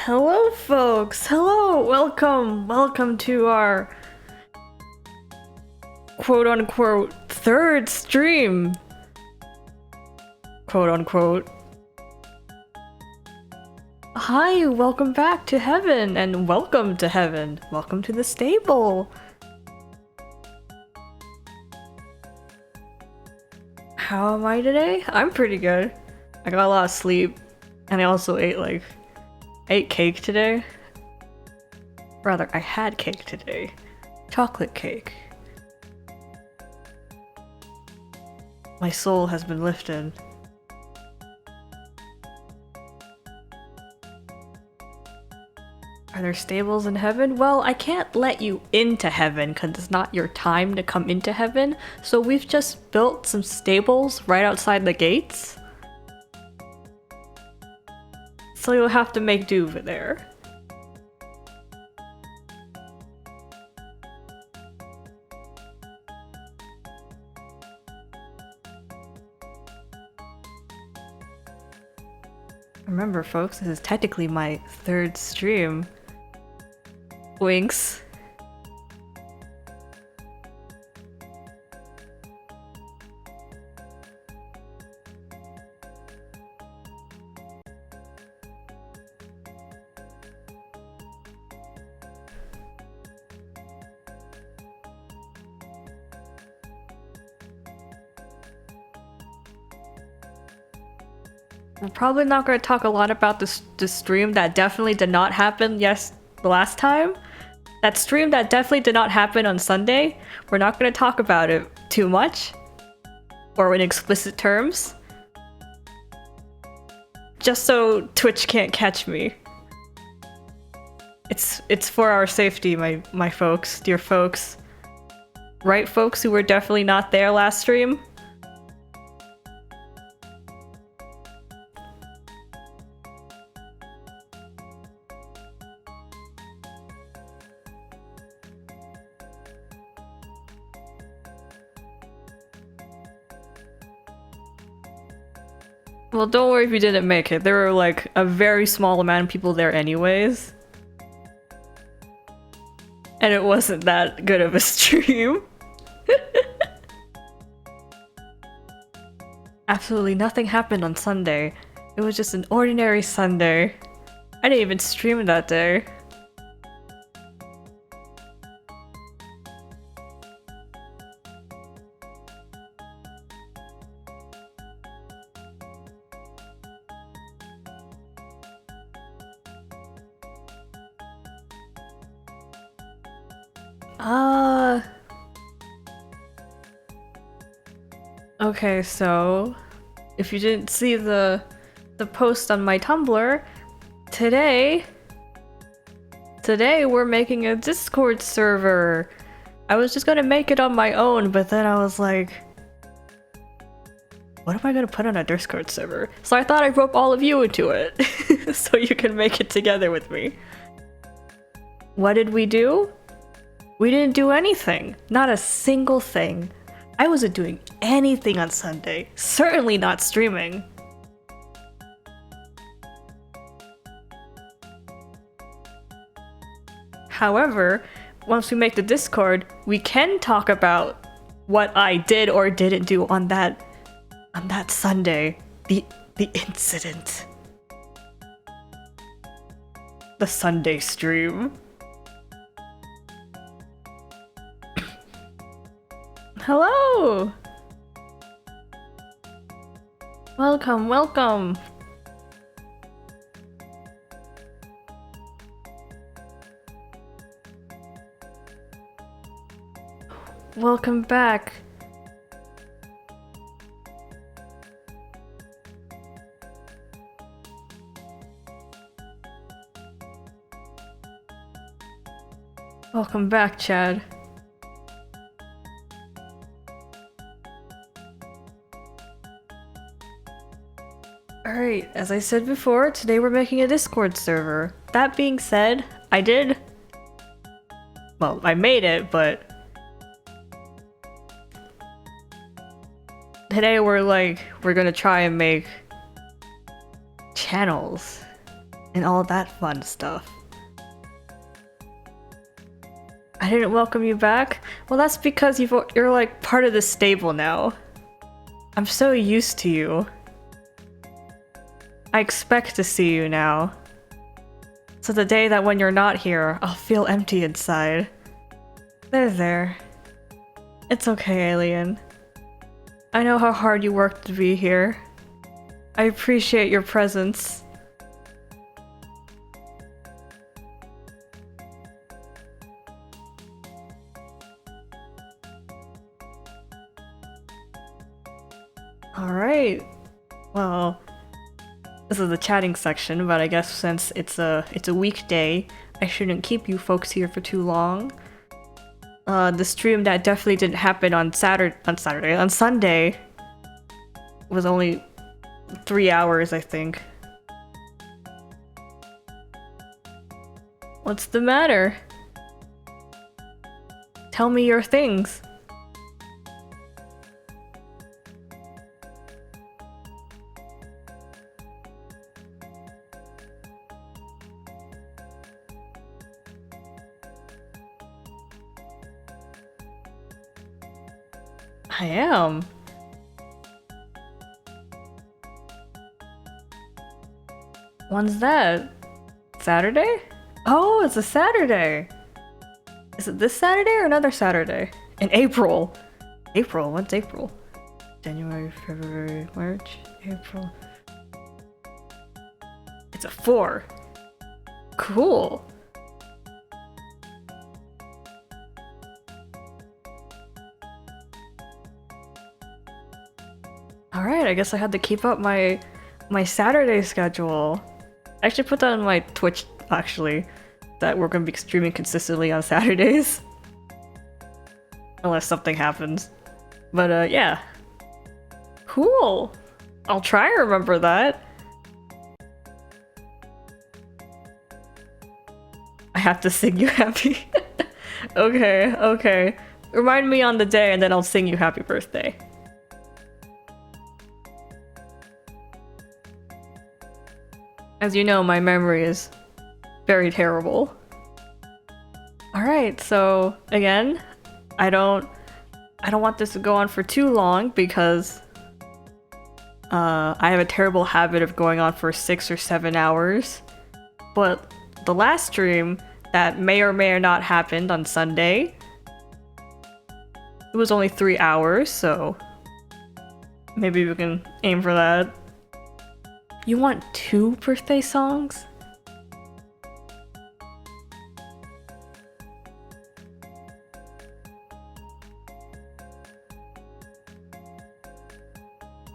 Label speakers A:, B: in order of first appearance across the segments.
A: Hello, folks. Hello, welcome to our quote unquote third stream. Quote unquote. Hi, welcome back to heaven, and welcome to heaven. Welcome to the stable. How am I today? I'm pretty good. I got a lot of sleep, and I also ate cake today. Rather, I had cake today. Chocolate cake. My soul has been lifted. Are there stables in heaven? Well, I can't let you into heaven because it's not your time to come into heaven, so we've just built some stables right outside the gates. So you'll have to make do over there. Remember, folks, this is technically my third stream. Winks. We're probably not going to talk a lot about the stream that definitely did not happen the last time. That stream that definitely did not happen on Sunday. We're not going to talk about it too much. Or in explicit terms. Just so Twitch can't catch me. It's for our safety, my folks, dear folks. Right, folks who were definitely not there last stream? Well, don't worry if you didn't make it. There were like a very small amount of people there anyways. And it wasn't that good of a stream. Absolutely nothing happened on Sunday. It was just an ordinary Sunday. I didn't even stream that day. Okay, so if you didn't see the post on my Tumblr, today we're making a Discord server. I was just gonna make it on my own, but then I was like, what am I gonna put on a Discord server? So I thought I'd rope all of you into it, so you can make it together with me. What did we do? We didn't do anything. Not a single thing. I wasn't doing anything on Sunday. Certainly not streaming. However, once we make the Discord, we can talk about what I did or didn't do on that Sunday. The incident. The Sunday stream. Hello! Welcome. Welcome back. Welcome back, Chad. Alright, as I said before, today we're making a Discord server. That being said, I made it, but today we're gonna try and make channels and all that fun stuff. I didn't welcome you back? Well, that's because you're like part of the stable now. I'm so used to you. I expect to see you now. So the day that when you're not here, I'll feel empty inside. There. It's okay, Alien. I know how hard you worked to be here. I appreciate your presence. Alright. Well, this is the chatting section, but I guess since it's a weekday, I shouldn't keep you folks here for too long. The stream that definitely didn't happen on Sunday was only 3 hours, I think. What's the matter? Tell me your things. I am. When's that? Saturday? Oh, it's a Saturday! Is it this Saturday or another Saturday? In April! April? When's April? January, February, March, April... It's a 4! Cool! Alright, I guess I had to keep up my Saturday schedule. I actually put that on my Twitch, actually, that we're gonna be streaming consistently on Saturdays. Unless something happens. But yeah. Cool! I'll try and remember that. I have to sing you happy. Okay. Remind me on the day and then I'll sing you happy birthday. As you know, my memory is very terrible. Alright, so again, I don't want this to go on for too long because I have a terrible habit of going on for 6 or 7 hours. But the last stream that may or may not happened on Sunday, it was only 3 hours, so maybe we can aim for that. You want 2 birthday songs?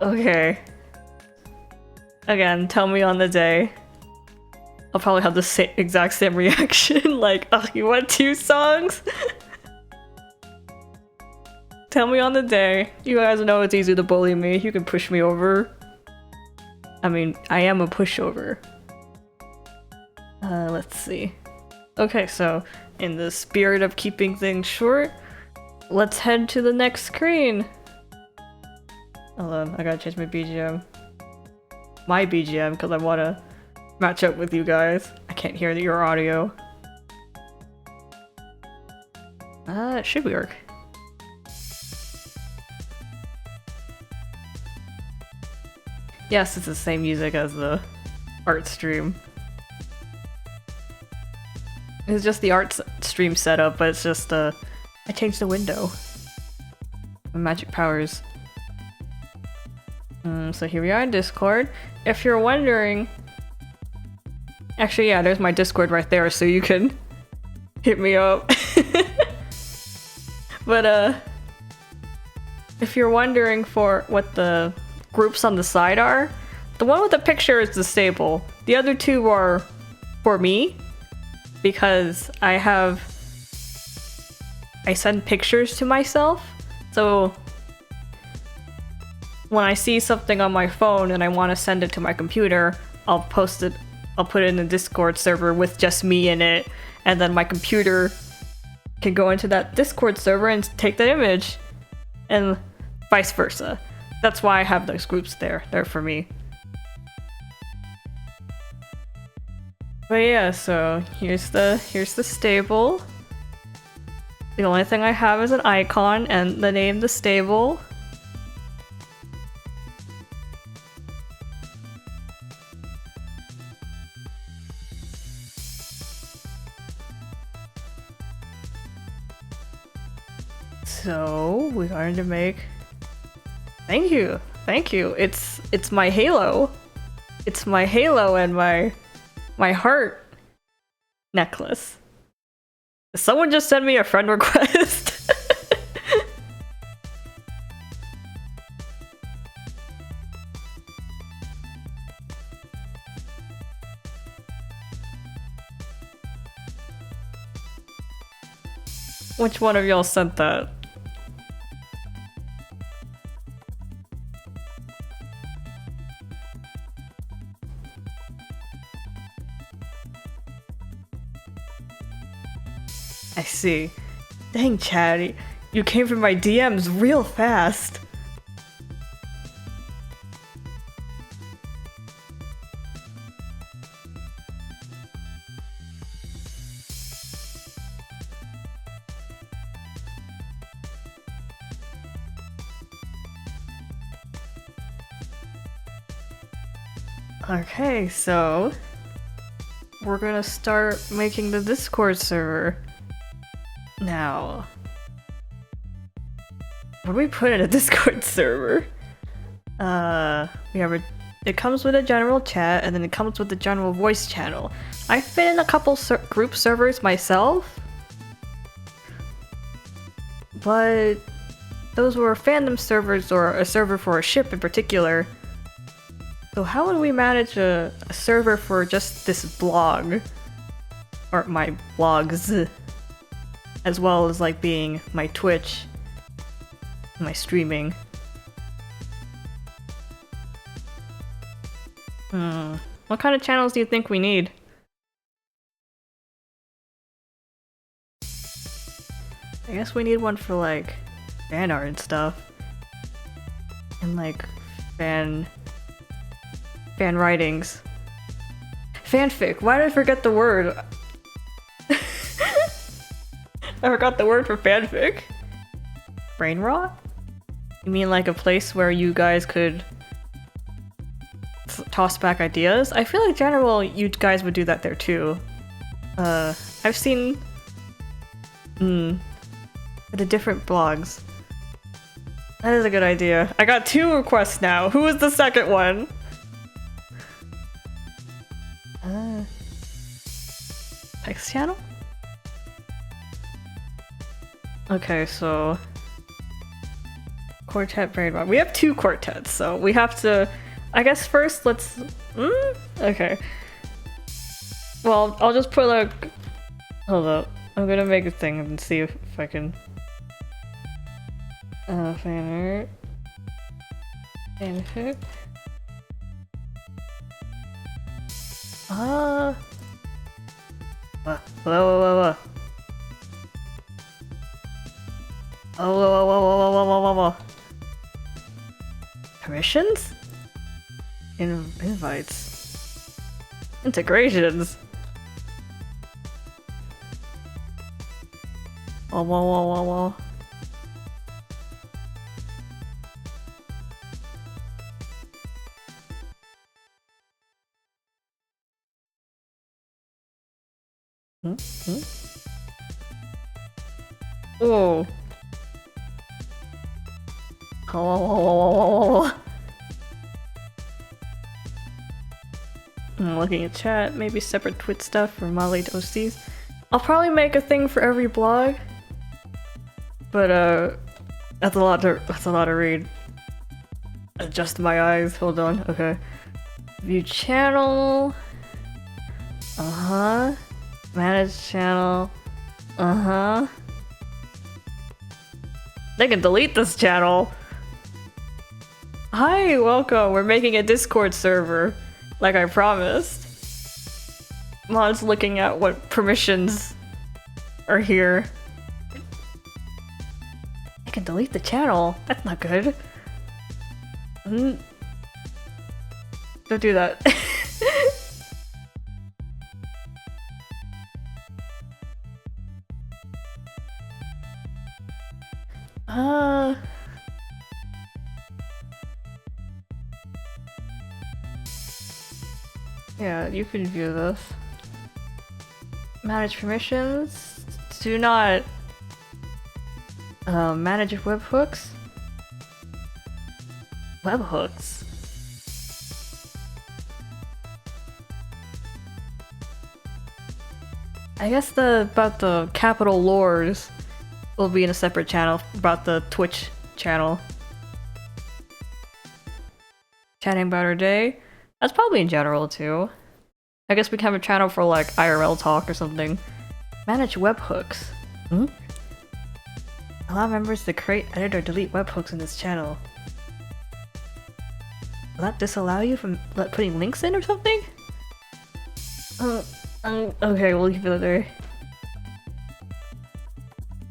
A: Okay. Again, tell me on the day. I'll probably have the exact same reaction, like, oh, you want 2 songs? Tell me on the day. You guys know it's easy to bully me, you can push me over. I mean, I am a pushover. Let's see. Okay, so in the spirit of keeping things short, let's head to the next screen. Hold on, I gotta change my BGM. My BGM, because I want to match up with you guys. I can't hear your audio. It should work. Yes, it's the same music as the art stream. It's just the art stream setup, but it's just I changed the window. My magic powers. So here we are in Discord. If you're wondering... Actually, yeah, there's my Discord right there, so you can hit me up. But if you're wondering for what the groups on the side are, the one with the picture is the stable. The other 2 are for me, because I send pictures to myself, so when I see something on my phone and I want to send it to my computer, I'll put it in the Discord server with just me in it, and then my computer can go into that Discord server and take that image, and vice versa. That's why I have those groups there. They're for me. But yeah, so here's the stable. The only thing I have is an icon and the name the stable. So we're going to make. Thank you. It's my halo. It's my halo and my heart necklace. Someone just sent me a friend request. Which one of y'all sent that? I see. Dang, Chatty. You came from my DMs real fast. Okay, so we're gonna start making the Discord server. Now, what do we put in a Discord server? We have it comes with a general chat, and then it comes with the general voice channel. I've been in a couple group servers myself, but those were fandom servers or a server for a ship in particular. So how would we manage a server for just this blog? Or my blogs. As well as like being my Twitch, my streaming. What kind of channels do you think we need? I guess we need one for like fan art and stuff. And like fan writings. Fanfic, why did I forget the word? I forgot the word for fanfic. Brain rot? You mean like a place where you guys could toss back ideas? I feel like general you guys would do that there too. I've seen the different blogs. That is a good idea. I got 2 requests now. Who is the second one? Text channel? Okay, so quartet brain rot. We have 2 quartets, so we have to. I guess first let's. Okay. Well, I'll just put a. Hold up. I'm gonna make a thing and see if I can. Fan art. Fanfic. Whoa. Oh. Permissions? Invites. Integrations. Whoa. Oh. I'm looking at chat, maybe separate Twitch stuff for Molly Toasties. I'll probably make a thing for every blog. But that's a lot to read. Adjust my eyes, hold on, okay. View channel. Manage channel. They can delete this channel. Hi, welcome. We're making a Discord server, like I promised. Mod's looking at what permissions are here. I can delete the channel. That's not good. Don't do that. Uh... Yeah, you can view this. Manage permissions. Do not manage webhooks. Webhooks. I guess about the capital lores will be in a separate channel about the Twitch channel. Chatting about our day. That's probably in general too. I guess we can have a channel for like IRL talk or something. Manage webhooks. Hmm? Allow members to create, edit, or delete webhooks in this channel. Will that disallow you from putting links in or something? Okay, we'll keep it there.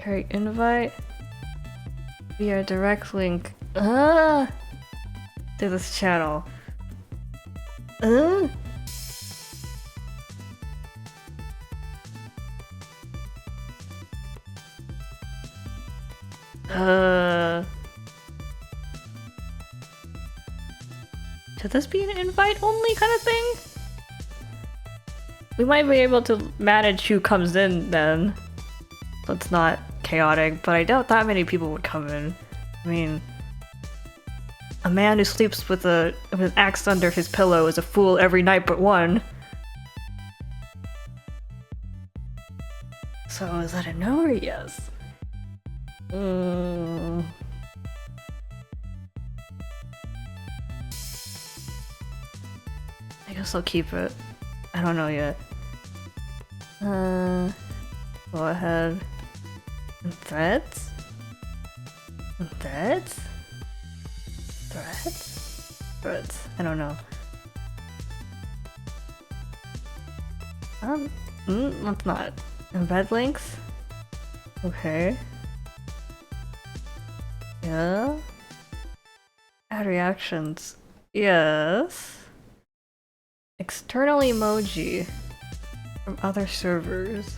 A: Create invite via direct link to this channel. Should this be an invite only kind of thing? We might be able to manage who comes in then. So it's not chaotic, but I doubt that many people would come in. I mean, a man who sleeps with an axe under his pillow is a fool every night but one. So is that a no or a yes? I guess I'll keep it. I don't know yet. Go ahead. Threads? Threads? Threads? Threads. I don't know. Let's not. Embed links? Okay. Yeah. Add reactions. Yes. External emoji from other servers.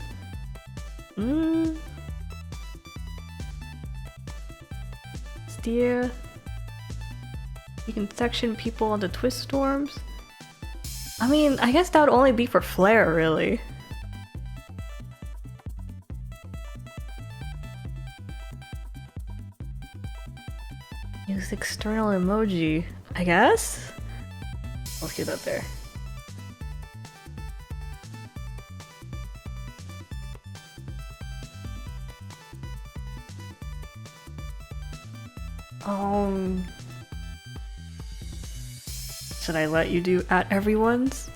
A: Steer. You can section people onto twist storms. I mean, I guess that would only be for Flare, really. Use external emoji, I guess? Let's get that there. Should I let you do at everyone's?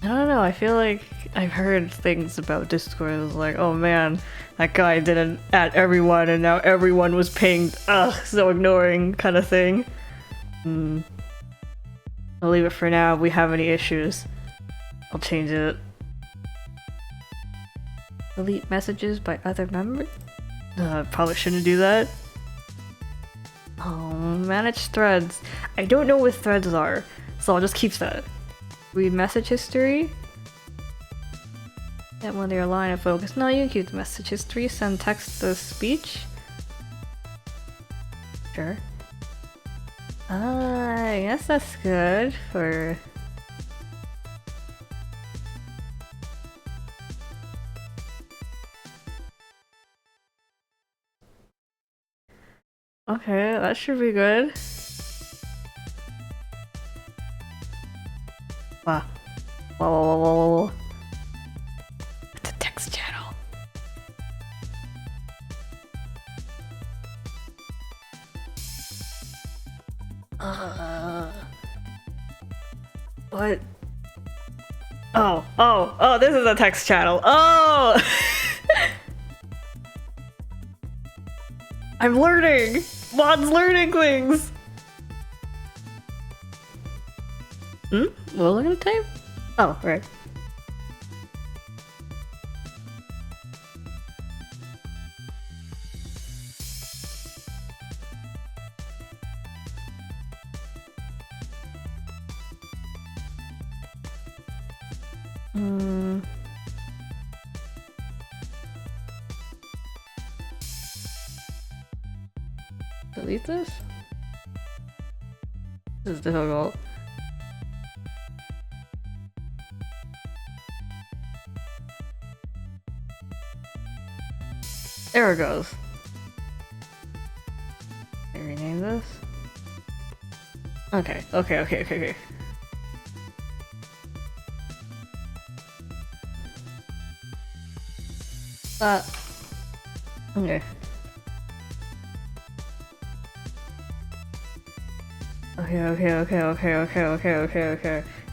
A: I don't know, I feel like I've heard things about Discord. It was like, oh man, that guy didn't at everyone and now everyone was pinged. Ugh, so ignoring kind of thing. I'll leave it for now. If we have any issues, I'll change it. Delete messages by other members? Probably shouldn't do that. Manage threads. I don't know what threads are, so I'll just keep that. Read message history. That when they're line of focus. No, you can keep the message history. Send text to speech. Sure. I guess that's good for... Okay, that should be good. Wow. Whoa. It's a text channel. What? Oh, this is a text channel. Oh! I'm learning! Mod's learning things! What was I gonna type? Oh, right. delete this? This is difficult. There it goes. Can I rename this? Okay. Okay. Okay. Okay. I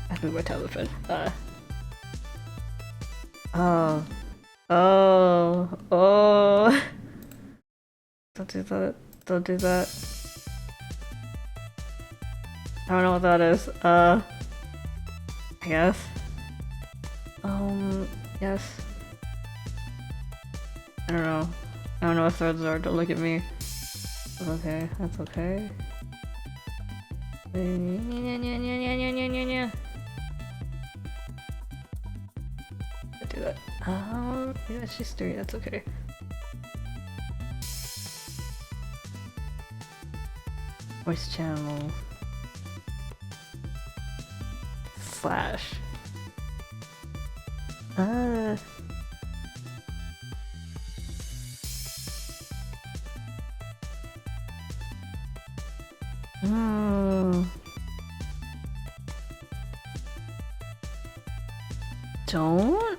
A: have to move my tablet. Oh. Don't do that. Don't do that. I don't know what that is. I guess. Yes. I don't know. I don't know what threads are. Don't look at me. That's okay. That's okay. Do that. Yeah, it's just 3. That's okay. Voice channel. Slash.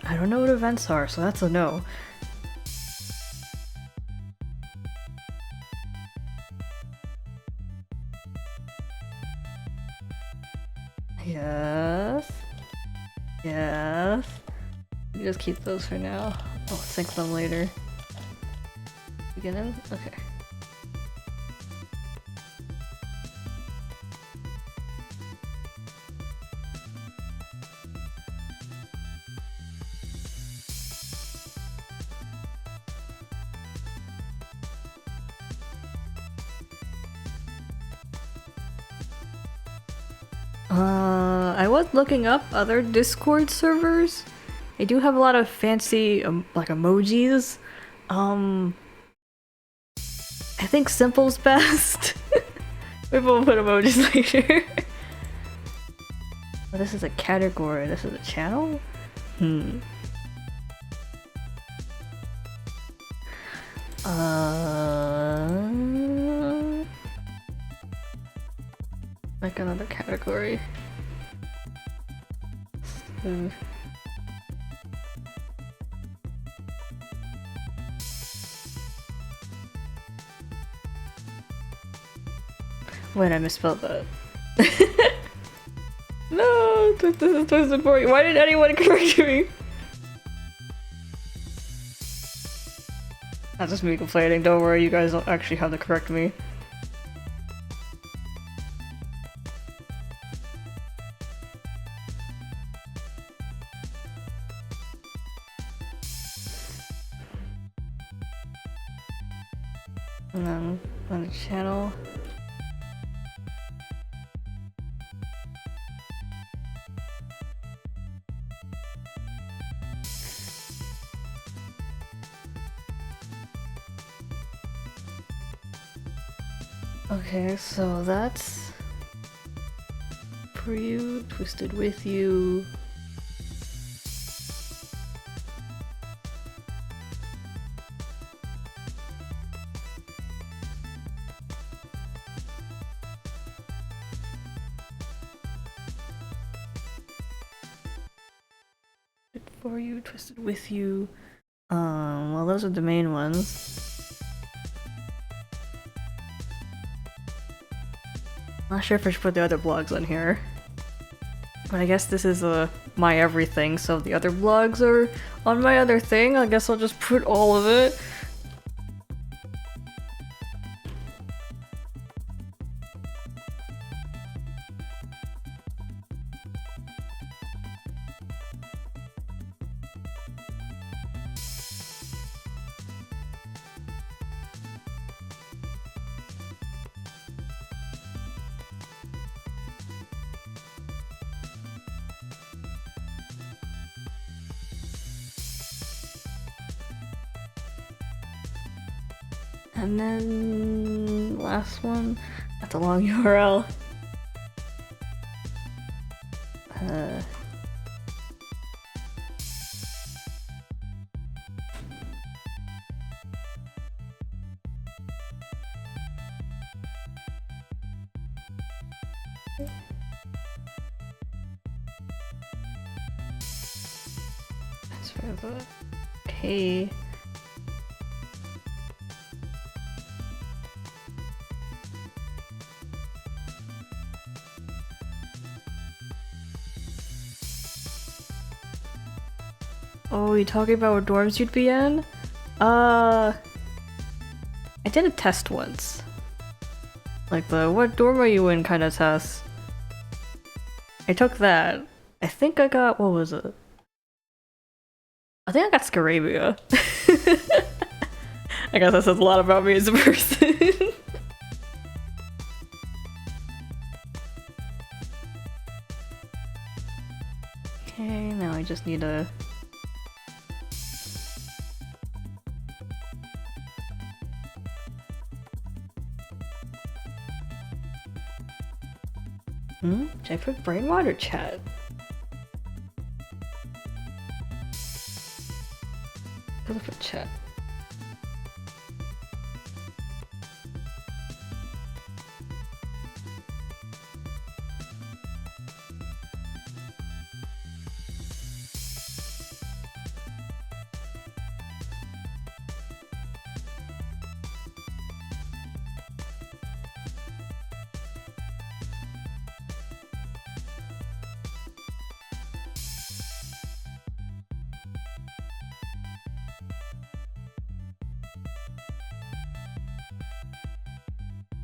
A: I don't know what events are, so that's a no. Yes. You just keep those for now. I'll sync them later. Beginning? Okay. I was looking up other Discord servers. They do have a lot of fancy, like emojis. I think simple's best. Maybe we'll put emojis later. Oh, this is a category. This is a channel? Like another category. Wait, I misspelled that. No, this is twisted for you. Why did anyone correct me? That's just me complaining. Don't worry, you guys don't actually have to correct me. And then on the channel. Okay, so that's for you, Twisted with you. For you, Twisted with you. Well, those are the main ones. Not sure if I should put the other blogs on here. But I guess this is my everything, so if the other blogs are on my other thing, I guess I'll just put all of it. And then last one. That's a long URL. That's for the okay. Oh, you talking about what dorms you'd be in? I did a test once. Like the what dorm are you in kind of test. I took that. I think I got, what was it? I think I got Scarabia. I guess that says a lot about me as a person. Okay, now I just need a... Should I put Brainwater chat? Look for chat.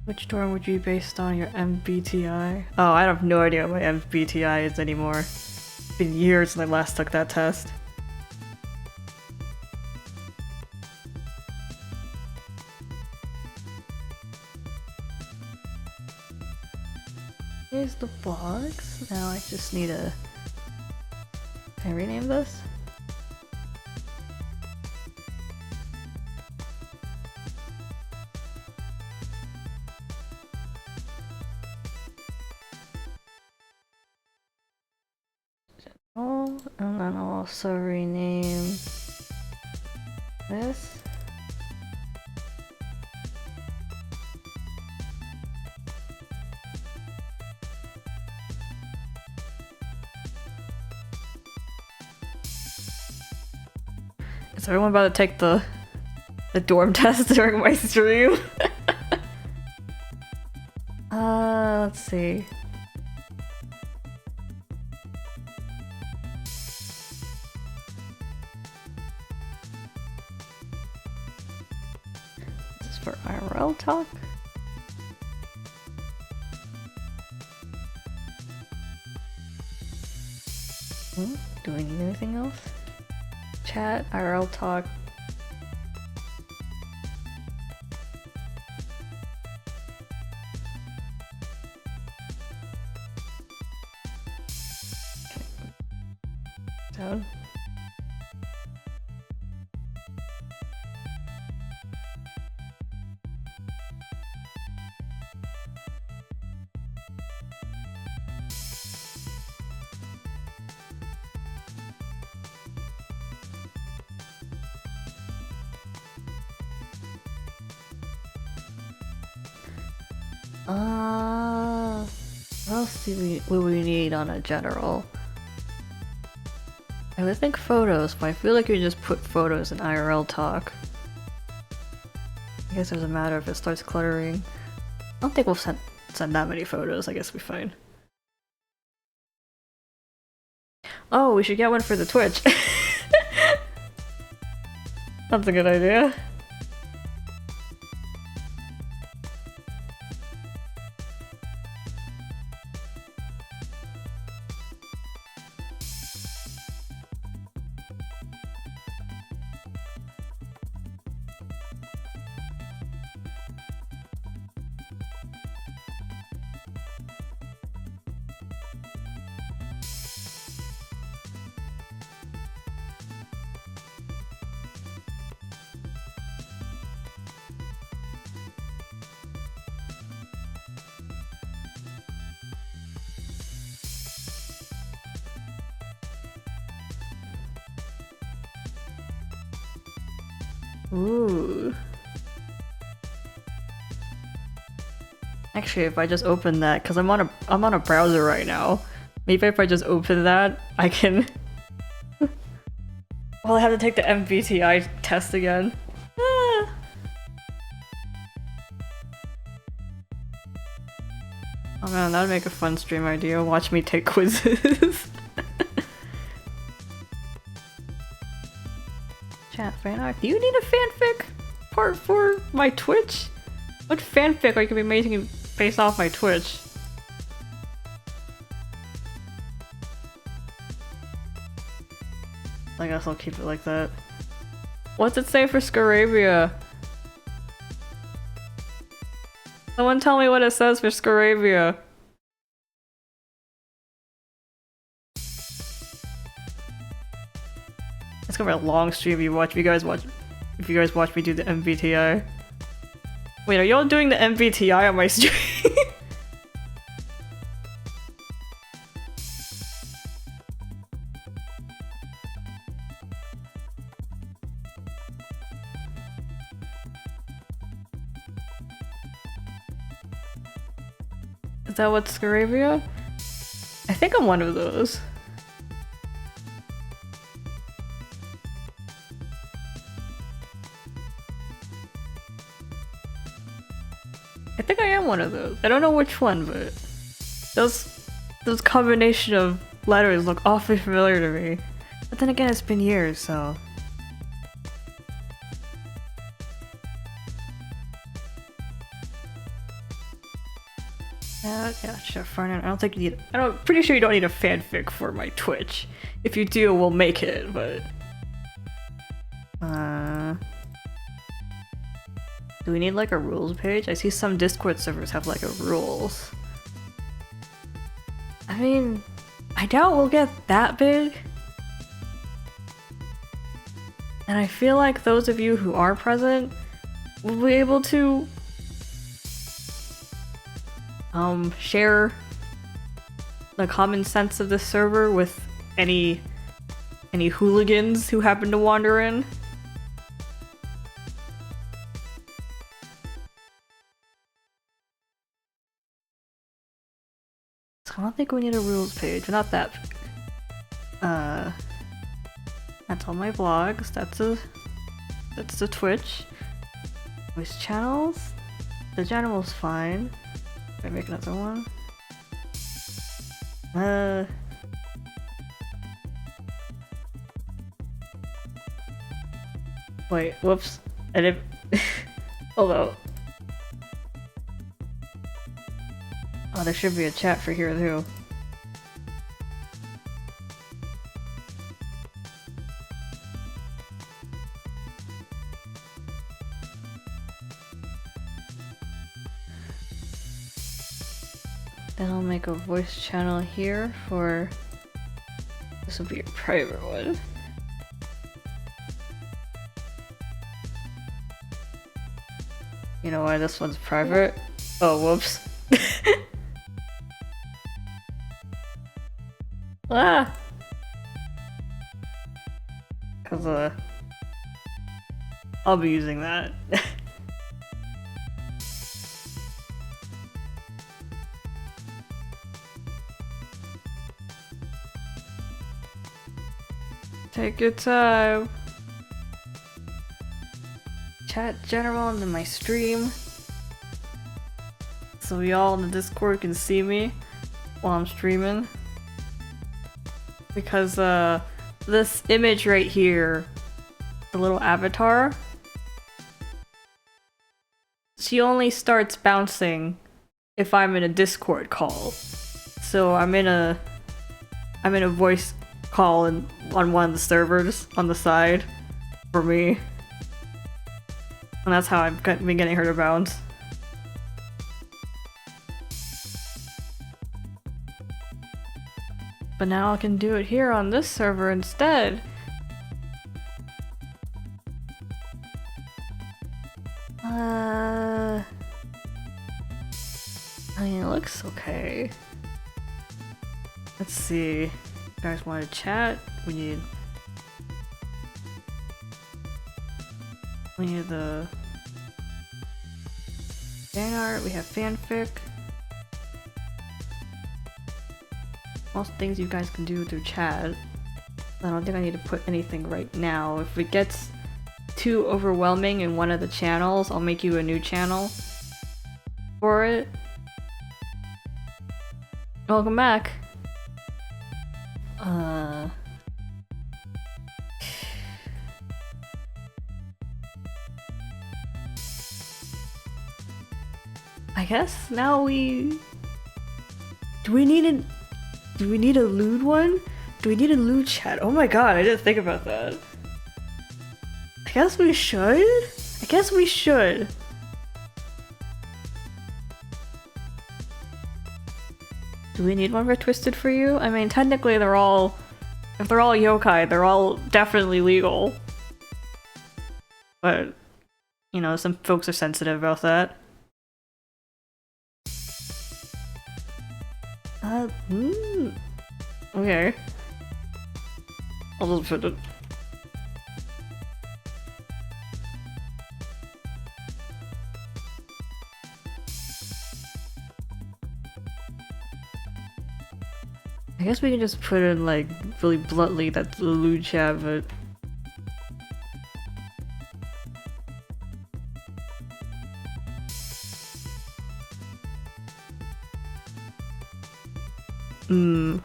A: Which dorm would you be based on your MBTI? Oh, I have no idea what my MBTI is anymore. It's been years since I last took that test. Here's the box. Now I just need a... Can I rename this? And then I'll also rename this. Is everyone about to take the dorm test during my stream? Let's see. For IRL talk? Do we need anything else? Chat, IRL talk. Okay. Down. What else will we need on a general? I would think photos, but I feel like you just put photos in IRL talk. I guess it doesn't matter if it starts cluttering. I don't think we'll send that many photos. I guess we'll be fine. Oh, we should get one for the Twitch. That's a good idea. Ooh. Actually, if I just open that, because I'm on a browser right now. Maybe if I just open that, I can. Well, I have to take the MBTI test again. Ah. Oh man, that'd make a fun stream idea. Watch me take quizzes. Chat fan art. Do you need a fanfic part for my Twitch? What fanfic are you gonna be making based off my Twitch? I guess I'll keep it like that. What's it say for Scarabia? Someone tell me what it says for Scarabia. It's gonna be a long stream if you guys watch me do the MBTI. Wait, are y'all doing the MBTI on my stream? Is that what's Scarabia? I think I'm one of those. I think I am one of those. I don't know which one, but those combination of letters look awfully familiar to me. But then again, it's been years, so. Yeah, Chef Farnan. I don't think you need. Pretty sure you don't need a fanfic for my Twitch. If you do, we'll make it. But do we need like a rules page? I see some Discord servers have like a rules. I mean, I doubt we'll get that big. And I feel like those of you who are present will be able to share the common sense of the server with any hooligans who happen to wander in. So I don't think we need a rules page. Not that. That's all my blogs. That's the Twitch. Voice channels. The general's fine. Can I make another one? Wait, whoops. I didn't. Hold on. Oh, there should be a chat for here too. Then I'll make a voice channel here for... This will be a private one. You know why this one's private? Oh, whoops. Ah! Cause, I'll be using that. Take your time. Chat general into my stream. So y'all in the Discord can see me while I'm streaming. Because this image right here, the little avatar, she only starts bouncing if I'm in a Discord call. So I'm in a voice call on one of the servers on the side for me. And that's how I've been getting her to bounce. But now I can do it here on this server instead. I mean, it looks okay. Let's see. You guys want to We need the fan art, we have fanfic. Most things you guys can do through chat. I don't think I need to put anything right now. If it gets too overwhelming in one of the channels, I'll make you a new channel for it. Welcome back. I guess now we... Do we need a lewd one? Do we need a lewd chat? Oh my god, I didn't think about that. I guess we should? I guess we should. Do we need one for Twisted for You? I mean, technically they're all... If they're all yokai, they're all definitely legal. But, you know, some folks are sensitive about that. Okay. I'll just put it. I guess we can just put in, like, really bluntly that's the lewd chat, but...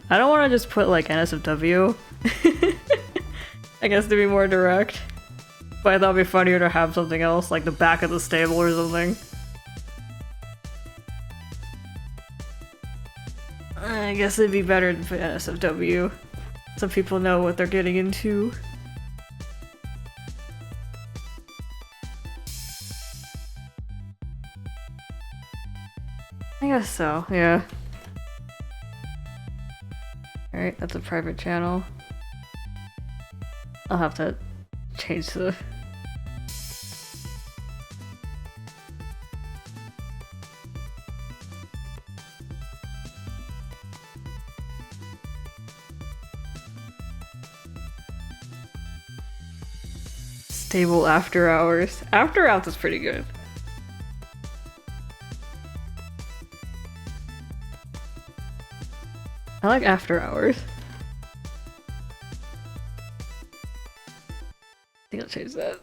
A: I don't want to just put, like, NSFW. I guess to be more direct. But I thought it'd be funnier to have something else, like the back of the stable or something. I guess it'd be better to put NSFW, so people know what they're getting into. I guess so, yeah. Alright, that's a private channel. I'll have to change the... Stable After Hours. After Hours is pretty good. I like After Hours. I think I'll change that.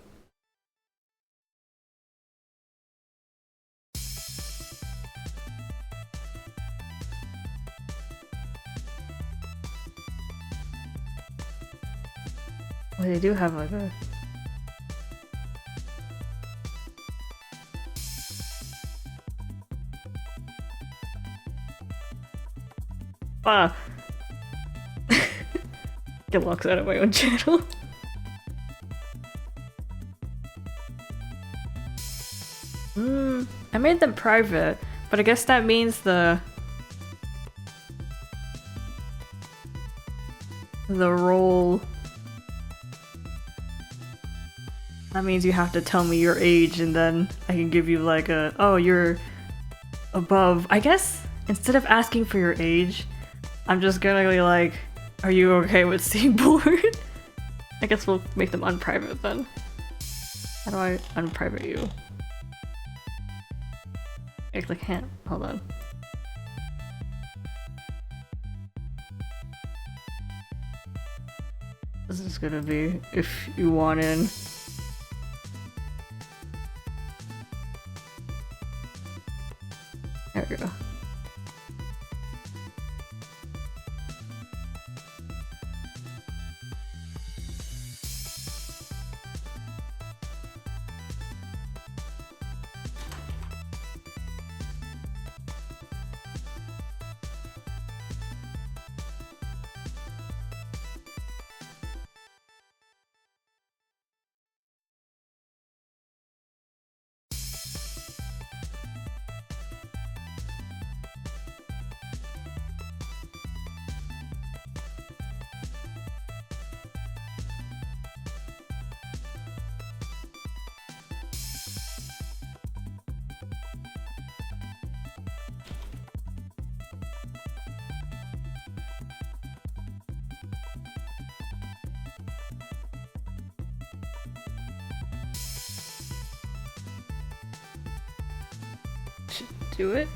A: Well, they do have like a... Ah! Get locked out of my own channel. I made them private, but I guess that means the role... That means you have to tell me your age and then I can give you like a, oh, you're above. I guess instead of asking for your age, I'm just gonna be like, are you okay with seeing porn? I guess we'll make them unprivate then. How do I unprivate you? I can't. Hold on. This is gonna be if you want in. There we go. should do it.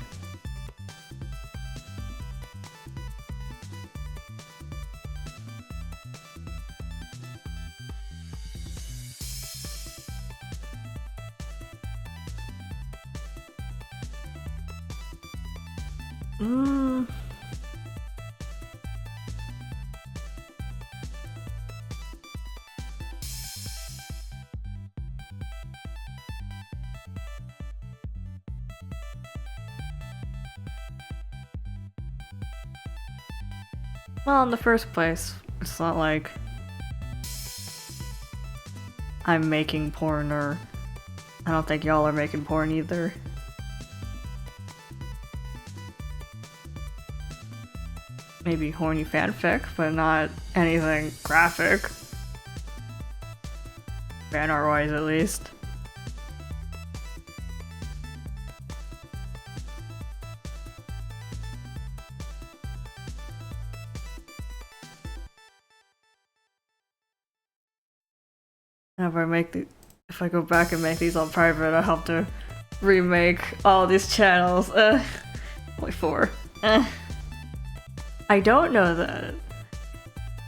A: Well, in the first place, it's not like I'm making porn, or I don't think y'all are making porn either. Maybe horny fanfic, but not anything graphic. Fan art-wise, at least. If I go back and make these all private, I'll have to remake all these channels. Only 4. I don't know that.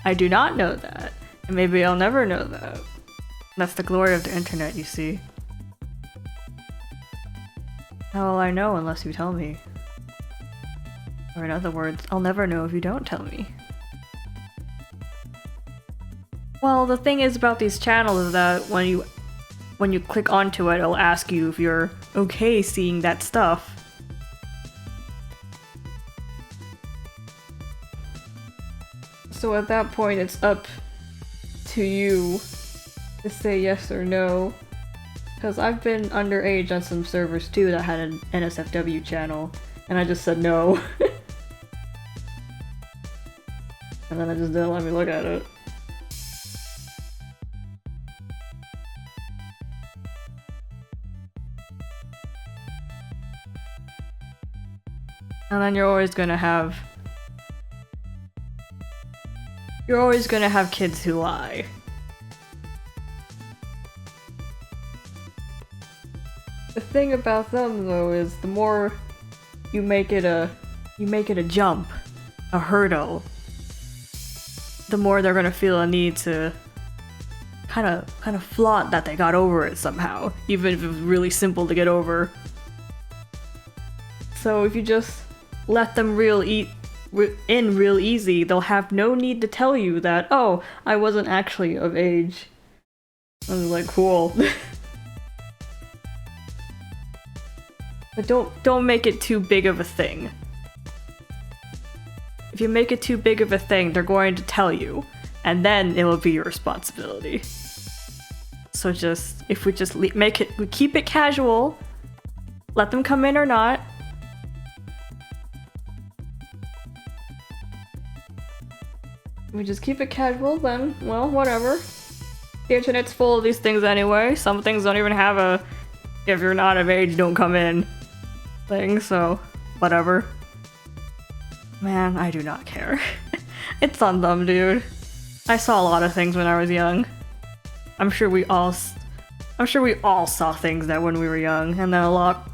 A: I do not know that. And maybe I'll never know that. That's the glory of the internet, you see. How will I know unless you tell me? Or in other words, I'll never know if you don't tell me. Well, the thing is about these channels is that when you click onto it, it'll ask you if you're okay seeing that stuff. So at that point, it's up to you to say yes or no. Because I've been underage on some servers too that had an NSFW channel, and I just said no. And then it just didn't let me look at it. And then you're always gonna have kids who lie. The thing about them though is the more you make it a jump, a hurdle, the more they're gonna feel a need to kind of flaunt that they got over it somehow, even if it was really simple to get over. So if you just let them real easy, they'll have no need to tell you that, oh, I wasn't actually of age. I was like, cool. But don't make it too big of a thing. If you make it too big of a thing, they're going to tell you, and then it will be your responsibility. So if we keep it casual, let them come in or not. We just keep it casual, then, well, whatever. The internet's full of these things anyway. Some things don't even have a if you're not of age, don't come in thing, so whatever. Man, I do not care. It's on them, dude. I saw a lot of things when I was young. I'm sure we all saw things that when we were young, and then a lot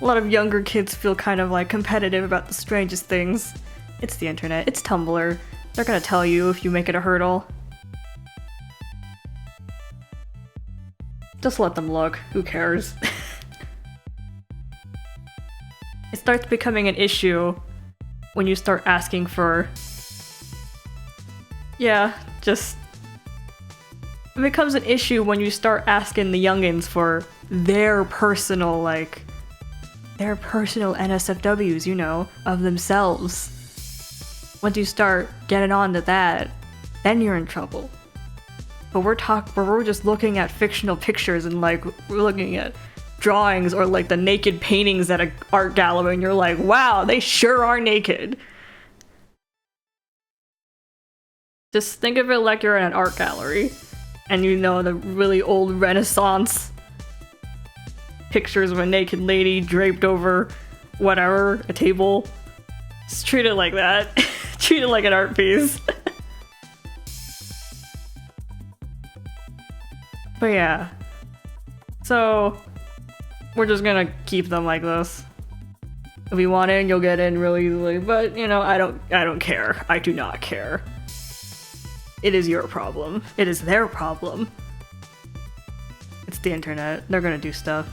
A: of younger kids feel kind of like competitive about the strangest things. It's the internet. It's Tumblr. They're gonna tell you if you make it a hurdle. Just let them look. Who cares? It starts becoming an issue when you start asking for... Yeah, just... It becomes an issue when you start asking the youngins for their personal, their personal NSFWs, you know, of themselves. Once you start getting on to that, then you're in trouble. But we're just looking at fictional pictures and we're looking at drawings or the naked paintings at an art gallery and you're like, wow, they sure are naked. Just think of it like you're in an art gallery and you know the really old Renaissance pictures of a naked lady draped over whatever, a table. Just treat it like that. Treat it like an art piece. But yeah. So, we're just gonna keep them like this. If you want in, you'll get in really easily, but you know, I don't care. I do not care. It is your problem. It is their problem. It's the internet. They're gonna do stuff.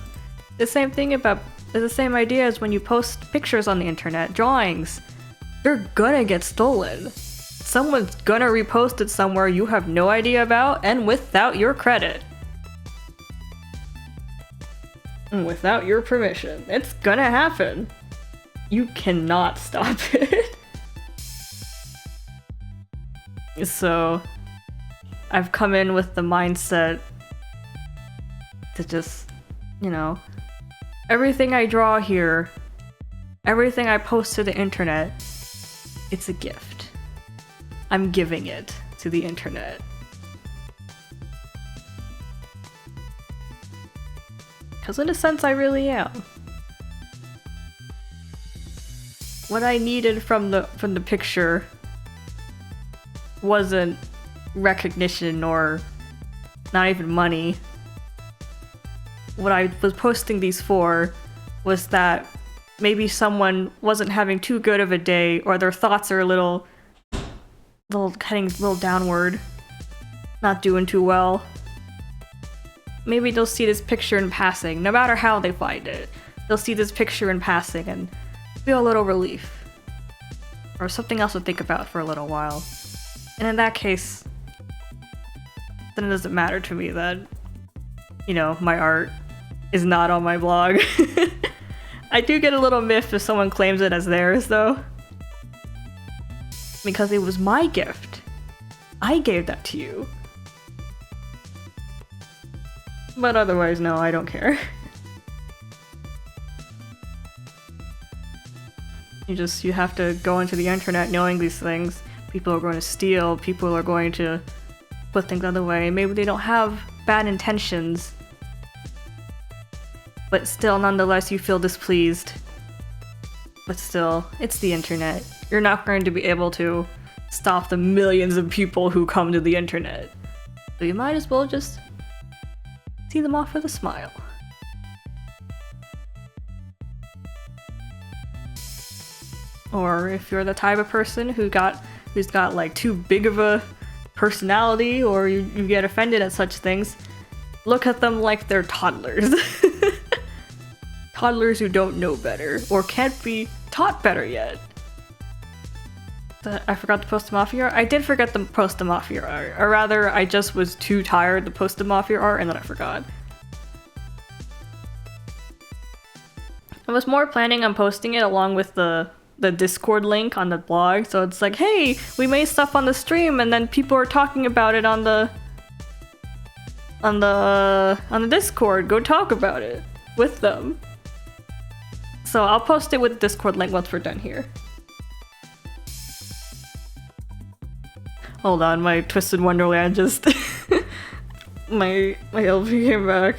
A: The same thing about, it's the same idea as when you post pictures on the internet, drawings. They're gonna get stolen. Someone's gonna repost it somewhere you have no idea about and without your credit. And without your permission. It's gonna happen. You cannot stop it. So, I've come in with the mindset to just, you know, everything I draw here, everything I post to the internet, it's a gift. I'm giving it to the internet. Because in a sense, I really am. What I needed from the picture wasn't recognition or not even money. What I was posting these for was that maybe someone wasn't having too good of a day, or their thoughts are a little heading a little downward, not doing too well. Maybe they'll see this picture in passing, no matter how they find it. They'll see this picture in passing and feel a little relief. Or something else to think about for a little while. And in that case, then it doesn't matter to me that, you know, my art is not on my blog. I do get a little miffed if someone claims it as theirs, though. Because it was my gift. I gave that to you. But otherwise, no, I don't care. You have to go into the internet knowing these things. People are going to steal, people are going to put things other way. Maybe they don't have bad intentions. But still, nonetheless, you feel displeased. But still, it's the internet. You're not going to be able to stop the millions of people who come to the internet. So you might as well just see them off with a smile. Or if you're the type of person who's got like too big of a personality, or you get offended at such things, look at them like they're toddlers. Toddlers who don't know better, or can't be taught better yet. I forgot to post the Mafia art? I did forget to post the Mafia art, or rather, I just was too tired to post the Mafia art and then I forgot. I was more planning on posting it along with the Discord link on the blog, so it's like, hey, we made stuff on the stream, and then people are talking about it on the Discord. Go talk about it with them. So I'll post it with the Discord link once we're done here. Hold on, my Twisted Wonderland just my LP came back.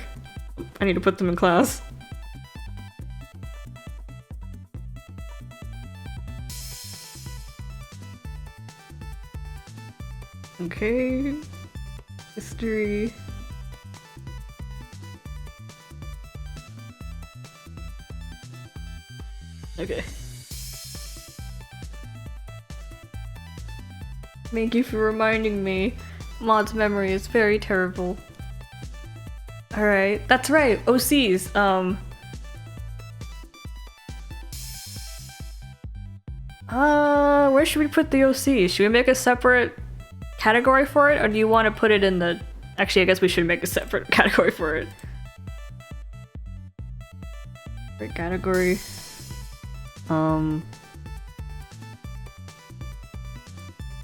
A: I need to put them in class. Okay, history. Okay. Thank you for reminding me. Maud's memory is very terrible. Alright, that's right, OCs, where should we put the OCs? Should we make a separate category for it, or do you want to put it in the... Actually, I guess we should make a separate category for it. Right, category.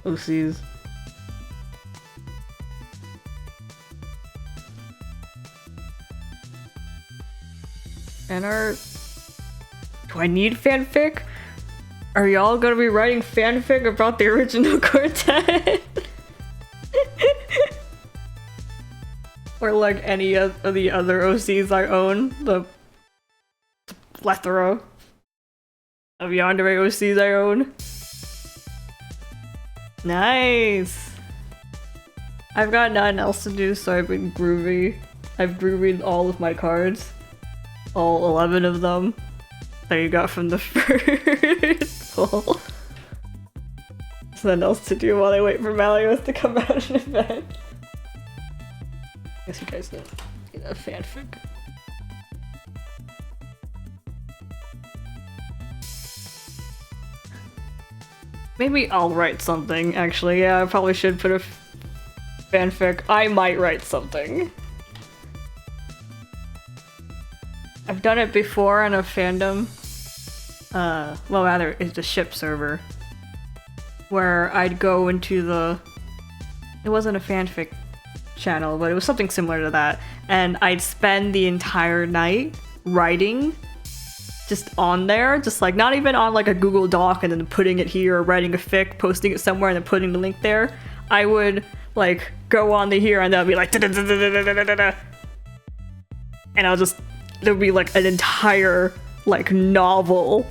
A: OCs. Fan art. Do I need fanfic? Are y'all gonna be writing fanfic about the original quartet? Or like any of the other OCs I own? The plethora of Yandere OCs I own? Nice! I've got nothing else to do, so I've been groovy. I've groovied all of my cards. all 11 of them that you got from the first poll. There's nothing else to do while I wait for Malios to come out in bed. I guess you guys know a fanfic. Maybe I'll write something, actually. Yeah, I probably should put a fanfic. I might write something. I've done it before on a fandom. Well, rather, it's a ship server. Where I'd go into the... It wasn't a fanfic channel, but it was something similar to that. And I'd spend the entire night writing just on there, just like not even on like a Google Doc and then putting it here or writing a fic, posting it somewhere and then putting the link there. I would like go on the here and there'll be like and I'll just there'll be like an entire like novel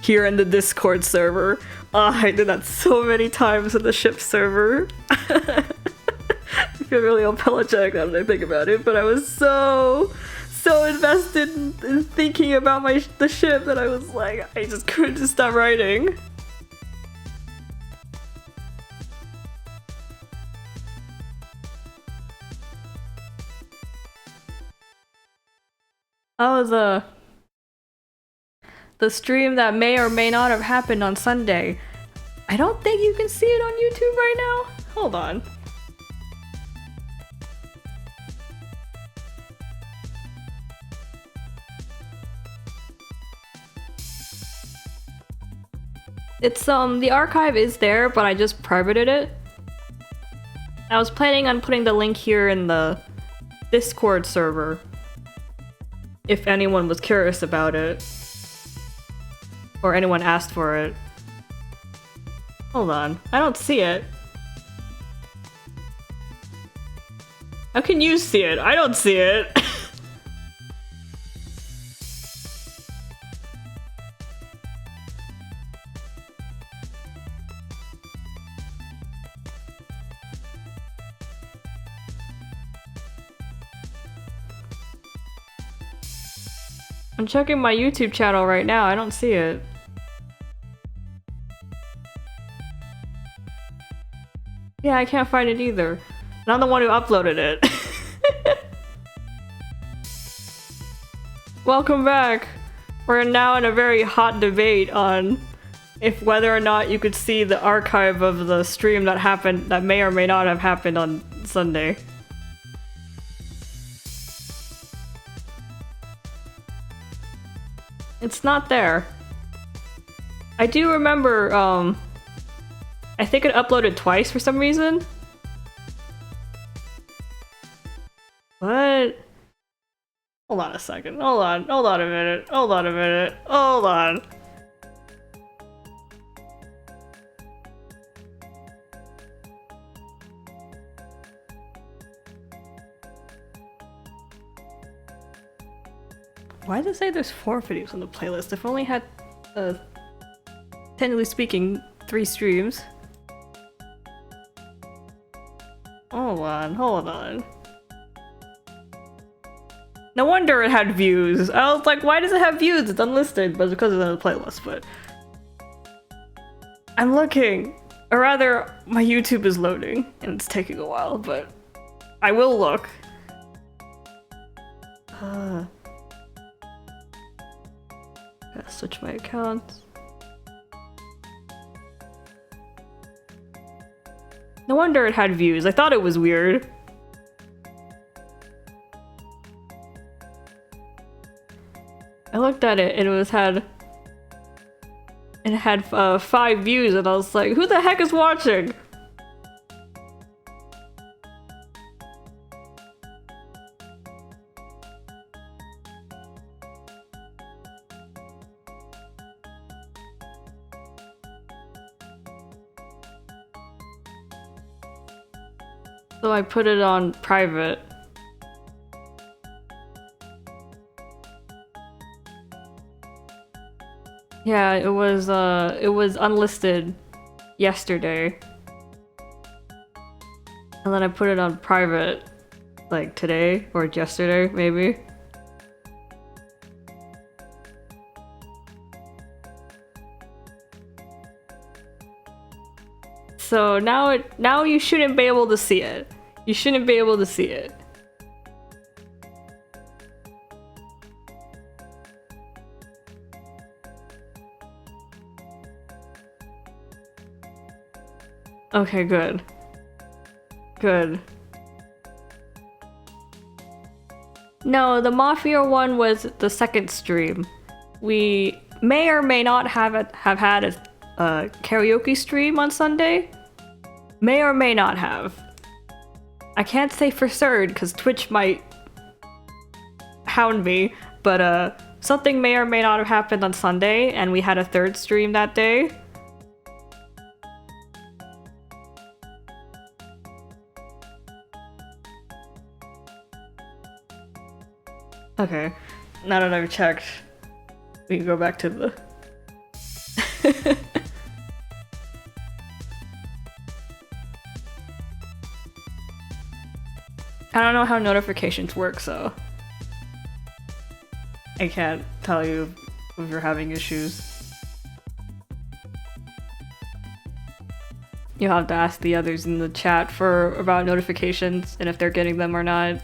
A: here in the Discord server. I did that so many times in the ship server. I feel really apologetic now that I think about it, but I was so invested in thinking about the ship that I was like, I just couldn't stop writing. Oh, the stream that may or may not have happened on Sunday. I don't think you can see it on YouTube right now. Hold on. It's the archive is there, but I just privated it. I was planning on putting the link here in the Discord server if anyone was curious about it or anyone asked for it. Hold on, I don't see it. How can you see it? I don't see it. I'm checking my YouTube channel right now, I don't see it. Yeah, I can't find it either. I'm the one who uploaded it. Welcome back! We're now in a very hot debate on if whether or not you could see the archive of the stream that happened, that may or may not have happened on Sunday. It's not there. I do remember, I think it uploaded twice for some reason. What? Hold on a second. Hold on a minute. Hold on a minute. Hold on. Why does it say there's 4 videos on the playlist? I've only had, technically speaking, 3 streams. Hold on. No wonder it had views. I was like, why does it have views? It's unlisted, but it's because it's on the playlist, but... I'm looking. Or rather, my YouTube is loading, and it's taking a while, but... I will look. Gotta switch my accounts. No wonder it had views. I thought it was weird. I looked at it and it had 5 views and I was like, who the heck is watching? So I put it on private. Yeah, it was unlisted yesterday. And then I put it on private like today or yesterday, maybe. So now you shouldn't be able to see it. You shouldn't be able to see it. Okay, good. Good. No, the Mafia one was the second stream. We may or may not have had a karaoke stream on Sunday. May or may not have. I can't say for certain because Twitch might hound me, but something may or may not have happened on Sunday, and we had a third stream that day. Okay, now that I've checked, we can go back to the... I don't know how notifications work, so I can't tell you if you're having issues. You'll have to ask the others in the chat about notifications and if they're getting them or not.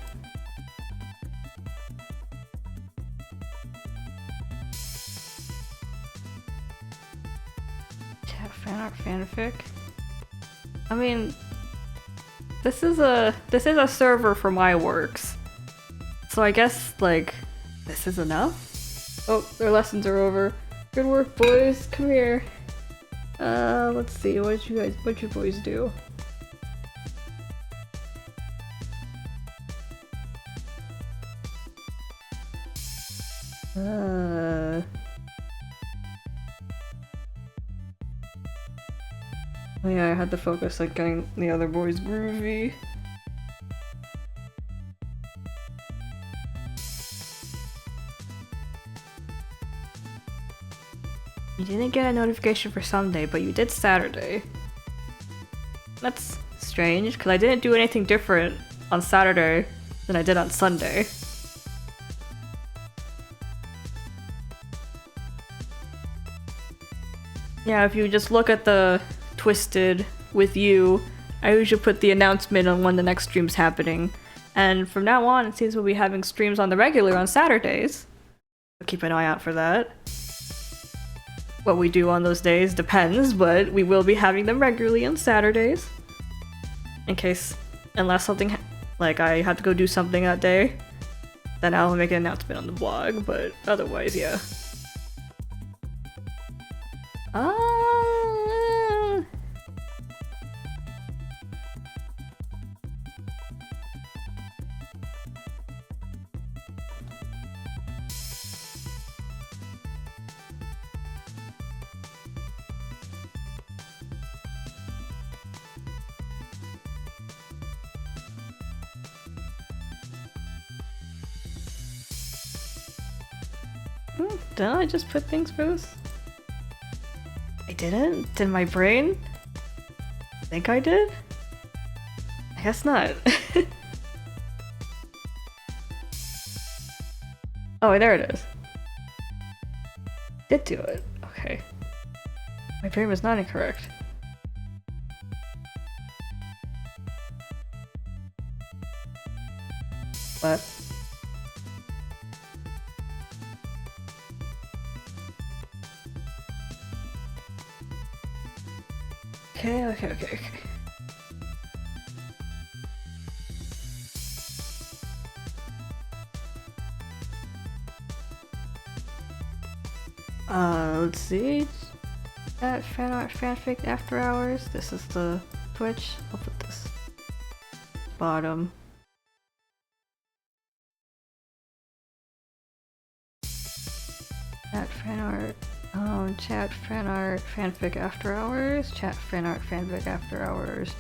A: Chat fanart fanfic? I mean, this is a server for my works. So I guess, like, this is enough? Oh, their lessons are over. Good work, boys. Come here. Let's see, what'd you boys do? Oh yeah, I had to focus on getting the other boys groovy. You didn't get a notification for Sunday, but you did Saturday. That's strange, because I didn't do anything different on Saturday than I did on Sunday. Yeah, if you just look at the Twisted with you, I usually put the announcement on when the next stream's happening. And from now on, it seems we'll be having streams on the regular on Saturdays. So keep an eye out for that. What we do on those days depends, but we will be having them regularly on Saturdays. In case, unless something, like I had to go do something that day, then I'll make an announcement on the blog, but otherwise, yeah. Didn't I just put things first? I didn't? Did my brain? Think I did? I guess not. Oh, there it is. Did do it. Okay. My brain was not incorrect. What? Okay. Let's see. At fanart fanfic after hours. This is the Twitch. I'll put this bottom. At fanart. Chat fanart fanfic after hours. Chat fanart fanfic after hours.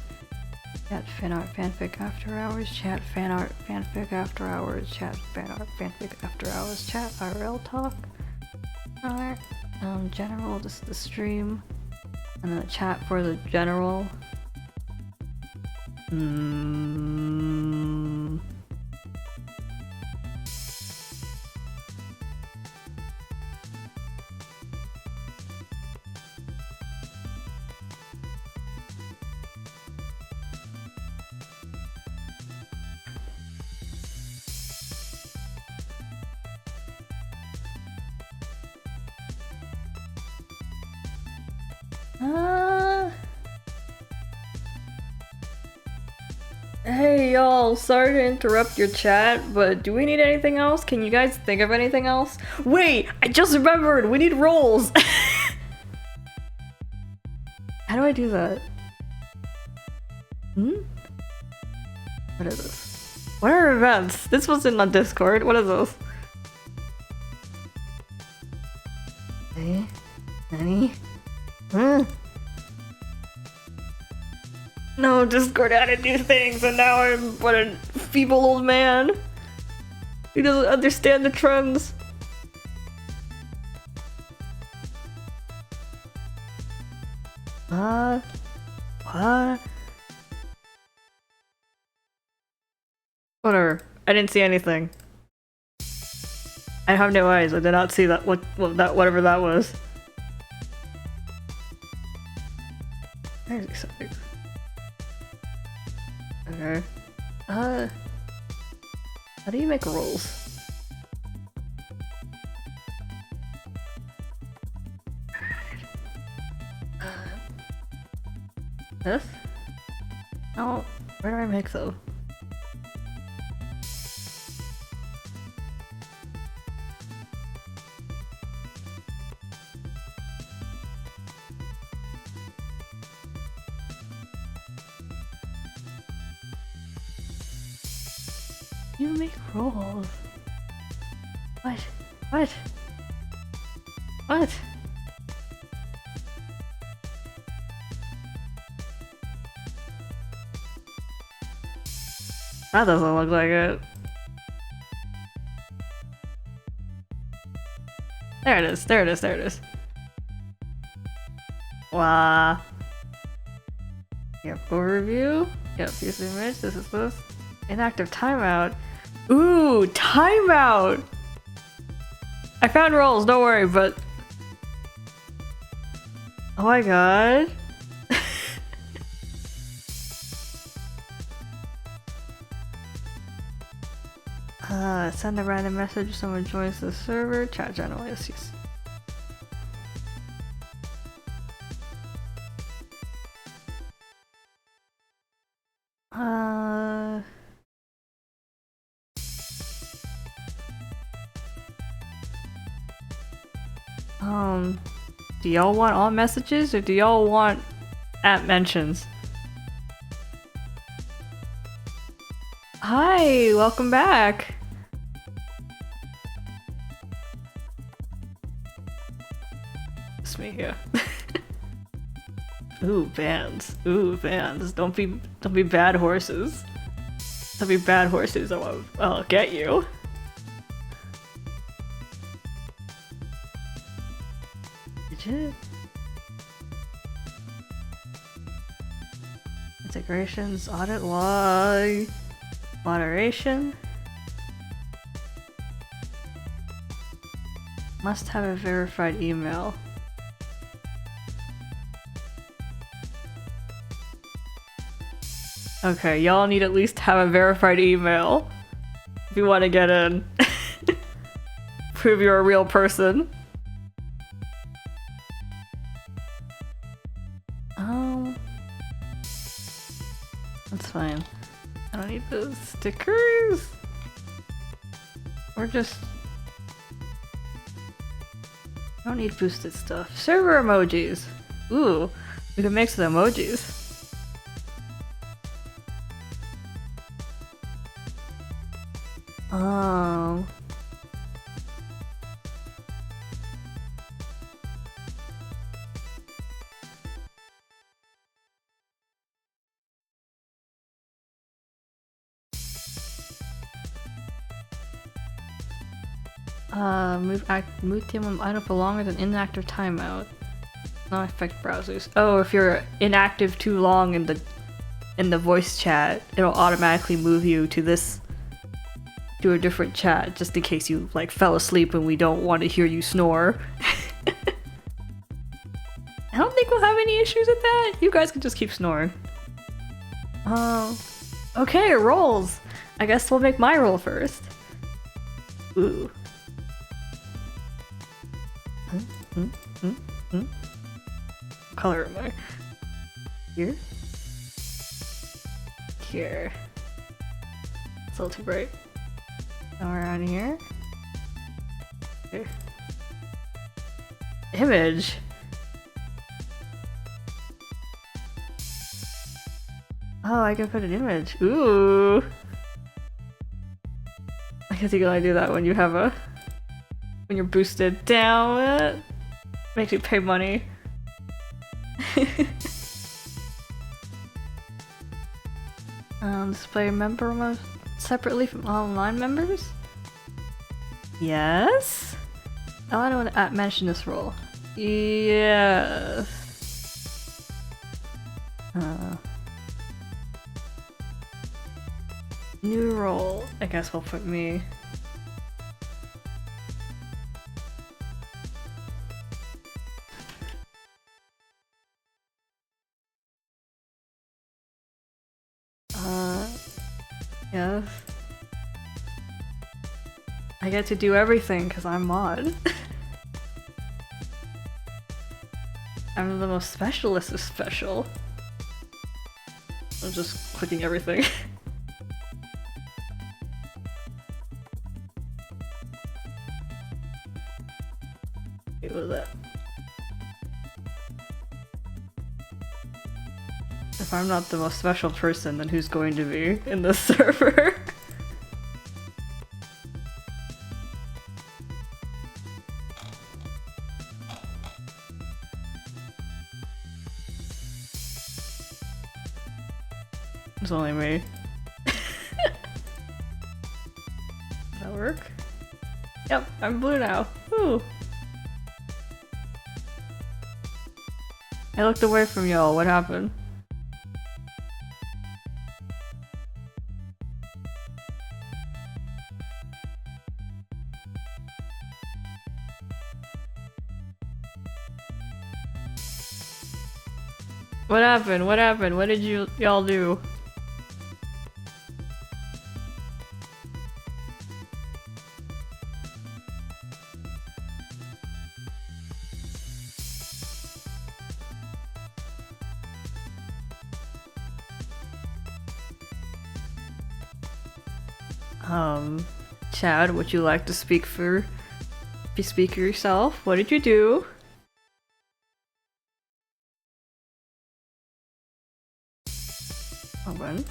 A: Chat fanart fanfic after hours. Chat fanart fanfic after hours. Chat fanart fanfic after hours. Chat IRL talk. Alright. General, this is the stream. And then the chat for the general. Hey y'all, sorry to interrupt your chat, but do we need anything else? Can you guys think of anything else? Wait, I just remembered, we need rolls! How do I do that? What is this? What are events? This wasn't on Discord, what is this? Nani? No, Discord had to do things, and now I'm what a feeble old man. He doesn't understand the trends. What? Whatever. I didn't see anything. I have no eyes. I did not see that. Whatever that was. There's something. Okay. How do you make rolls? This? Oh, where do I make them? You make rolls. What? What? What? That doesn't look like it. There it is, there it is, there it is. Wow. Yep, overview. Yep, use the image, this is this. Inactive timeout. Ooh, timeout! I found rolls, don't worry, but... Oh my god. Send a random message, someone joins the server, chat channel, yes, yes. Do y'all want all messages or do y'all want at mentions? Hi, welcome back. It's me here. Ooh, bands. Ooh, bands. Don't be bad horses. Don't be bad horses. I'll get you. Integrations, audit log, moderation. Must have a verified email. Okay, y'all need at least have a verified email if you want to get in. Prove you're a real person. That's fine. I don't need those stickers. Or just... I don't need boosted stuff. Server emojis. Ooh, we can mix the emojis. Oh. Move team idle for longer than inactive timeout. Not affect browsers. Oh, if you're inactive too long in the voice chat, it'll automatically move you to a different chat, just in case you like fell asleep and we don't want to hear you snore. I don't think we'll have any issues with that. You guys can just keep snoring. Okay, rolls. I guess we'll make my roll first. Ooh. color am I? Here? Here. It's a little too bright. Around here? Here. Image? Oh, I can put an image. Ooh! I guess you can only do that when you have a... when you're boosted. Damn it! Makes you pay money. Display member mode separately from online members? Yes? I want to mention this role. Yes. New role. I guess we'll put me. Yes. I get to do everything because I'm mod. I'm the most specialist of special. I'm just clicking everything. What was that? If I'm not the most special person, then who's going to be in this server? It's only me. Does that work? Yep, I'm blue now. Ooh. I looked away from y'all. What happened? What happened? What happened? What did y'all do? Chad, would you like to speak for yourself? What did you do? Hold on.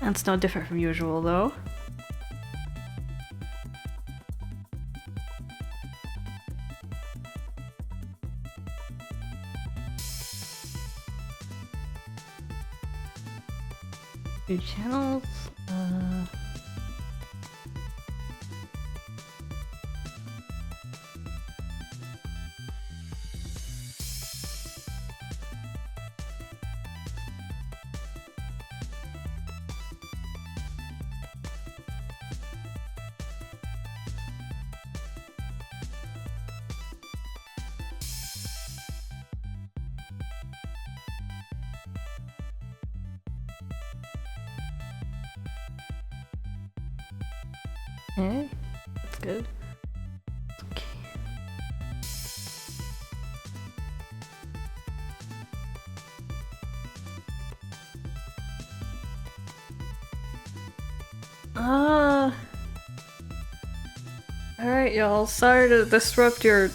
A: That's no different from usual, though. New channels. Okay, that's good. Okay. Alright, y'all. Sorry to disrupt your...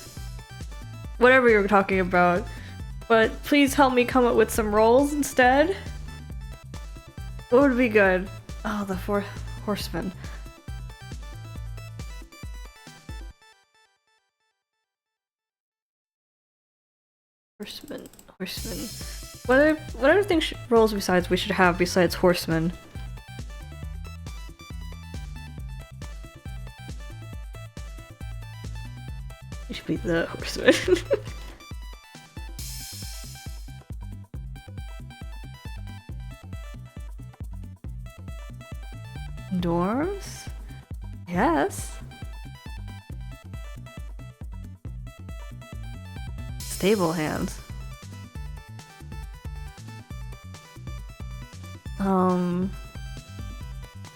A: whatever you were talking about, but please help me come up with some roles instead. What would be good? Oh, the fourth horseman. Horseman. What other things roles besides we should have besides horseman? You should be the horseman. Dwarves? Yes. Stable hands. Um,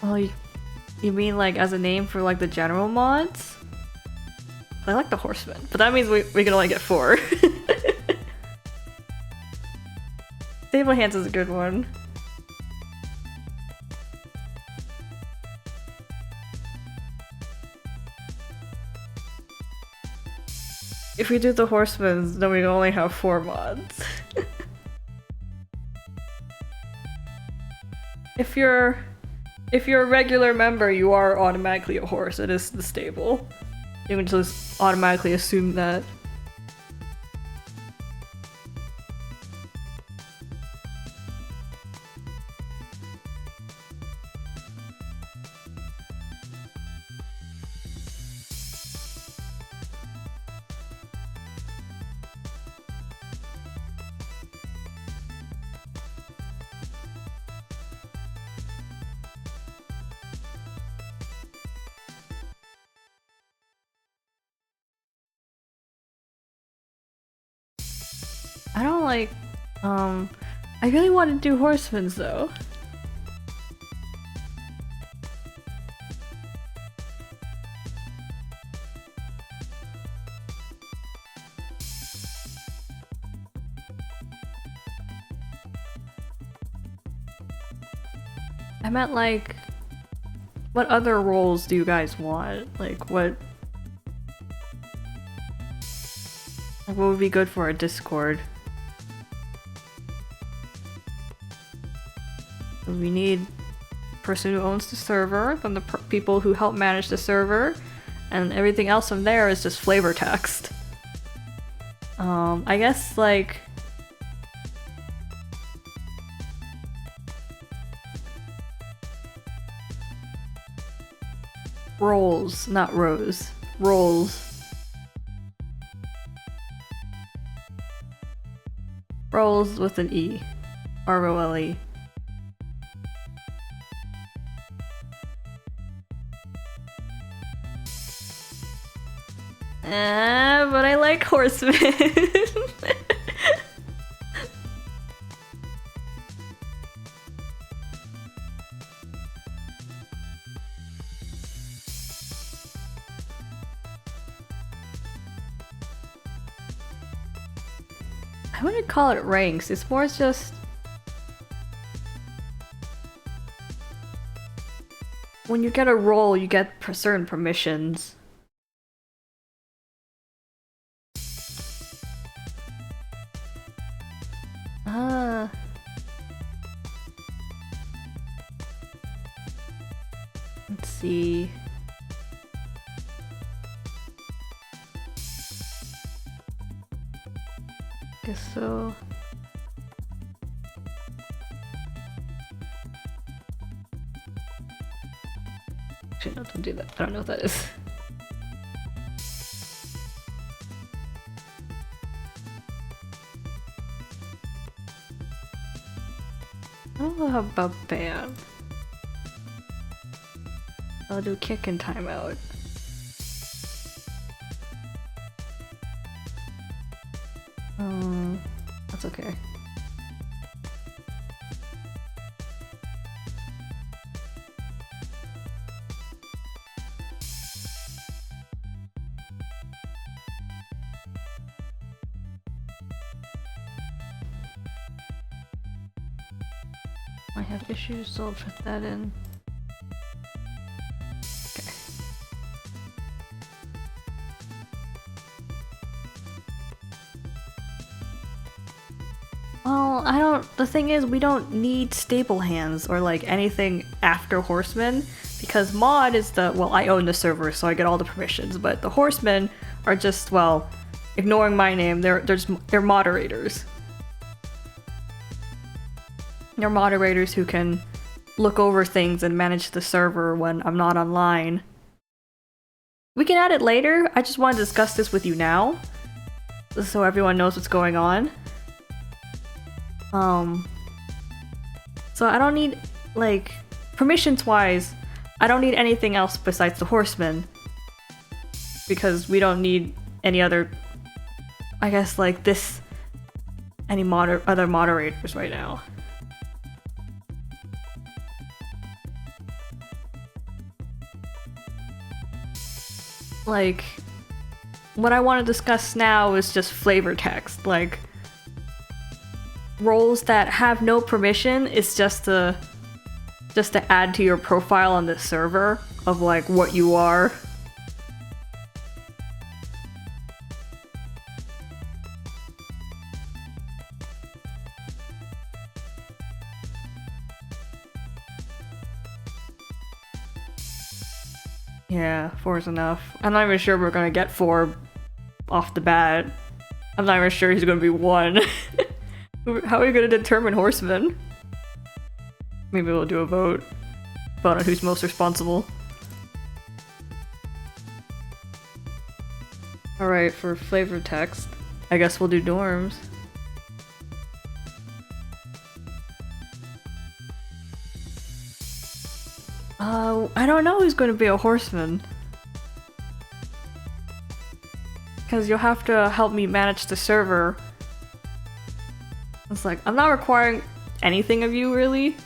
A: oh, you mean like as a name for like the general mods? I like the horseman, but that means we can only get 4. Stable hands is a good one. If we do the horsemen, then we only have 4 mods. If you're a regular member, you are automatically a horse. It is the stable. You can just automatically assume that. I don't like, I really want to do horsemen's though. I meant like, what other roles do you guys want? Like what would be good for a Discord? We need person who owns the server, then the people who help manage the server, and everything else from there is just flavor text. I guess like roles, not rows. Roles. Roles with an E. R-O-L-E. But I like horsemen. I wouldn't call it ranks, it's more just when you get a role, you get certain permissions. Let's see. Guess so. Actually, no, don't do that. I don't know what that is. I don't know about ban. I'll do kick and timeout. That's okay. I have issues, so I'll put that in. Okay. Well, the thing is, we don't need stable hands or like anything after horsemen, because mod is well, I own the server, so I get all the permissions, but the horsemen are just, well, ignoring my name, they're moderators. They're moderators who can look over things and manage the server when I'm not online. We can add it later, I just want to discuss this with you now, so everyone knows what's going on. So I don't need, like, permissions-wise, I don't need anything else besides the horsemen. Because we don't need any other, I guess, like any other moderators right now. like, what I want to discuss now is just flavor text. Like, roles that have no permission is just to add to your profile on the server of like what you are. Yeah, 4 is enough. I'm not even sure we're gonna get 4 off the bat. I'm not even sure he's gonna be 1. How are we gonna determine Horseman? Maybe we'll do a vote. Vote on who's most responsible. Alright, for flavor text, I guess we'll do dorms. I don't know who's going to be a horseman. Because you'll have to help me manage the server. It's like, I'm not requiring anything of you, really.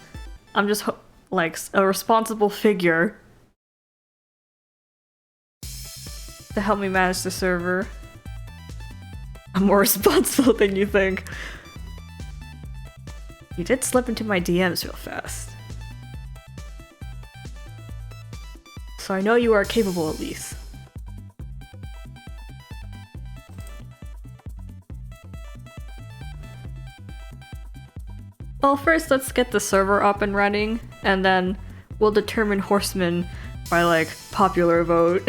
A: I'm just, like, a responsible figure to help me manage the server. I'm more responsible than you think. You did slip into my DMs real fast. So I know you are capable at least. Well, first let's get the server up and running, and then we'll determine Horseman by, like, popular vote.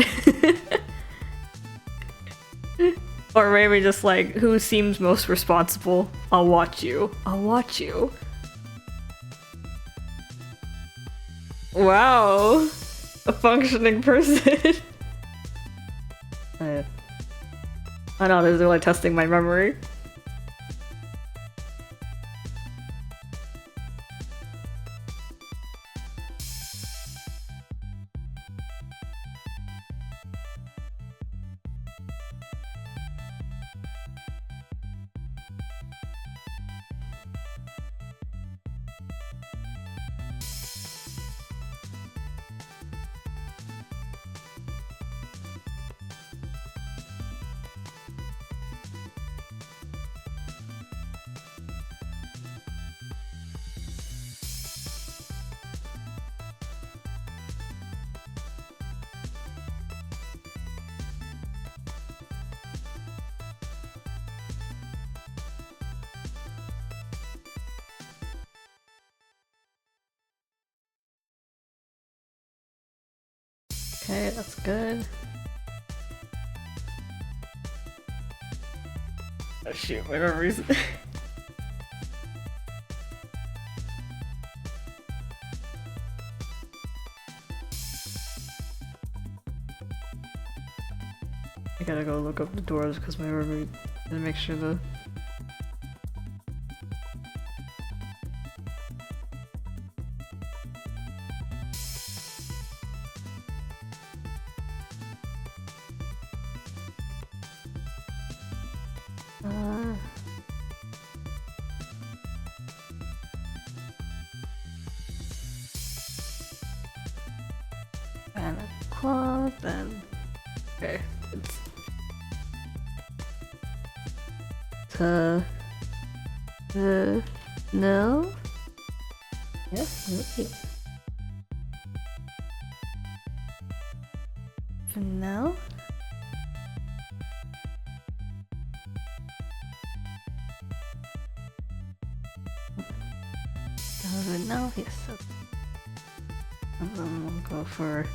A: Or maybe just, like, who seems most responsible. I'll watch you. I'll watch you. Wow. A functioning person. I know, this is really testing my memory. Okay, that's good. Oh shoot, my memory's... I gotta go look up the doors because my memory didn't make sure the... And a cloth, and... Okay, it's... No? Yes, okay. For now? No, yes. Okay. And then we'll go for...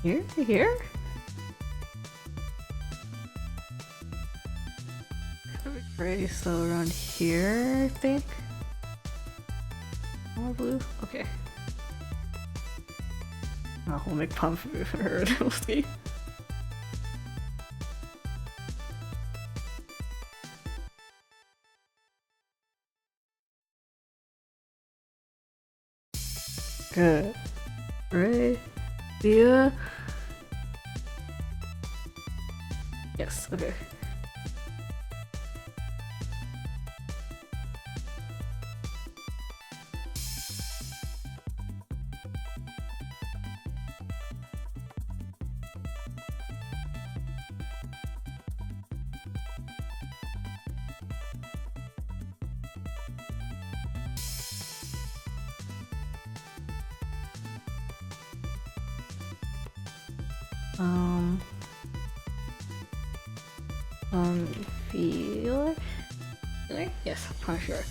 A: Here? Here? Gray, so around here, I think? More blue? Okay. Oh, we'll make pump for her, we'll see. Good. Right. Yeah. Yes, okay. Um, feeler? Feeler? Yes, I'm sure.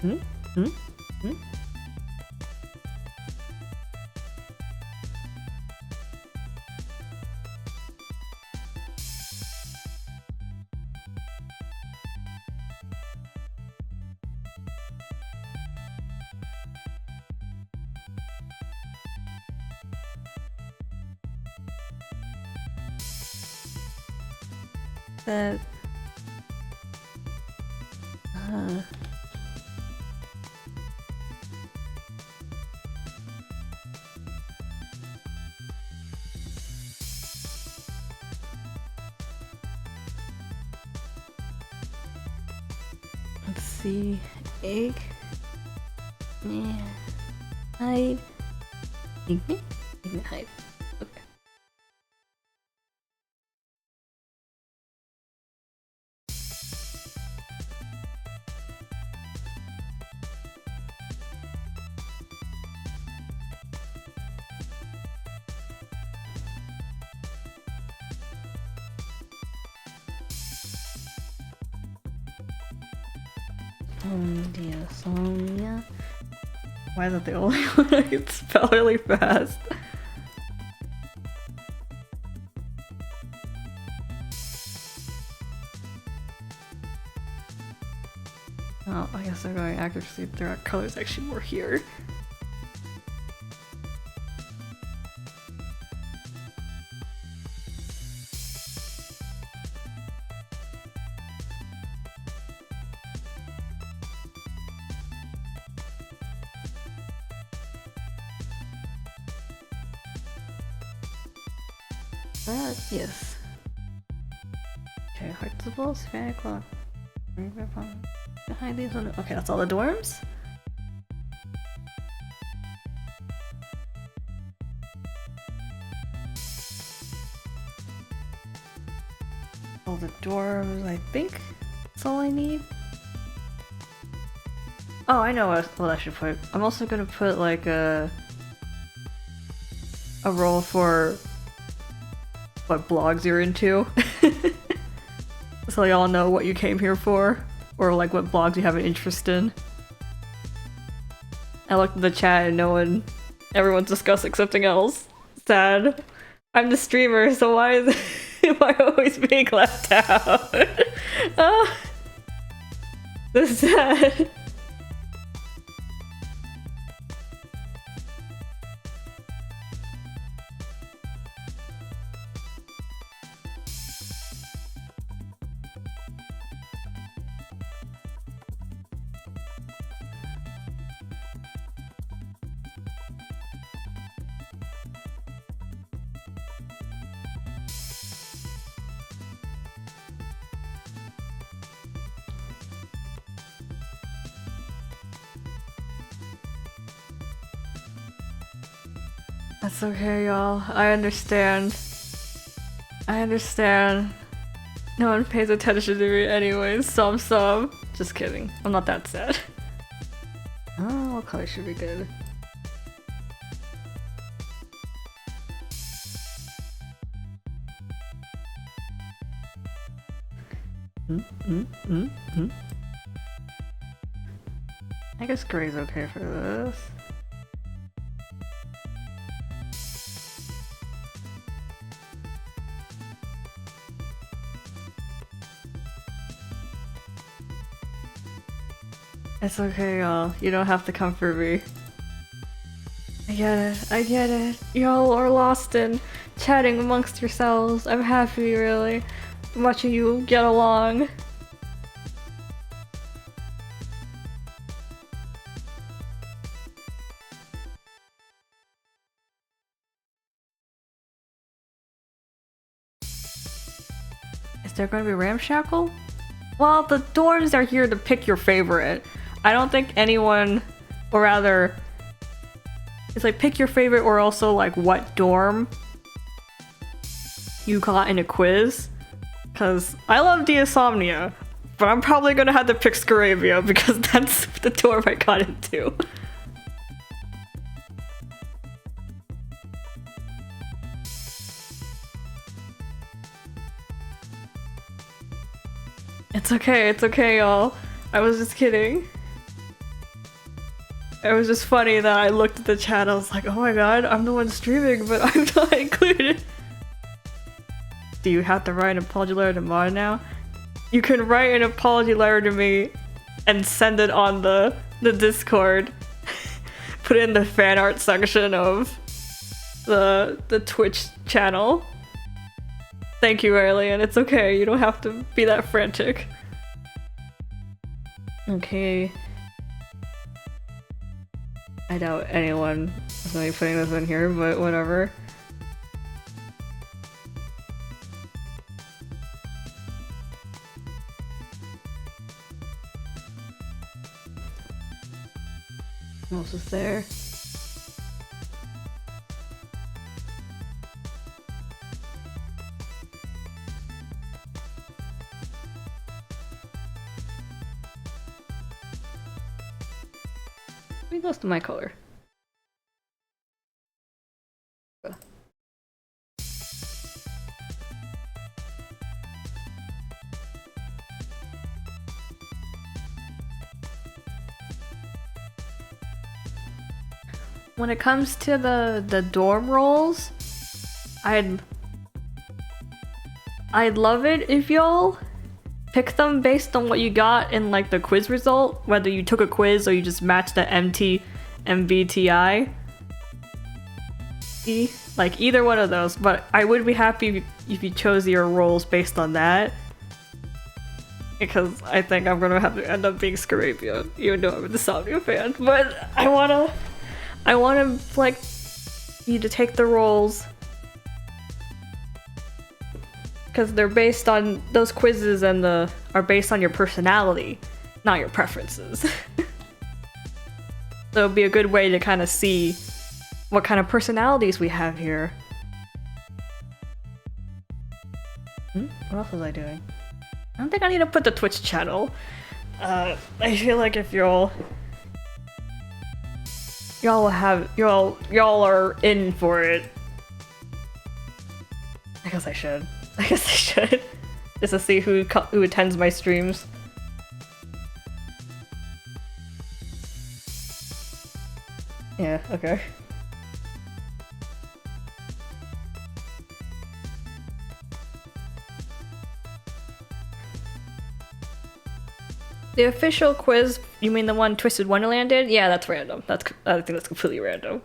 A: Hmm? That let's see, egg, yeah, hide, ignite, hide. Okay. Insomnia. Why is that the only one I can spell really fast? Oh, I guess I'm going accuracy. There are colors actually more here. Yes. Okay, Hearts of Wolves, Fan Clock. Behind these one. Okay, that's all the dorms? All the dorms, I think that's all I need. Oh, I know what I should put. I'm also gonna put like a role for what blogs you're into. So y'all know what you came here for, or like what blogs you have an interest in. I looked at the chat and everyone's discussing something else. Sad. I'm the streamer, so why am I always being left out? Oh, this is sad. That's okay, y'all. I understand. I understand. No one pays attention to me anyways, some. Just kidding. I'm not that sad. Oh, what color should be good? I guess gray's okay for this. It's okay, y'all. You don't have to come for me. I get it. Y'all are lost in chatting amongst yourselves. I'm happy, really. I'm watching you get along. Is there gonna be Ramshackle? Well, the dorms are here to pick your favorite. I don't think anyone, or rather, it's like pick your favorite or also like what dorm you got in a quiz. Cause I love Insomnia, but I'm probably gonna have to pick Scarabia because that's the dorm I got into. It's okay, y'all. I was just kidding. It was just funny that I looked at the chat, I was like, oh my god, I'm the one streaming, but I'm not included. Do you have to write an apology letter to Mod now? You can write an apology letter to me and send it on the Discord. Put it in the fan art section of the Twitch channel. Thank you, Alien. It's okay, you don't have to be that frantic. Okay. I doubt anyone is gonna be putting this in here, but whatever. What else is there? Maybe goes to my color. When it comes to the dorm rolls, I'd love it if y'all pick them based on what you got in like the quiz result, whether you took a quiz or you just matched the MBTI. Like either one of those, but I would be happy if you chose your roles based on that. Because I think I'm gonna have to end up being Scarabian, even though I'm a Insomnia fan. But I wanna like you to take the roles because they're based on those quizzes and are based on your personality, not your preferences. So it'd be a good way to kind of see what kind of personalities we have here. What else was I doing? I don't think I need to put the Twitch channel. I feel like if y'all are in for it. I guess I should. Just to see who attends my streams. Yeah, okay. The official quiz, you mean the one Twisted Wonderland did? Yeah, that's random. I think that's completely random.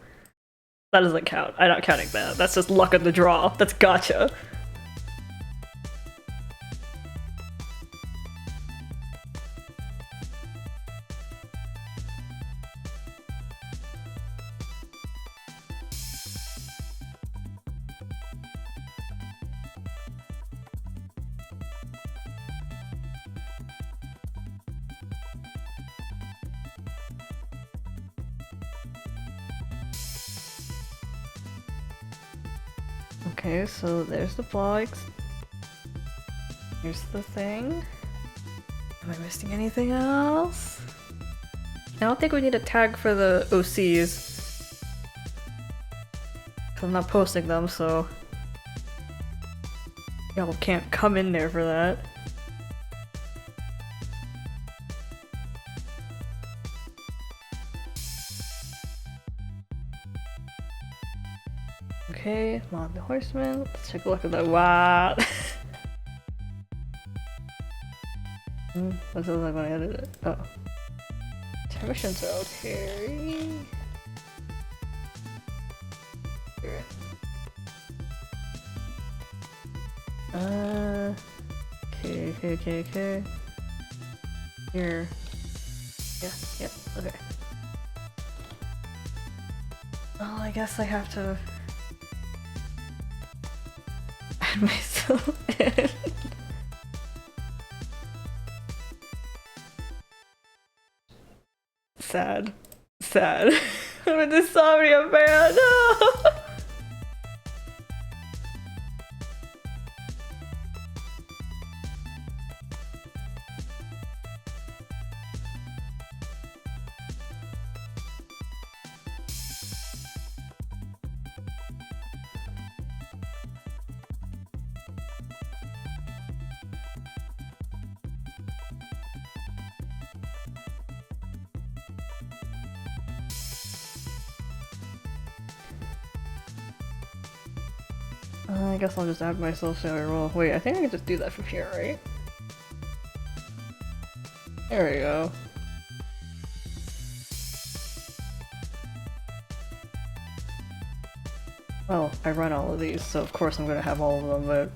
A: That doesn't count. I'm not counting that. That's just luck of the draw. That's gotcha. Okay, so there's the blogs. Here's the thing. Am I missing anything else? I don't think we need a tag for the OCs. Cause I'm not posting them, so y'all can't come in there for that. Okay, Mob the Horseman. Let's take a look at that. Wow. What was I when I edit it? Oh. Intermissions are okay. Here. Okay. Here. Yeah, okay. Oh, I guess I have to add myself in. Sad. I'm an Insomnia fan. No. I guess I'll just add myself to a roll. Wait, I think I can just do that from here, right? There we go. Well, I run all of these, so of course I'm gonna have all of them, but...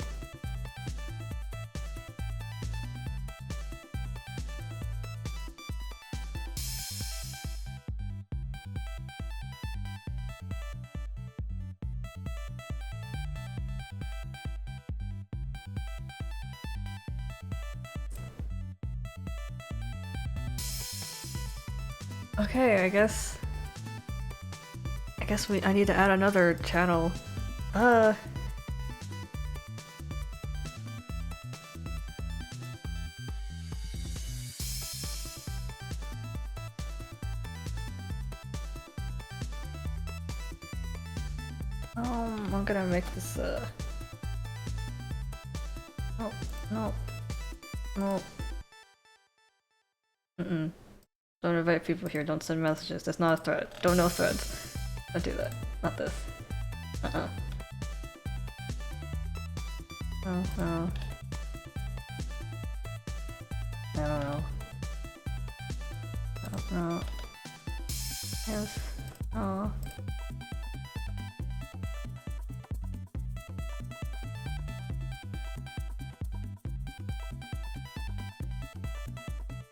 A: Okay, I guess I need to add another channel. I'm gonna make this, no, no, no. Don't invite people here, don't send messages, that's not a threat. Don't know threads. Don't do that. Not this. No, no. I don't know. No. Yes. Oh.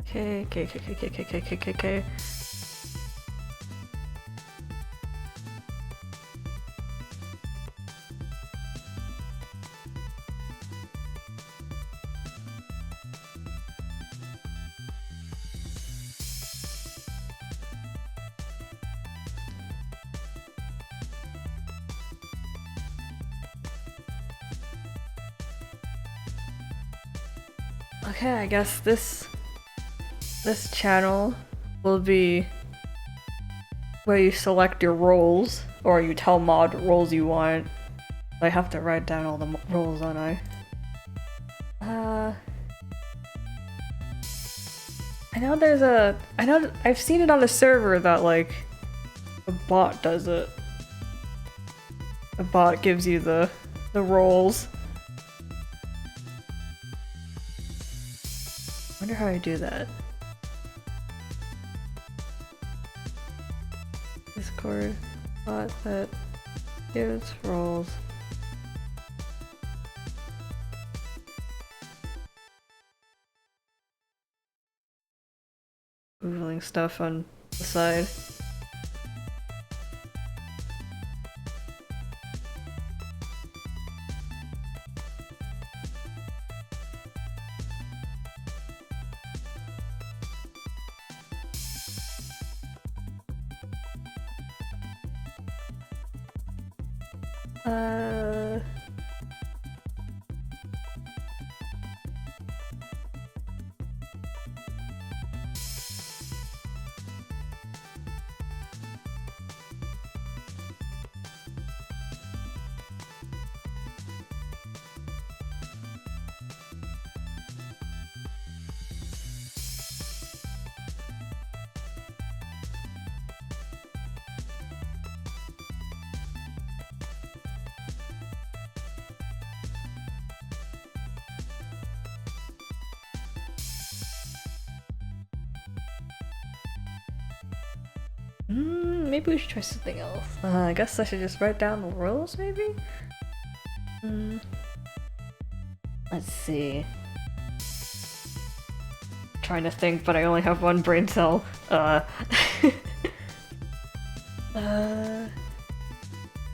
A: Okay. Okay, I guess this channel will be where you select your roles, or you tell mod what roles you want. I have to write down all the roles, don't I? I know I've seen it on a server that like a bot does it. The bot gives you the roles. Wonder how I do that. Discord bot that gives roles. Googling stuff on the side. Maybe we should try something else. I guess I should just write down the rules, maybe? Let's see. Trying to think, but I only have one brain cell.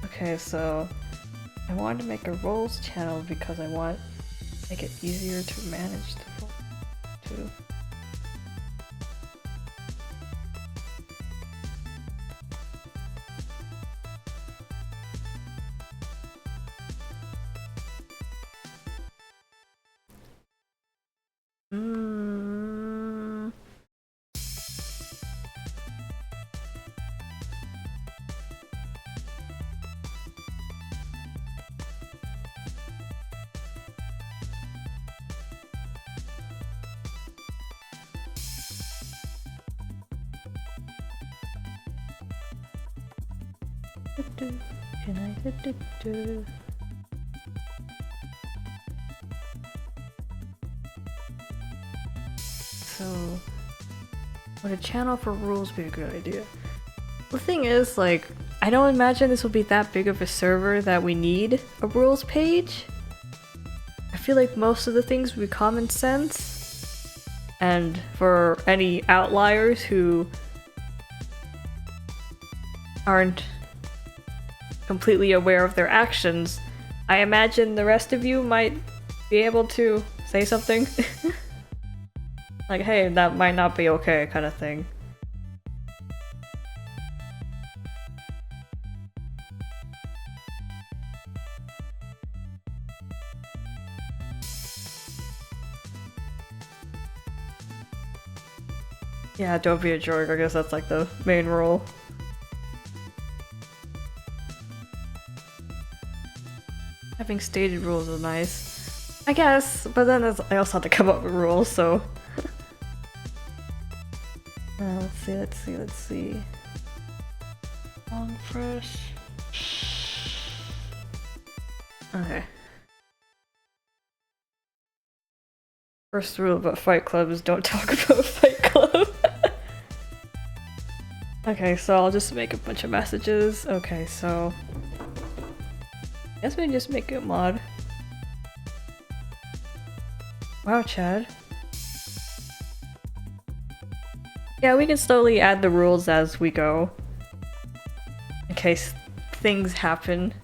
A: Okay, so I wanted to make a roles channel because I want to make it easier to manage the role too. so would a channel for rules be a good idea? The thing is, like, I don't imagine this will be that big of a server that we need a rules page. I feel like most of the things would be common sense. And for any outliers who aren't completely aware of their actions, I imagine the rest of you might be able to say something. Like, hey, that might not be okay, kind of thing. Yeah, don't be a jerk. I guess that's like the main rule. Having stated rules is nice, I guess, but then I also have to come up with rules, so... let's see. Long press. Okay. First rule about Fight Club is don't talk about Fight Club. Okay, so I'll just make a bunch of messages. Okay, so... I guess we just make it mod. Wow, Chad. Yeah, we can slowly add the rules as we go. In case things happen.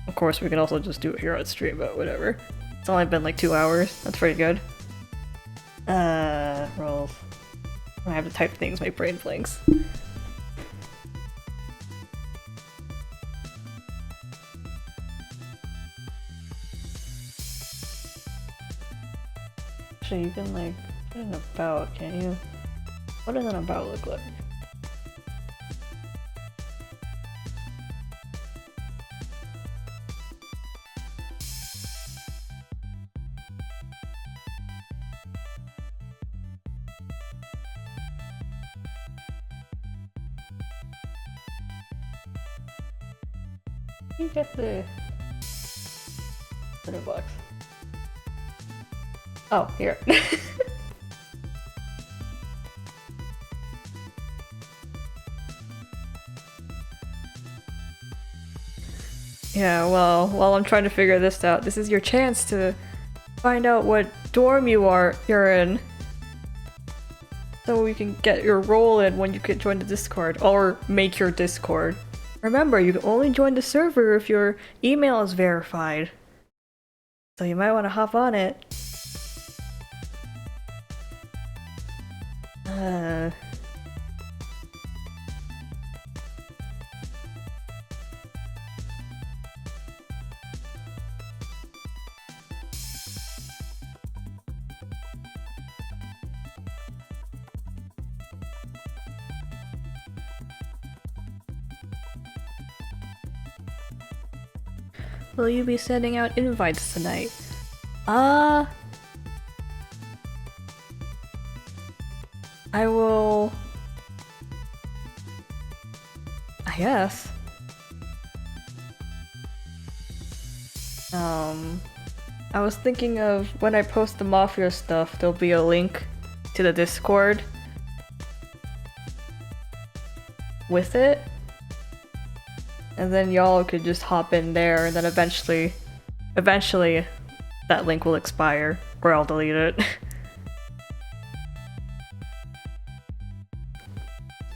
A: Of course, we can also just do it here on stream, but whatever. It's only been like 2 hours. That's pretty good. Rules. I have to type things, my brain blanks. Actually, you can like put an about, can't you? What does an about look like? You get the little box. Oh, here. Yeah, well, while I'm trying to figure this out, this is your chance to find out what dorm you're in. So you can get your role in when you can join the Discord, or make your Discord. Remember, you can only join the server if your email is verified. So you might want to hop on it. Will you be sending out invites tonight? I will... I guess. I was thinking of when I post the Mafia stuff, there'll be a link to the Discord with it. And then y'all could just hop in there, and then eventually that link will expire, or I'll delete it.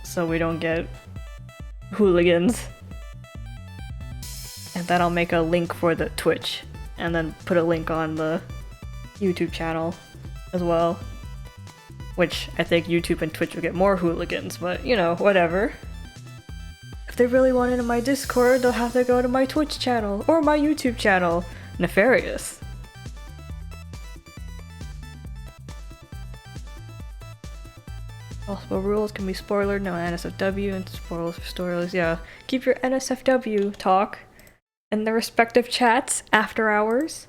A: So we don't get hooligans. And then I'll make a link for the Twitch, and then put a link on the YouTube channel as well. Which I think YouTube and Twitch will get more hooligans, but you know, whatever. If they really want into my Discord, they'll have to go to my Twitch channel or my YouTube channel. Nefarious. Possible rules can be spoiler, no NSFW, and spoilers for spoilers. Yeah, keep your NSFW talk in the respective chats after hours.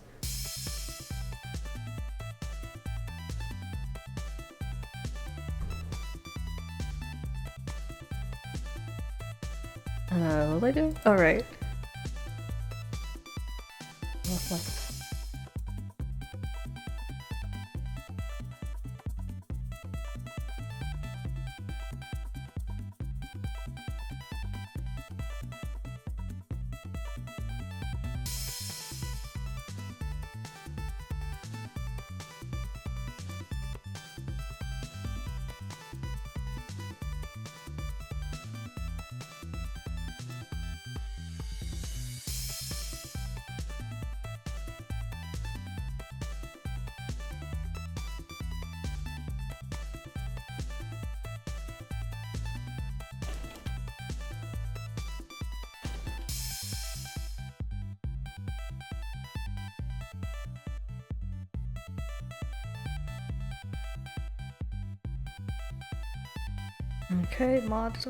A: What did I do? Alright. Okay, mods.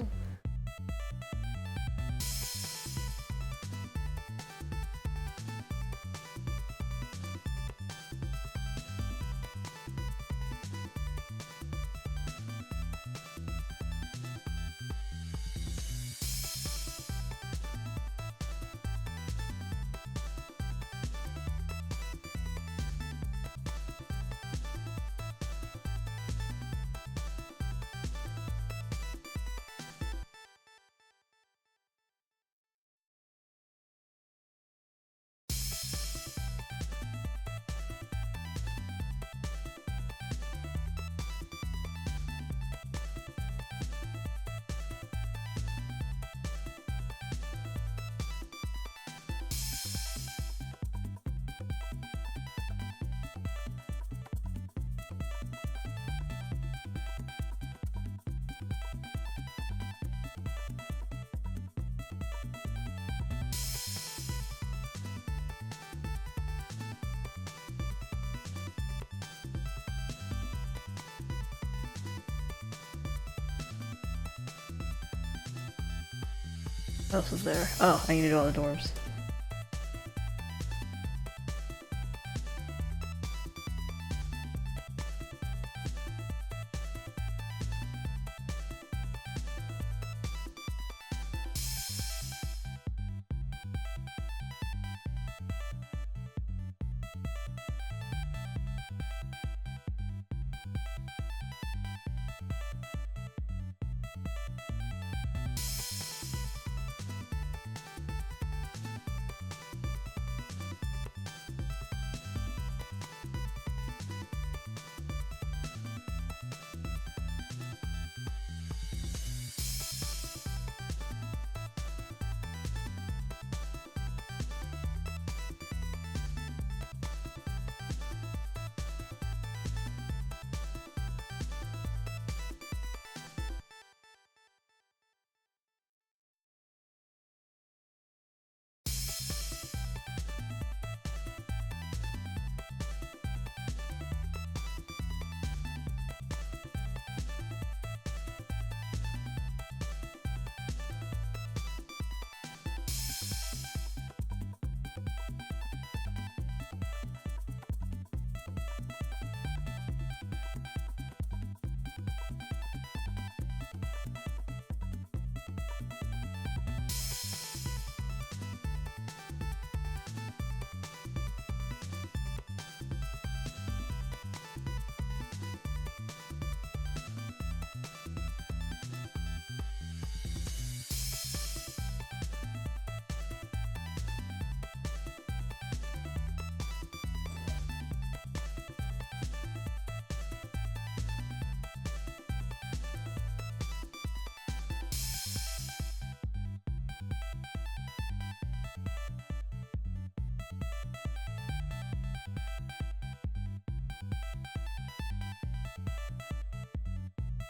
A: What else is there? Oh, I need to do all the dwarves.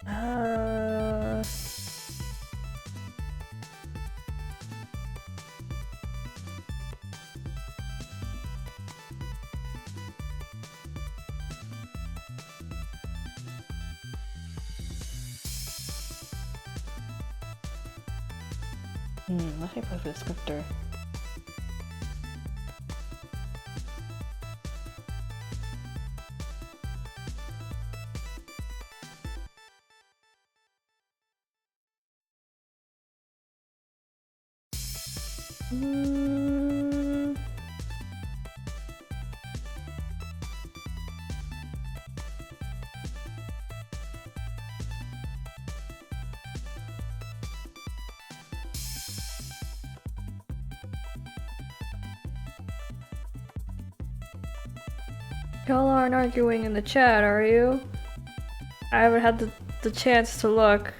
A: Uh... Let me put the descriptor. Y'all aren't arguing in the chat, are you? I haven't had the chance to look.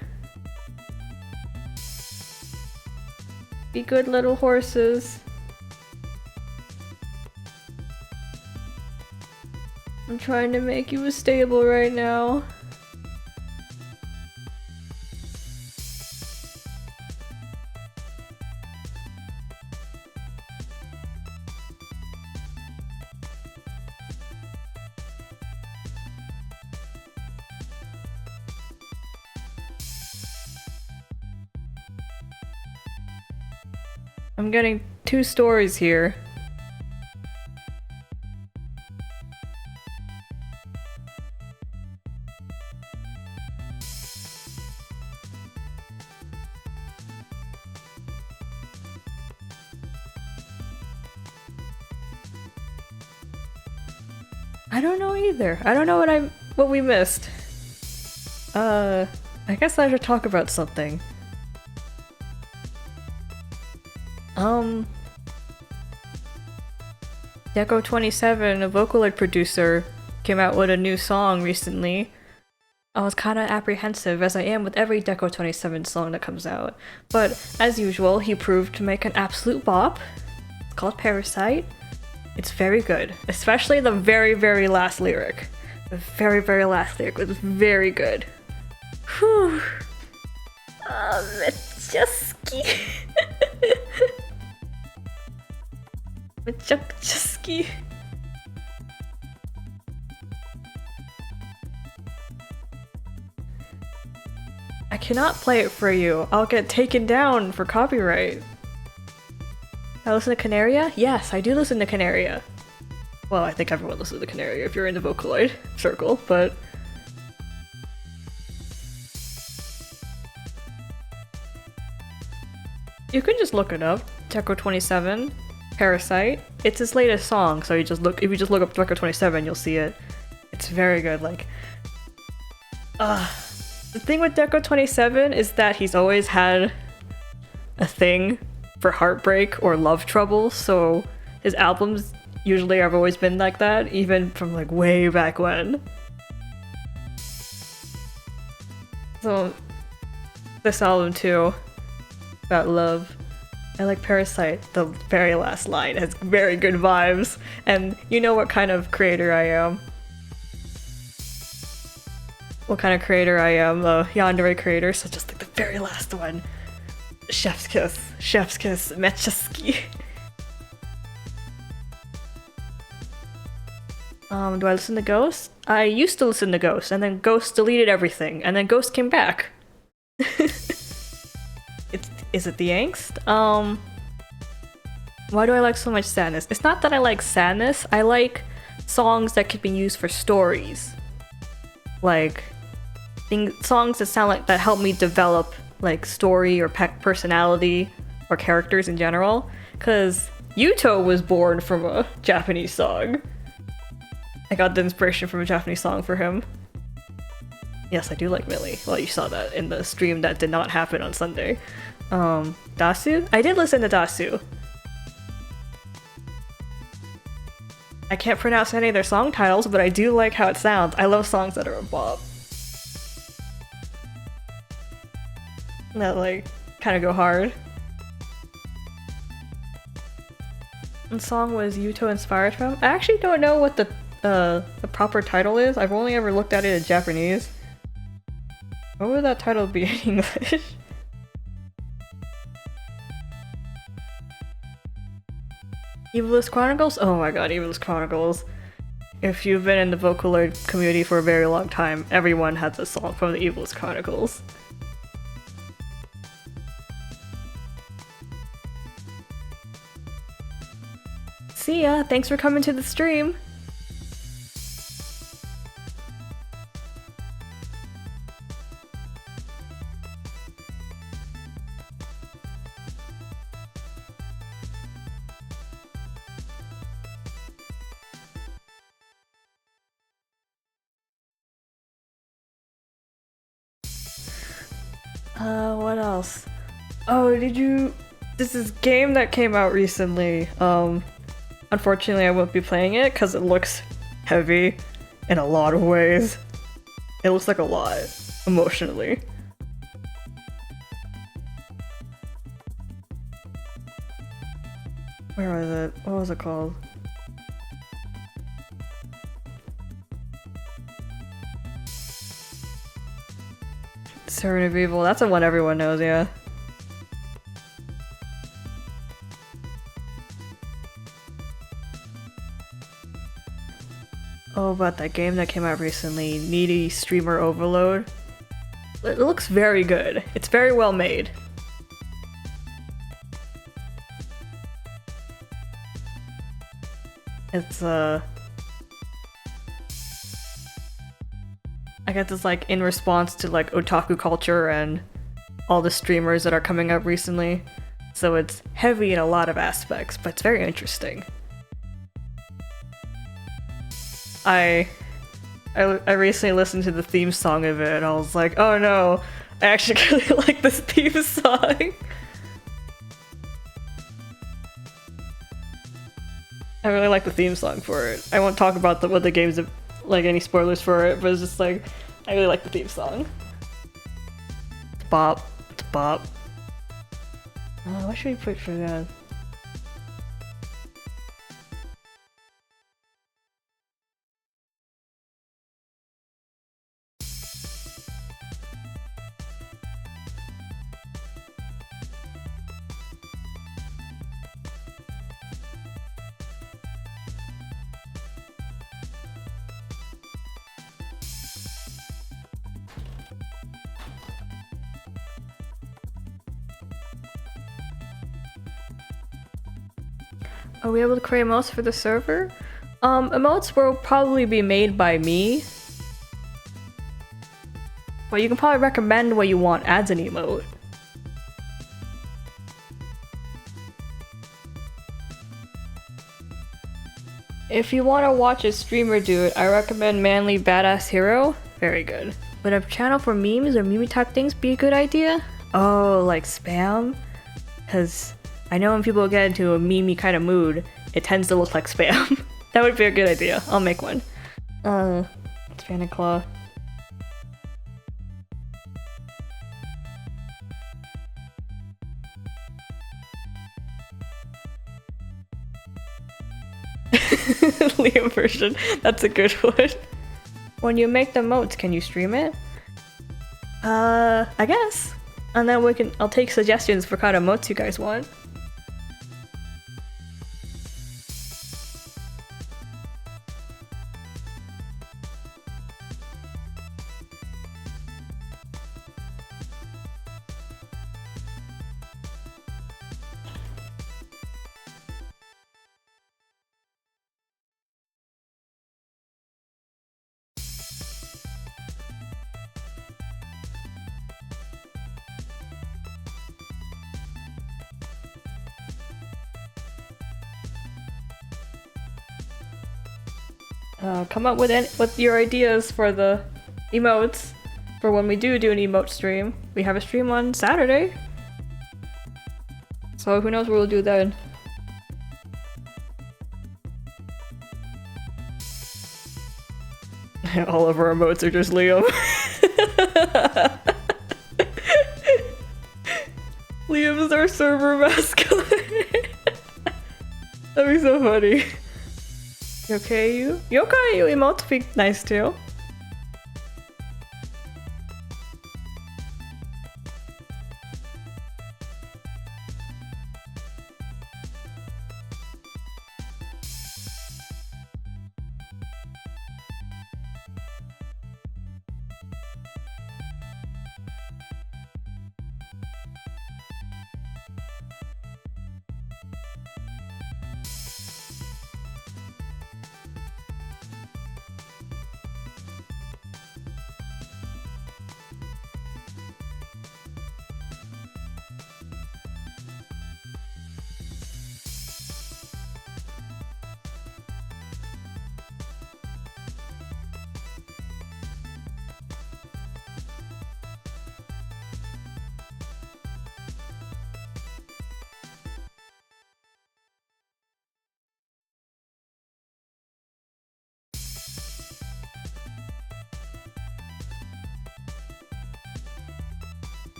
A: Be good little horses. I'm trying to make you a stable right now. I'm getting 2 stories here. I don't know either. I don't know what we missed. I guess I should talk about something. Deco27, a Vocaloid producer, came out with a new song recently. I was kinda apprehensive, as I am with every Deco27 song that comes out. But, as usual, he proved to make an absolute bop. It's called Parasite. It's very good, especially the very, very last lyric. The very, very last lyric was very good. Whew. Metchuski. Metchuski. I cannot play it for you. I'll get taken down for copyright. I listen to Canaria? Yes, I do listen to Canaria. Well, I think everyone listens to Canaria if you're in the Vocaloid circle, but... You can just look it up. Deco27, Parasite. It's his latest song, so if you just look up Deco27, you'll see it. It's very good, like... The thing with Deco27 is that he's always had a thing for heartbreak or love trouble, so his albums usually have always been like that, even from like way back when. So this album too, about love. I like Parasite. The very last line has very good vibes, and you know what kind of creator I am. What kind of creator I am, a yandere creator, so just like the very last one. Chef's kiss, Metchuski. Do I listen to Ghost? I used to listen to Ghost, and then Ghost deleted everything, and then Ghost came back. Is it the angst? Why do I like so much sadness? It's not that I like sadness, I like songs that can be used for stories. Like, songs that sound like, that help me develop like story or personality or characters in general, because Yuto was born from a Japanese song. I got the inspiration from a Japanese song for him. Yes, I do like Millie. Well, you saw that in the stream that did not happen on Sunday. Dasu? I did listen to Dasu. I can't pronounce any of their song titles, but I do like how it sounds. I love songs that are a bop. That like kind of go hard. The song was Yuto inspired from? I actually don't know what the proper title is. I've only ever looked at it in Japanese. What would that title be in English? Evilist Chronicles? Oh my god, Evilist Chronicles. If you've been in the Vocaloid community for a very long time, everyone has a song from the Evilist Chronicles. See ya! Thanks for coming to the stream! What else? Oh, this is game that came out recently. Unfortunately I won't be playing it because it looks heavy in a lot of ways. It looks like a lot, emotionally. Where was it? What was it called? Servant of Evil, that's the one everyone knows, yeah. Oh, about that game that came out recently, Needy Streamer Overload. It looks very good. It's very well made. It's I guess it's like in response to like otaku culture and all the streamers that are coming up recently. So it's heavy in a lot of aspects, but it's very interesting. I recently listened to the theme song of it and I was like, oh no, I actually really like this theme song. I really like the theme song for it. I won't talk about what the game's like any spoilers for it, but it's just like I really like the theme song. It's bop. It's bop. What should we put for that? Are we able to create emotes for the server? Emotes will probably be made by me. But you can probably recommend what you want as an emote. If you want to watch a streamer do it, I recommend Manly Badass Hero. Very good. Would a channel for memes or meme type things be a good idea? Oh, like spam? Because I know when people get into a meme kind of mood, it tends to look like spam. That would be a good idea. I'll make one. Santa Claw. Liam version. That's a good one. When you make the moats, can you stream it? I guess. And then I'll take suggestions for kind of moats you guys want. Come up with your ideas for the emotes for when we do an emote stream. We have a stream on Saturday, so who knows what we'll do then. All of our emotes are just Liam. Liam is our server mascot. That'd be so funny. Yokayu? Yokayu emotes be nice too.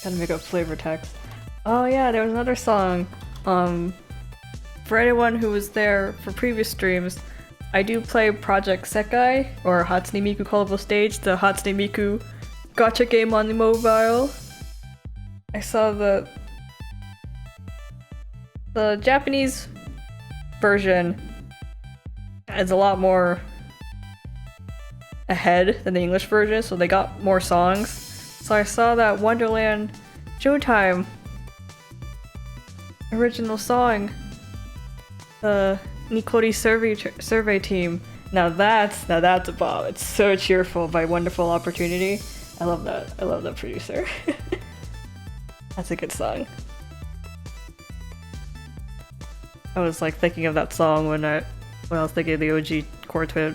A: Gotta make up flavor text. Oh yeah, there was another song. For anyone who was there for previous streams, I do play Project Sekai, or Hatsune Miku Callable Stage, the Hatsune Miku gacha game on the mobile. I saw the Japanese version is a lot more ahead than the English version, so they got more songs. So I saw that Wonderland Showtime original song, the Nikori survey team. Now that's a bomb. It's so cheerful by Wonderful Opportunity. I love that. I love that producer. That's a good song. I was like thinking of that song when I was thinking of the OG Core Twin.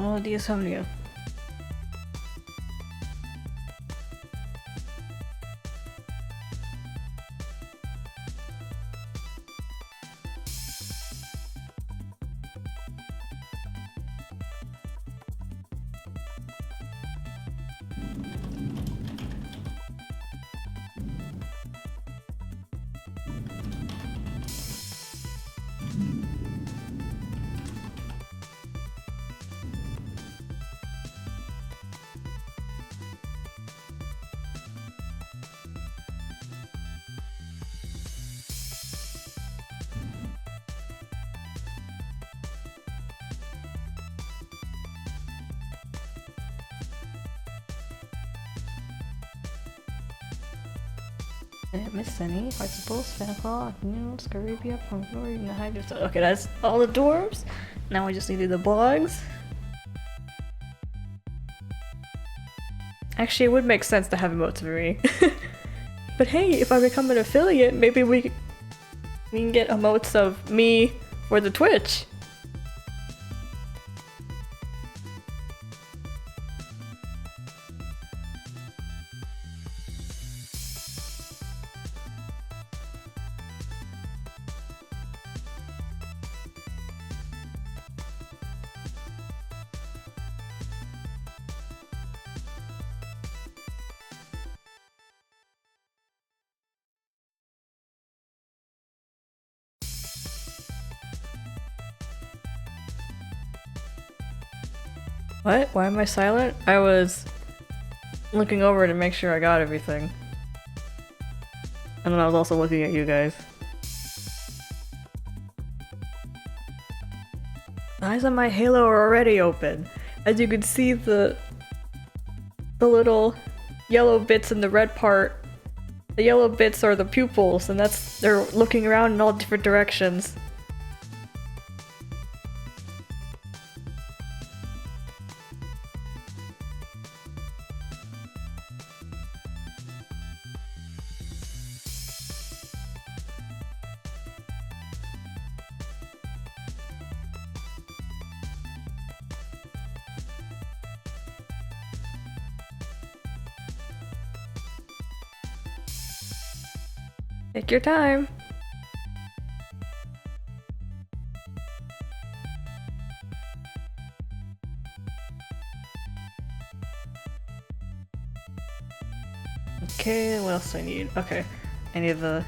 A: Oh, the insomnia. Miss Sunny, Hearts of Pulse, Fanaclaw, New, Scarabia, Pumpkin, even the Hydra. Okay, that's all the dwarves. Now we just needed the blogs. Actually, it would make sense to have emotes for me. But hey, if I become an affiliate, maybe we can get emotes of me for the Twitch. What? Why am I silent? I was looking over to make sure I got everything. And then I was also looking at you guys. The eyes on my Halo are already open. As you can see, the little yellow bits in the red part. The yellow bits are the pupils, and they're looking around in all different directions. Take your time. Okay, what else do I need? Okay, I need the...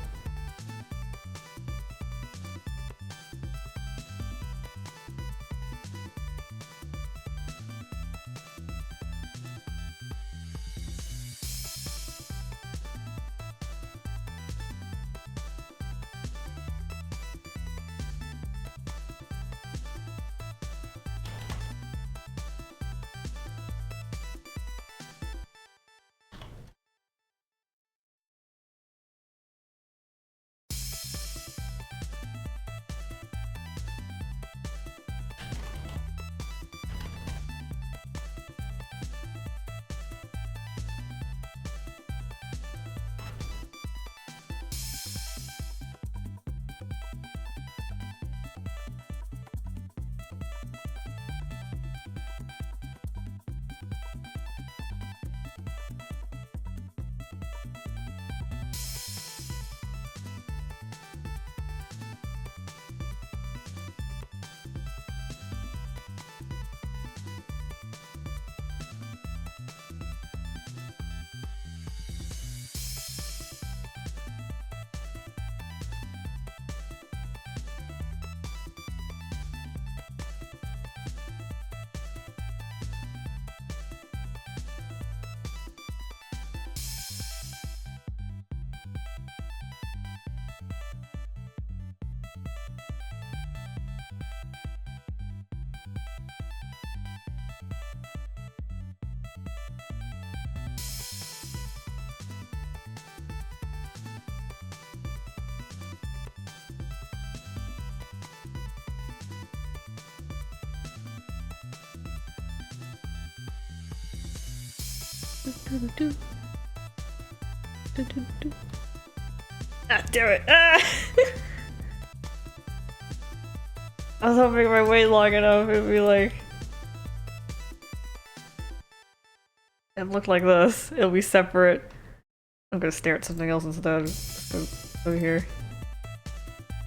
A: Ah, damn it! Ah! I was hoping if I wait long enough, it'd be like... It looked like this. It'll be separate. I'm gonna stare at something else instead. Just over here.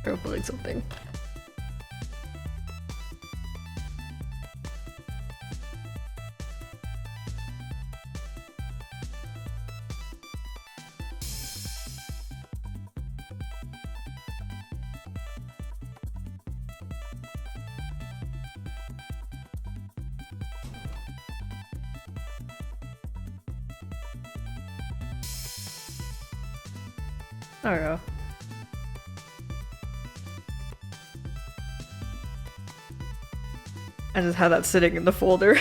A: Or opening something. There we go. I just had that sitting in the folder.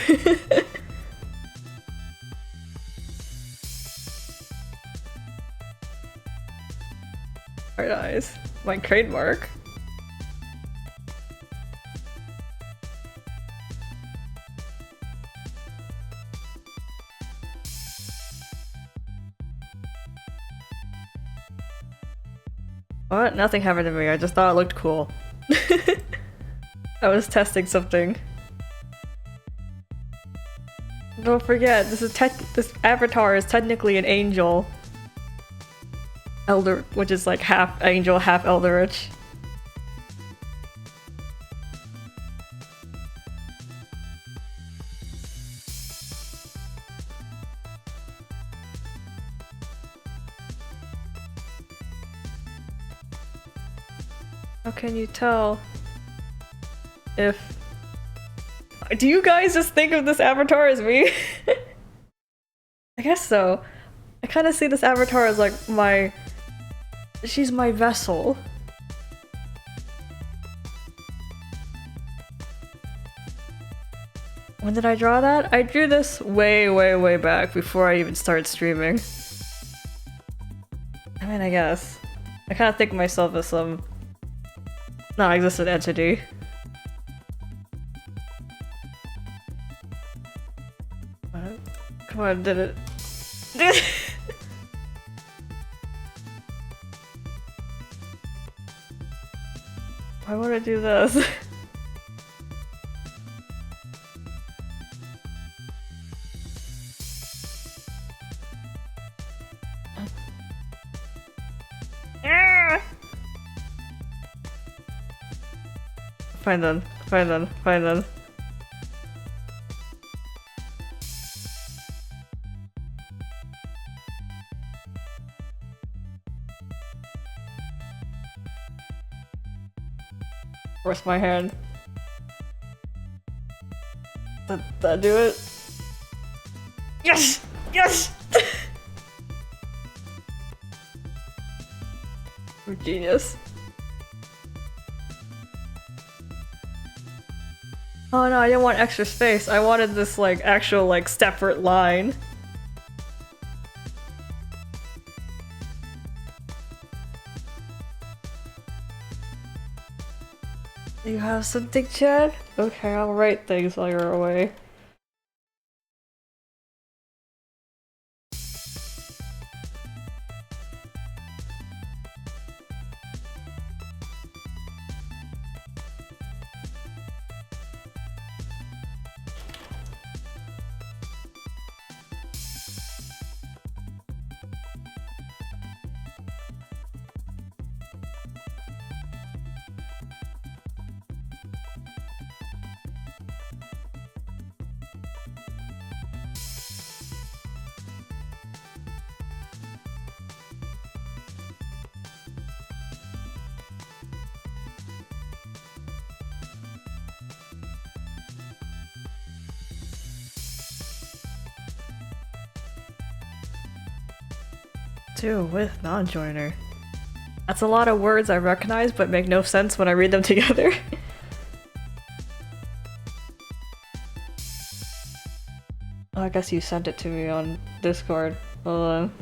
A: Hard eyes. My trademark. What? Nothing happened to me. I just thought it looked cool. I was testing something. Don't forget, this avatar is technically an angel. Elder, which is like half angel, half eldritch. How can you tell if... Do you guys just think of this avatar as me? I guess so. I kind of see this avatar as like my... She's my vessel. When did I draw that? I drew this way, way, way back before I even started streaming. I mean, I guess. I kind of think of myself as some non-existent entity. What? Come on, did it? Why would I do this? Fine then. Fine then. Fine then. Where's my hand? Did that do it? Yes! Yes! I'm a genius. Oh no, I didn't want extra space. I wanted this like actual like separate line. You have something, Chad? Okay, I'll write things while you're away. To with non-joiner. That's a lot of words I recognize but make no sense when I read them together. Oh, I guess you sent it to me on Discord. Hold on.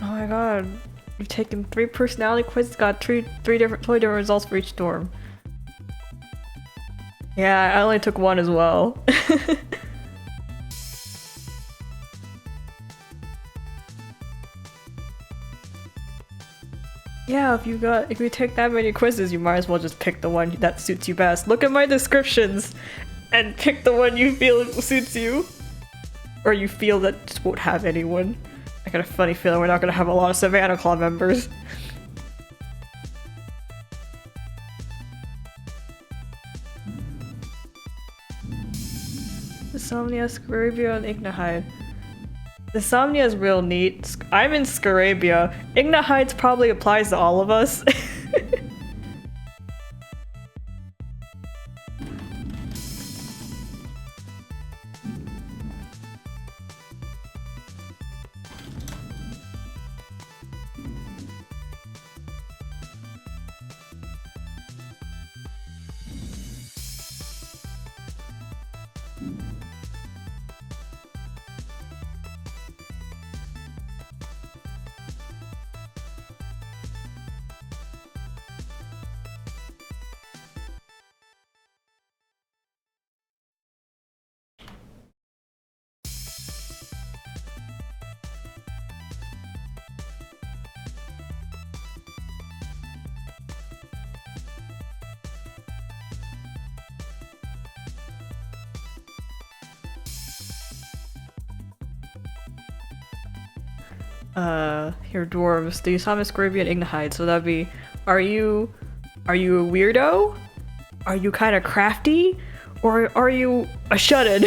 A: Oh my god, you've taken 3 personality quizzes, got totally different results for each dorm. Yeah, I only took 1 as well. Yeah, if you take that many quizzes, you might as well just pick the one that suits you best. Look at my descriptions and pick the one you feel suits you. Or you feel that just won't have anyone. I got a funny feeling we're not gonna have a lot of Savannah Claw members. Insomnia, Scarabia, and Ignihide. Insomnia is real neat. I'm in Scarabia. Ignihides probably applies to all of us. Here dwarves. The Usama, Scarabia, and Ignihide. So that'd be, are you a weirdo? Are you kind of crafty? Or are you a shut-in?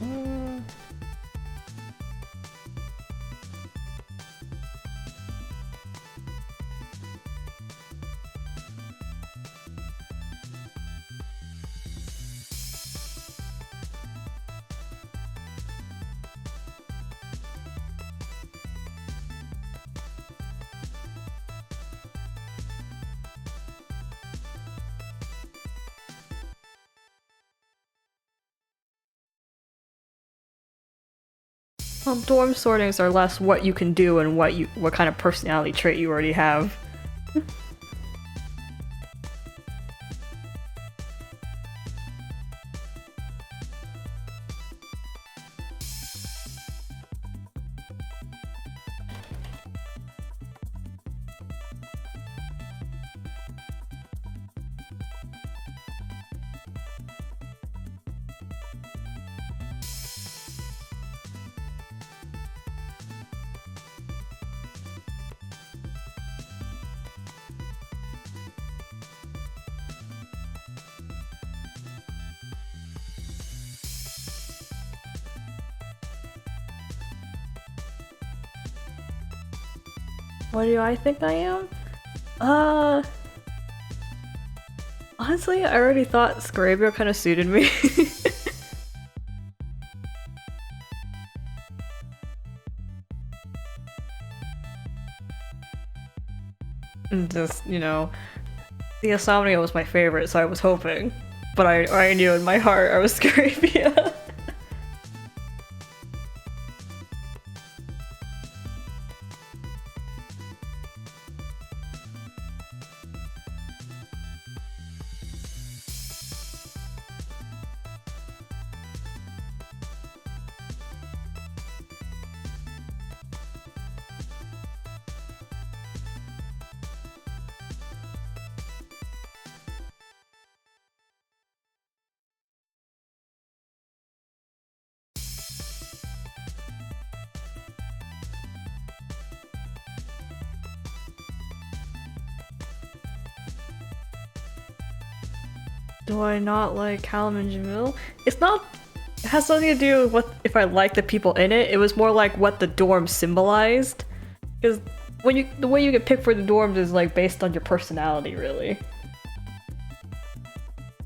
A: Mm. Well, dorm sortings are less what you can do and what kind of personality trait you already have. What do I think I am? Honestly, I already thought Scarabia kind of suited me. And just, you know, the Insomnia was my favorite, so I was hoping. But I knew in my heart I was Scarabia. Do I not like Callum and Jamil? It's not. It has something to do with what if I like the people in it. It was more like what the dorm symbolized. Because the way you get picked for the dorms is like based on your personality, really.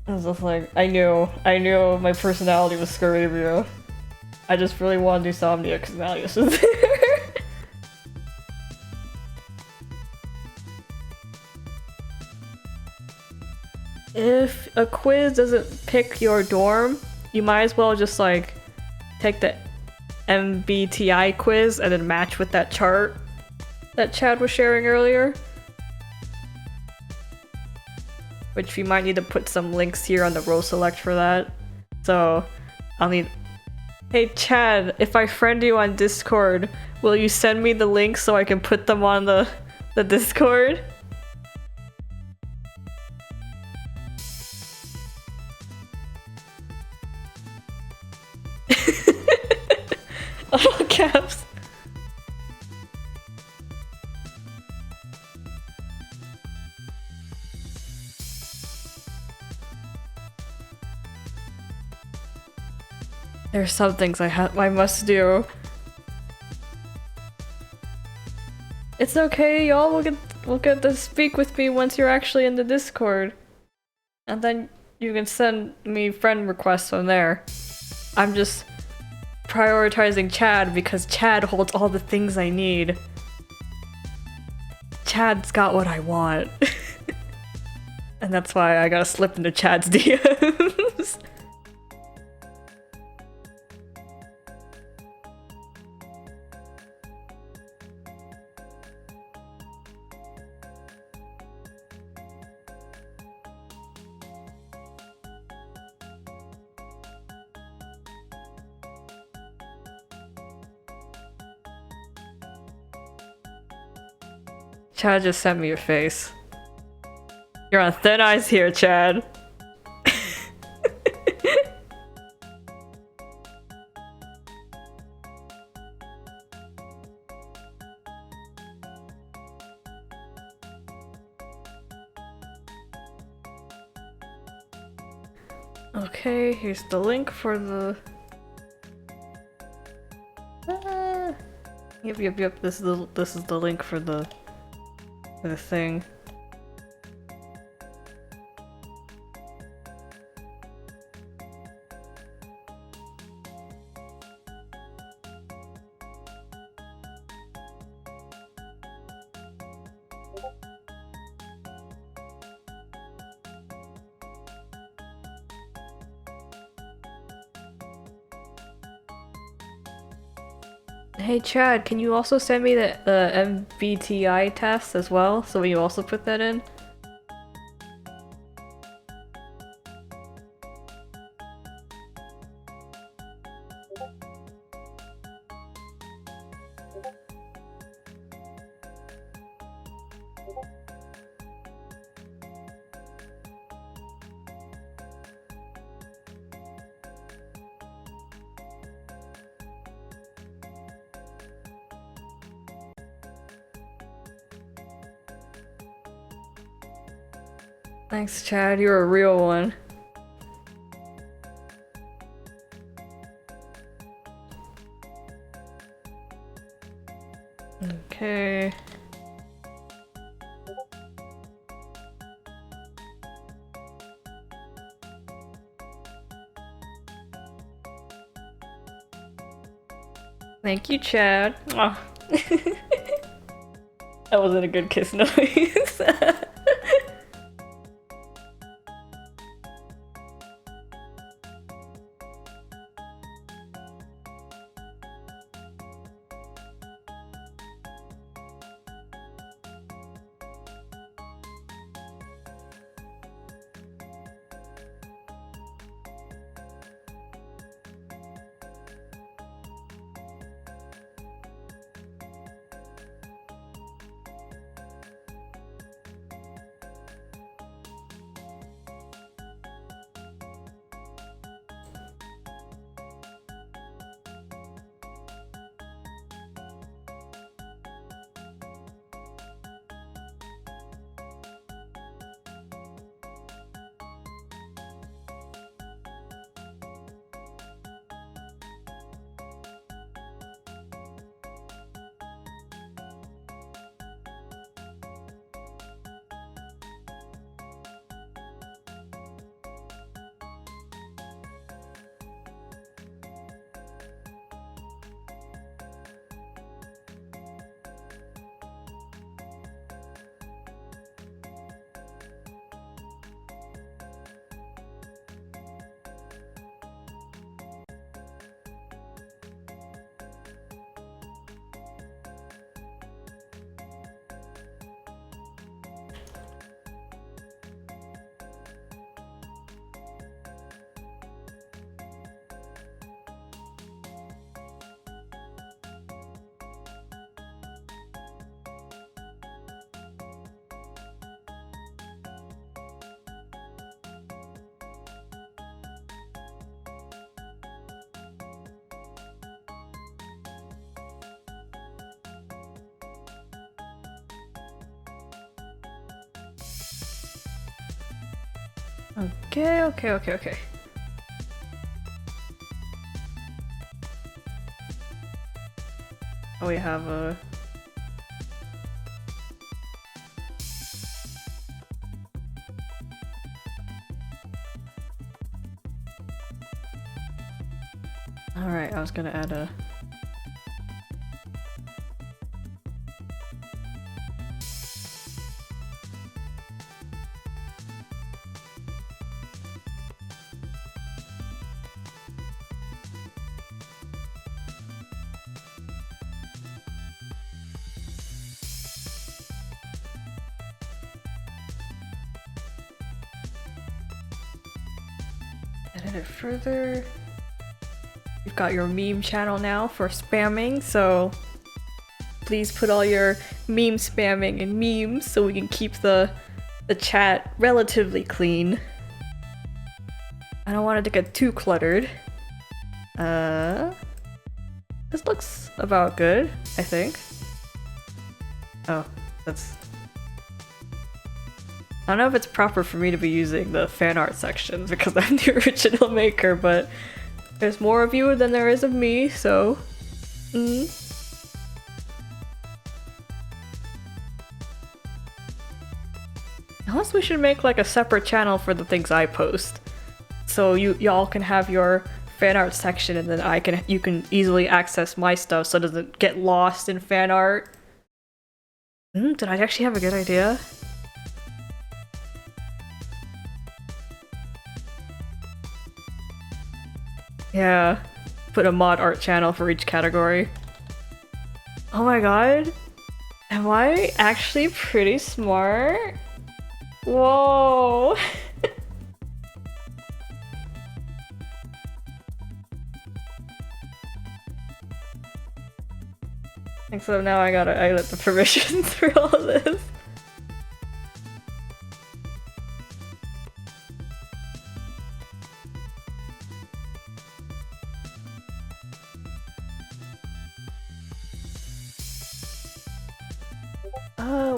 A: I was just like, I knew my personality was Scarabia. I just really wanted Insomnia because Malleus was there. If a quiz doesn't pick your dorm, you might as well just like take the MBTI quiz and then match with that chart that Chad was sharing earlier. Which we might need to put some links here on the row select for that. So I'll need. Hey Chad, if I friend you on Discord, will you send me the links so I can put them on the Discord? All caps. There's some things I must do. It's okay, y'all. We'll get to speak with me once you're actually in the Discord, and then you can send me friend requests from there. I'm just prioritizing Chad because Chad holds all the things I need. Chad's got what I want. And that's why I gotta slip into Chad's DMs. Chad just sent me your face. You're on thin ice here, Chad. Okay, here's the link for the Yep. This is the link for the thing. Hey Chad, can you also send me the MBTI test as well, so you also put that in? Thanks, Chad. You're a real one. Okay. Thank you, Chad. Oh. That wasn't a good kiss noise. Okay. Oh, we have a... Alright, I was gonna add a... Edit it further. You've got your meme channel now for spamming, so please put all your meme spamming in memes so we can keep the chat relatively clean. I don't want it to get too cluttered. This looks about good, I think. Oh, that's... I don't know if it's proper for me to be using the fan art sections because I'm the original maker, but there's more of you than there is of me, so... Unless we should make like a separate channel for the things I post. So y'all can have your fan art section and then you can easily access my stuff so it doesn't get lost in fan art. Did I actually have a good idea? Yeah. Put a mod art channel for each category. Oh my god. Am I actually pretty smart? Whoa. And so now I gotta edit the permissions for all this.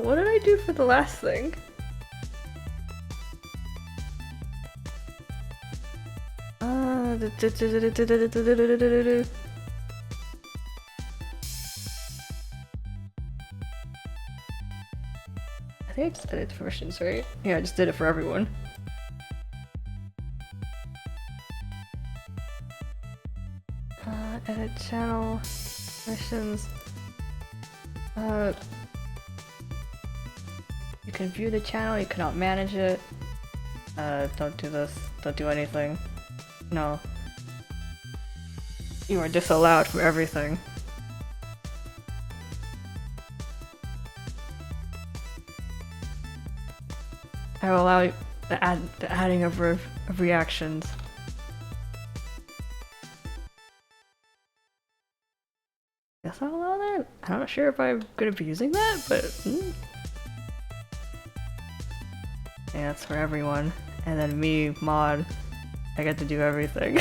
A: What did I do for the last thing? I think I just edited the permissions, right? Yeah, I just did it for everyone. Edit channel permissions. You can view the channel, you cannot manage it. Don't do this. Don't do anything. No. You are disallowed from everything. I will allow the adding of reactions. Guess I'll allow that? I'm not sure if I'm gonna be using that, but yeah, it's for everyone. And then me, mod, I get to do everything.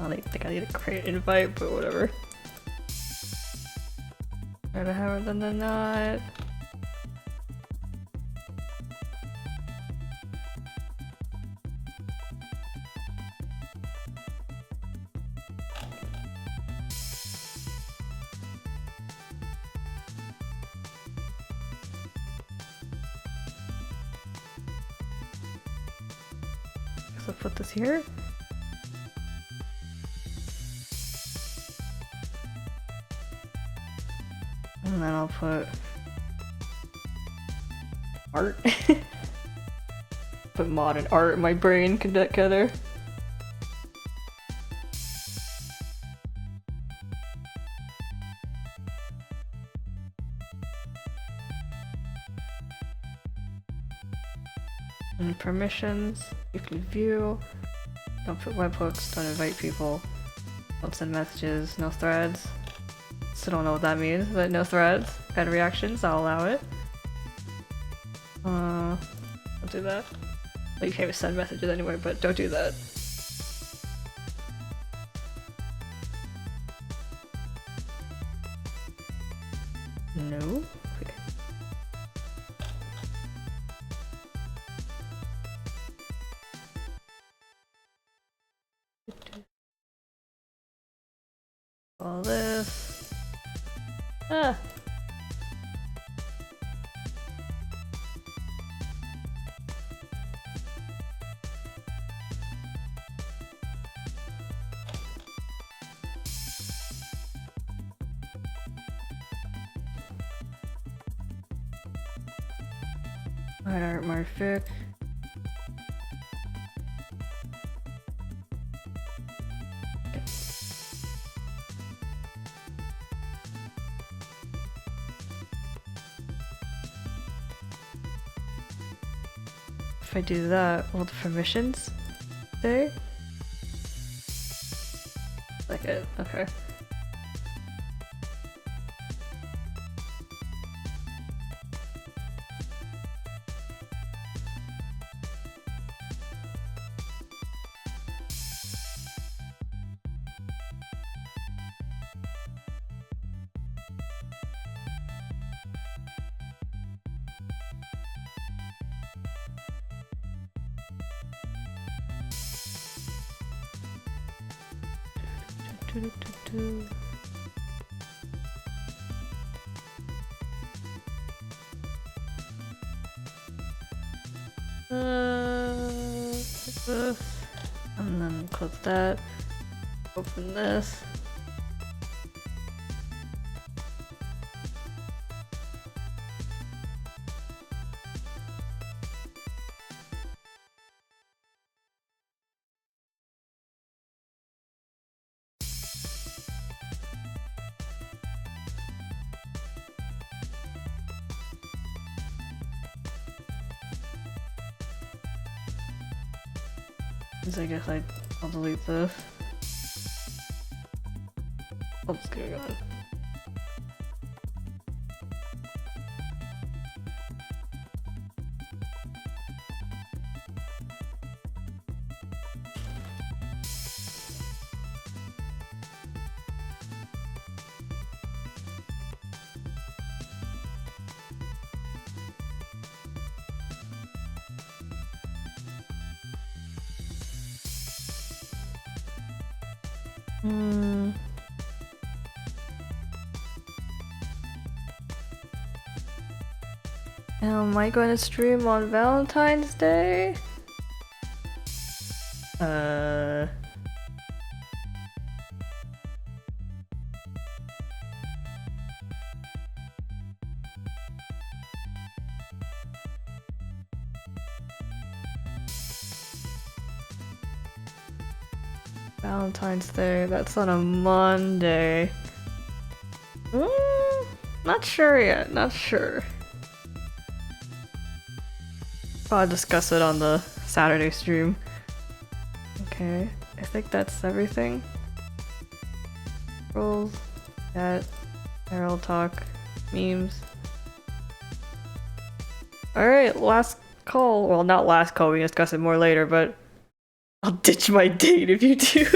A: I don't think I need to create an invite, but whatever. Better have it than not. So put this here. And then I'll put art. Put mod and art in my brain together. And permissions, you can view. Don't put webhooks, don't invite people, don't send messages, no threads. Still don't know what that means, but no threads. Add reactions, I'll allow it. Don't do that. Well, you can't even send messages anyway, but don't do that. No? Okay. All this. Ah! Art Marfic. If I do that, will the permissions stay? Like it, okay. This. And then close that. Open this. I guess I'll delete this. What's going on? Am I going to stream on Valentine's Day? Valentine's Day, that's on a Monday. Not sure yet, not sure. I'll discuss it on the Saturday stream. Okay, I think that's everything. Rules, chat, Herald talk, memes. Alright, last call. Well, not last call, we can discuss it more later, but I'll ditch my date if you do.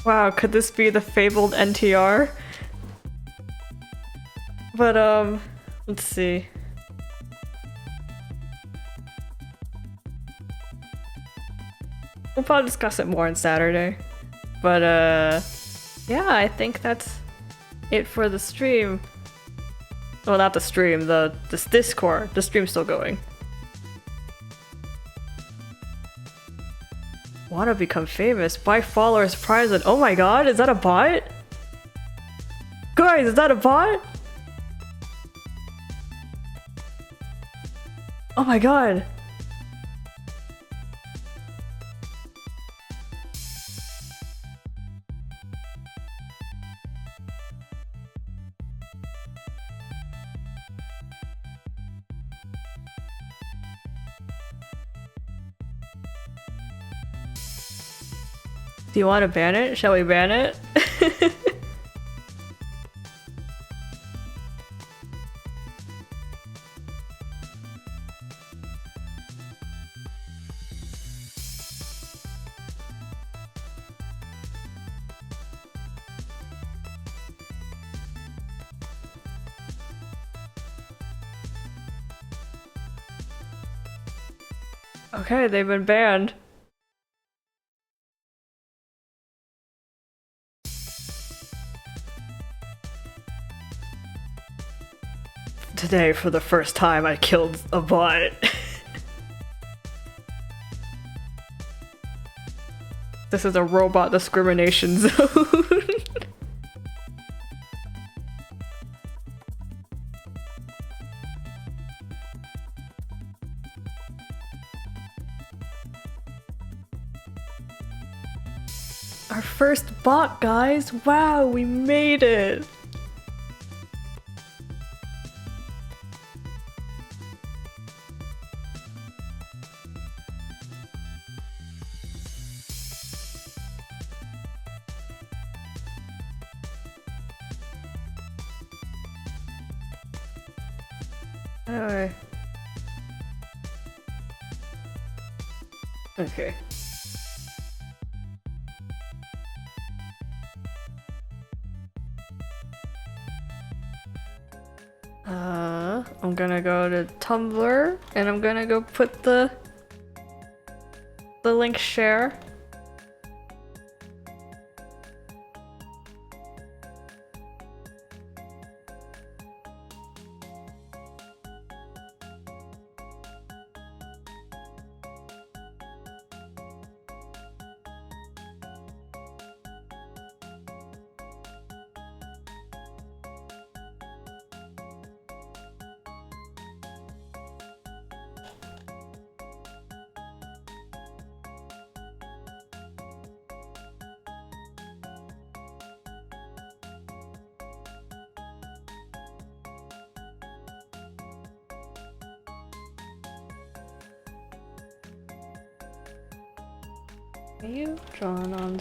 A: Wow, could this be the fabled NTR? But, let's see. We'll probably discuss it more on Saturday. But, yeah, I think that's it for the stream. Well, not the stream, this Discord. The stream's still going. Wanna become famous? Buy followers, prize it. Oh my god, is that a bot? Guys, is that a bot? Oh my god. Do you want to ban it? Shall we ban it? Okay, they've been banned. Today, for the first time, I killed a bot. This is a robot discrimination zone. Our first bot, guys! Wow, we made it! Alright. Okay. I'm gonna go to Tumblr and I'm gonna go put the link share Are you drawn on?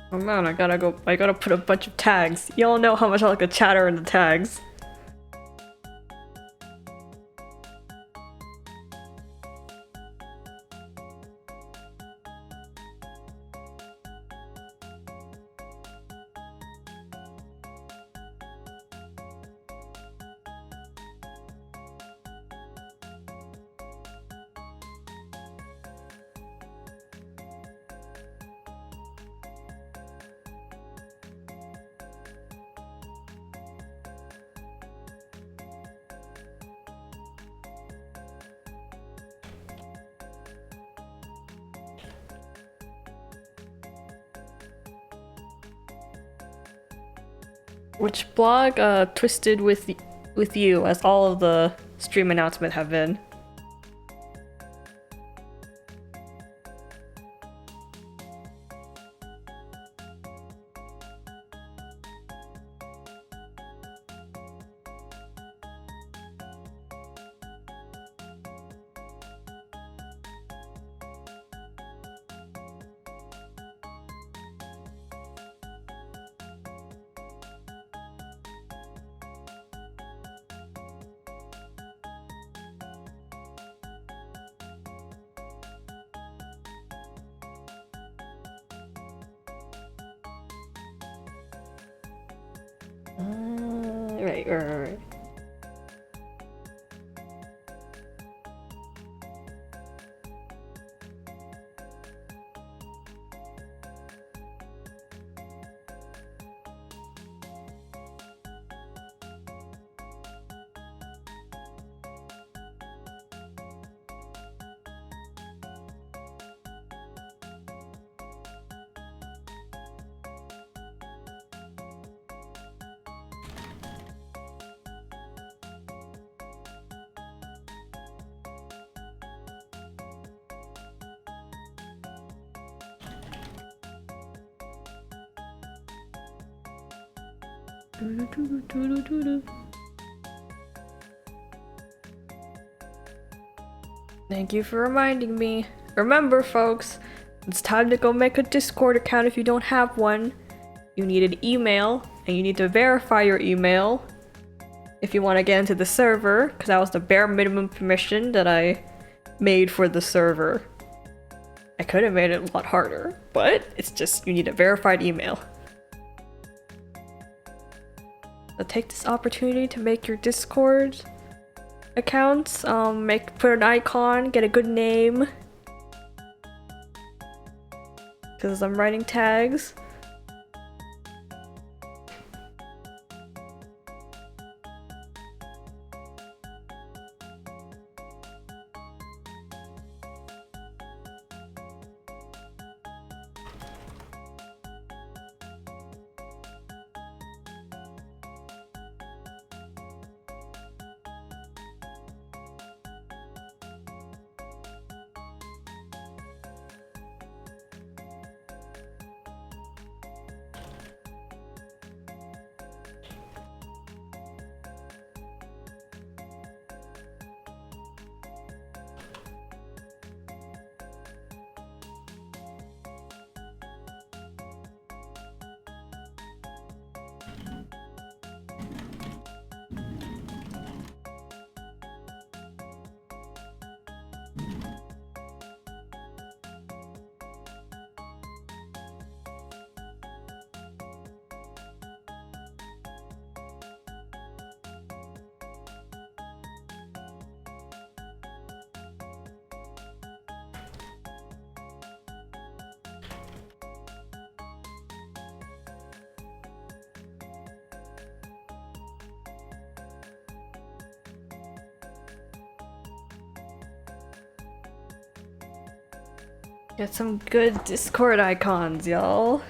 A: Oh man, I gotta put a bunch of tags. Y'all know how much I like to chatter in the tags. Which blog twisted with you, as all of the stream announcements have been. Right. Thank you for reminding me. Remember, folks, it's time to go make a Discord account if you don't have one. You need an email, and you need to verify your email if you want to get into the server, because that was the bare minimum permission that I made for the server. I could have made it a lot harder, but it's just you need a verified email. So take this opportunity to make your Discord accounts, put an icon, get a good name. Because I'm writing tags. Get some good Discord icons, y'all.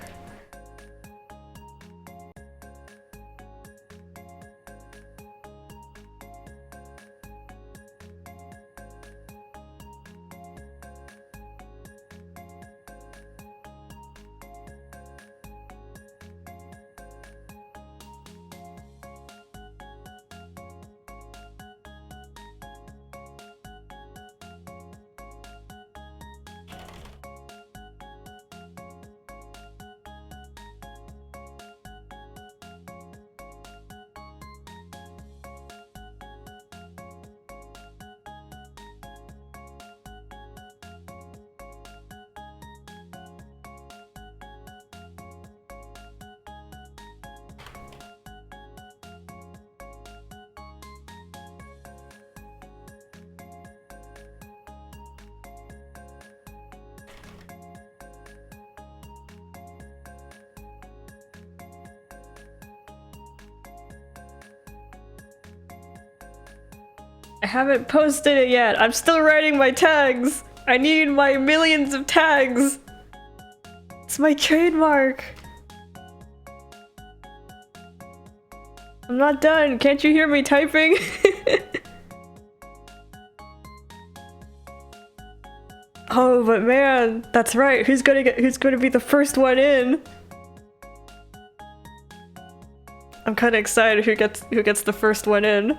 A: I haven't posted it yet. I'm still writing my tags. I need my millions of tags. It's my trademark. I'm not done. Can't you hear me typing? Oh, but man, that's right. Who's gonna be the first one in? I'm kind of excited who gets the first one in.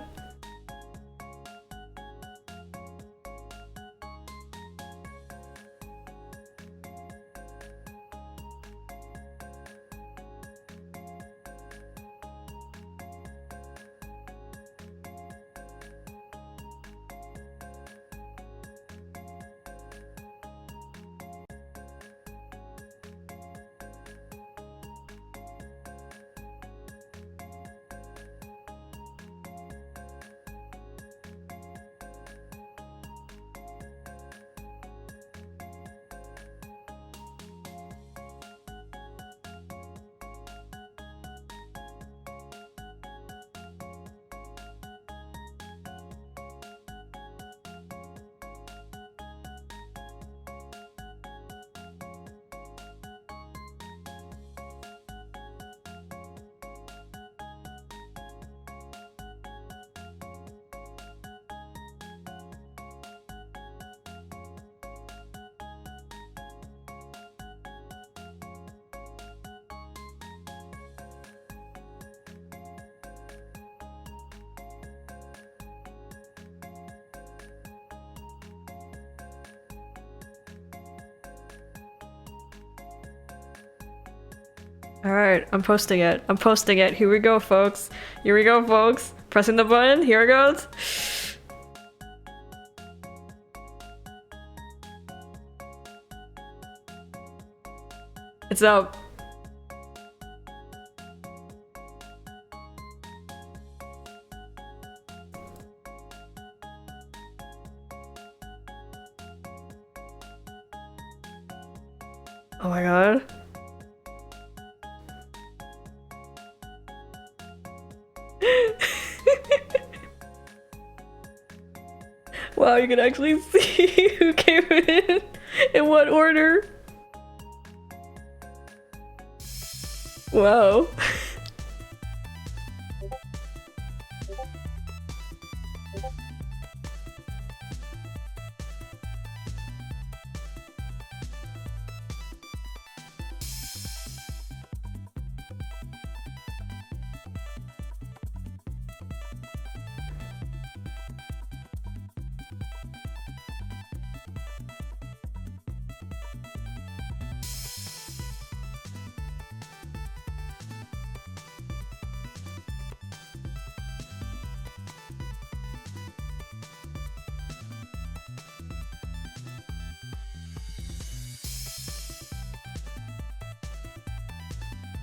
A: Alright, I'm posting it. I'm posting it. Here we go, folks. Here we go, folks. Pressing the button. Here it goes. It's up. Oh my god. Wow, you can actually see who came in what order. Wow.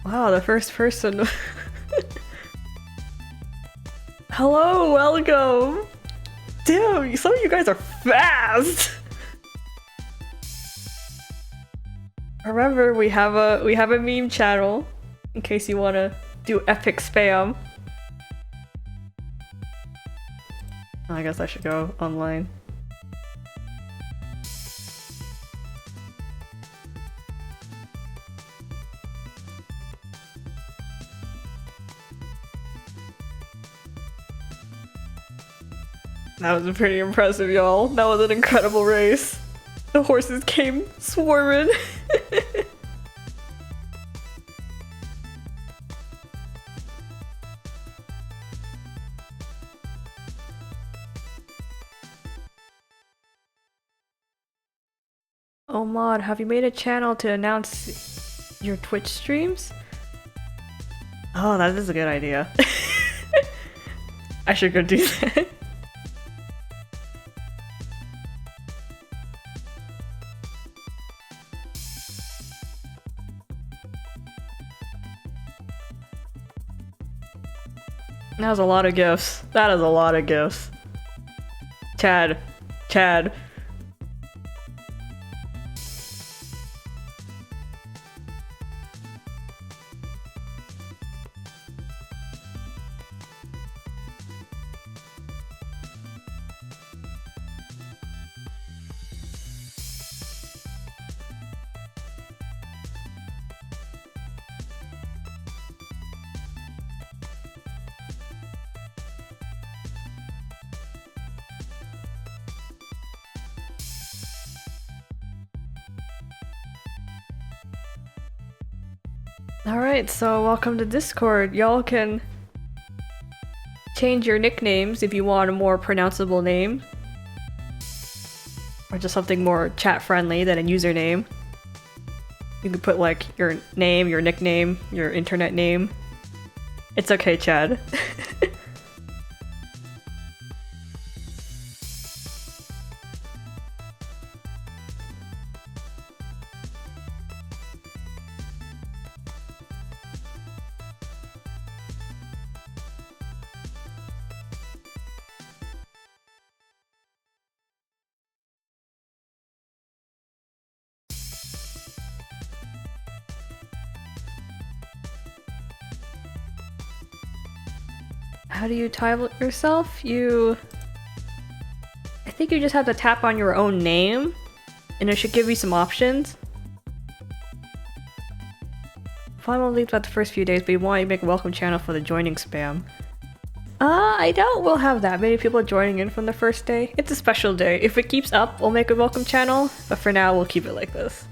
A: Wow, the first person. Hello, welcome. Damn, some of you guys are fast. Remember, we have a meme channel in case you want to do epic spam. I guess I should go online. That was pretty impressive, y'all. That was an incredible race. The horses came swarming. Oh Mod, have you made a channel to announce your Twitch streams? Oh, that is a good idea. I should go do that. That was a lot of gifts. That is a lot of gifts. Chad. Chad. Alright, so welcome to Discord. Y'all can change your nicknames if you want a more pronounceable name. Or just something more chat-friendly than a username. You can put like your name, your nickname, your internet name. It's okay, Chad. How do you title yourself? I think you just have to tap on your own name, and it should give you some options. Probably won't leave about the first few days, but you want to make a welcome channel for the joining spam. I doubt we'll have that many people joining in from the first day. It's a special day. If it keeps up, we'll make a welcome channel, but for now, we'll keep it like this.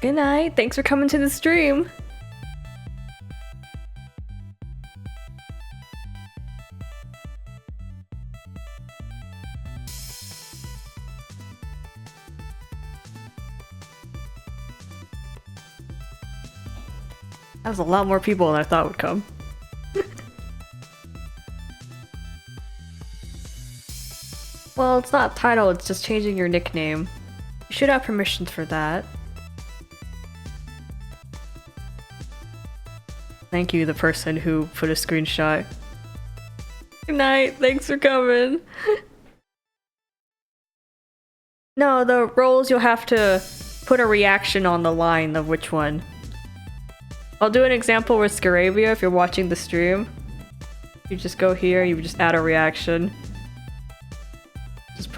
A: Good night. Thanks for coming to the stream. That was a lot more people than I thought would come. Well, it's not title, it's just changing your nickname. You should have permissions for that. Thank you, the person who put a screenshot. Good night, thanks for coming. No, the roles you'll have to put a reaction on the line of which one. I'll do an example with Scarabia if you're watching the stream. You just go here, you just add a reaction. Just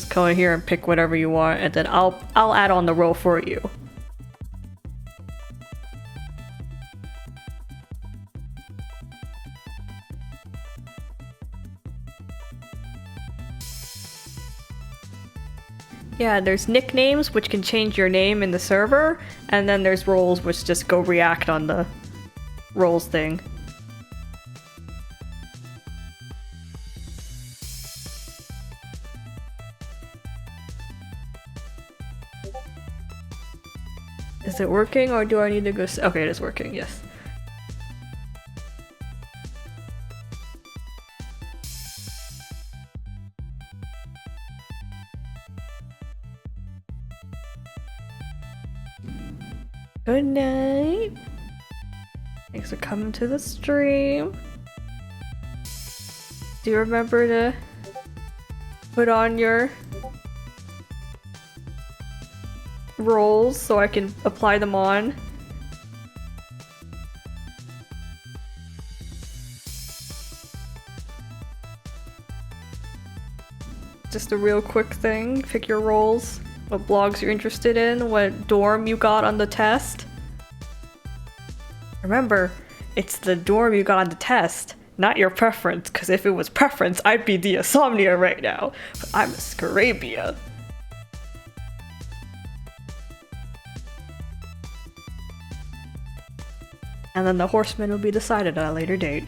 A: go in here and pick whatever you want, and then I'll add on the role for you. Yeah, there's nicknames, which can change your name in the server, and then there's roles, which just go react on the roles thing. Is it working, or do I need to go okay, it is working, yes. Good night. Thanks for coming to the stream. Do you remember to put on your roles so I can apply them on? Just a real quick thing. Pick your roles. What blogs you're interested in, what dorm you got on the test. Remember, it's the dorm you got on the test, not your preference, because if it was preference, I'd be the Insomnia right now. But I'm a Scarabia. And then the Horseman will be decided at a later date.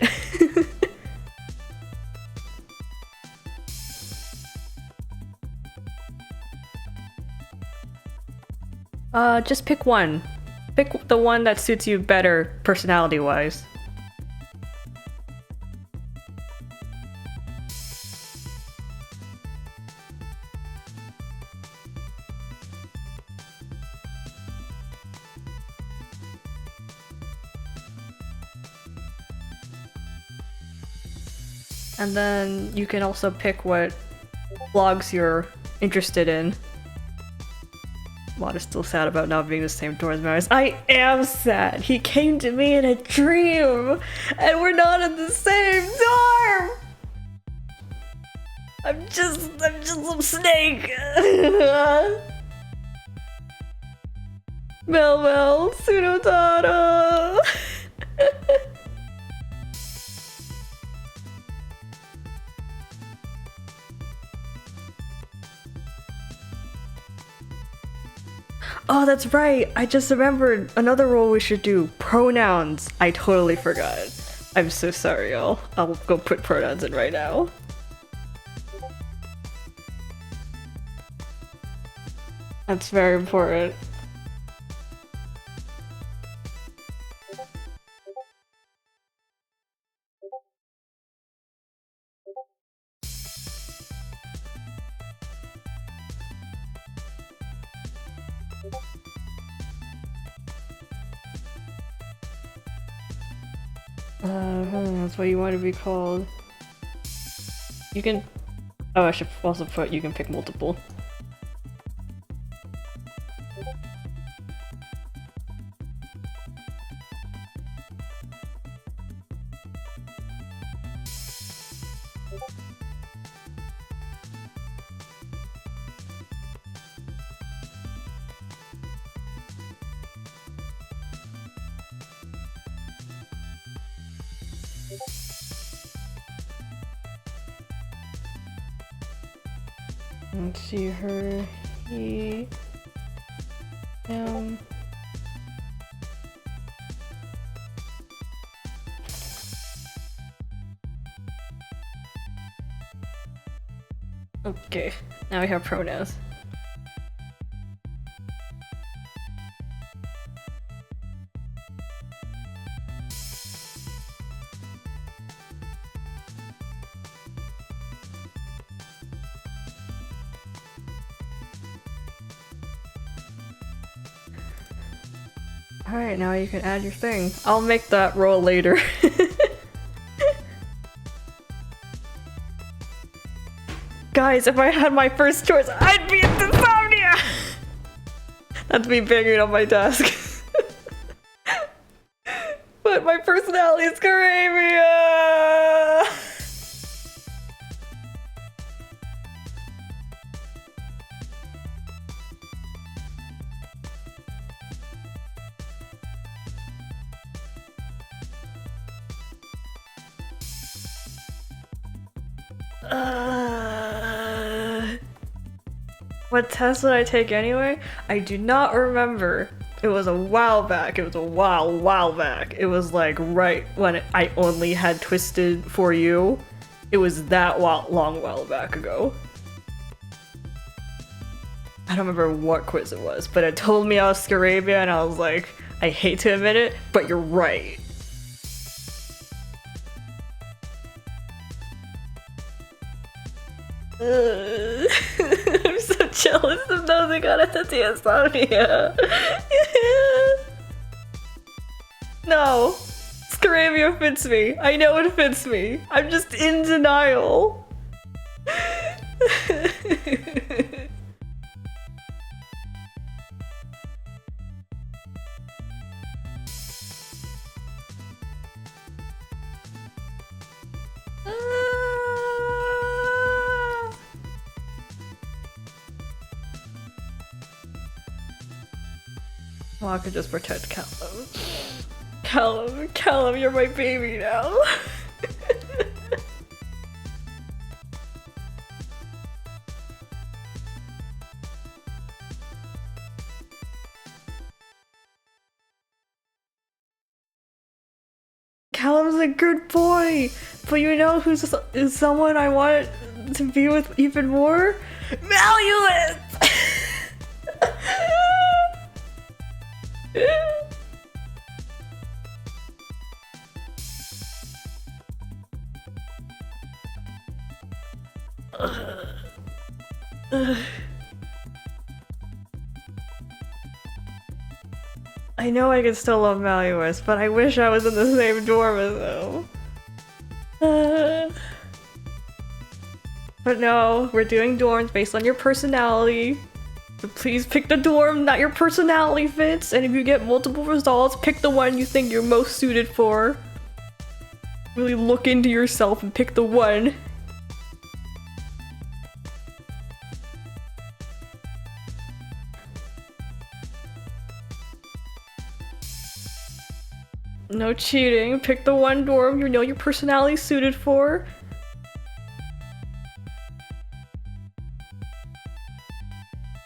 A: Just pick one. Pick the one that suits you better personality-wise. And then you can also pick what blogs you're interested in. Mod is still sad about not being the same dorm as Marius. I am sad! He came to me in a dream! And we're not in the same dorm! I'm just some snake! Mel, Sunotaro! Oh, that's right! I just remembered another role we should do. Pronouns. I totally forgot. I'm so sorry, y'all. I'll go put pronouns in right now. That's very important. That's what you want to be called. You can... Oh, I should also put you can pick multiple. Let's see her, he, him. Okay, now we have pronouns. Alright, now you can add your thing. I'll make that roll later. Guys, if I had my first choice, I'd be in Insomnia! That's me banging on my desk. But my personality is Caravia! What test did I take anyway? I do not remember. It was a while back. It was a while back. It was like right when I only had Twisted for You. It was that long while back ago. I don't remember what quiz it was, but it told me I was Scarabia and I was like, I hate to admit it, but you're right. I'm so jealous of knowing I got into Insomnia. No, Scarabia fits me. I know it fits me. I'm just in denial. Well, I could just protect Callum. Callum, you're my baby now. Callum's a good boy, but you know who's someone I want to be with even more? Maluis! I know I can still love Maluis, but I wish I was in the same dorm as him. But no, we're doing dorms based on your personality. Please pick the dorm that your personality fits, and if you get multiple results, pick the one you think you're most suited for. Really look into yourself and pick the one. No cheating. Pick the one dorm you know your personality's suited for.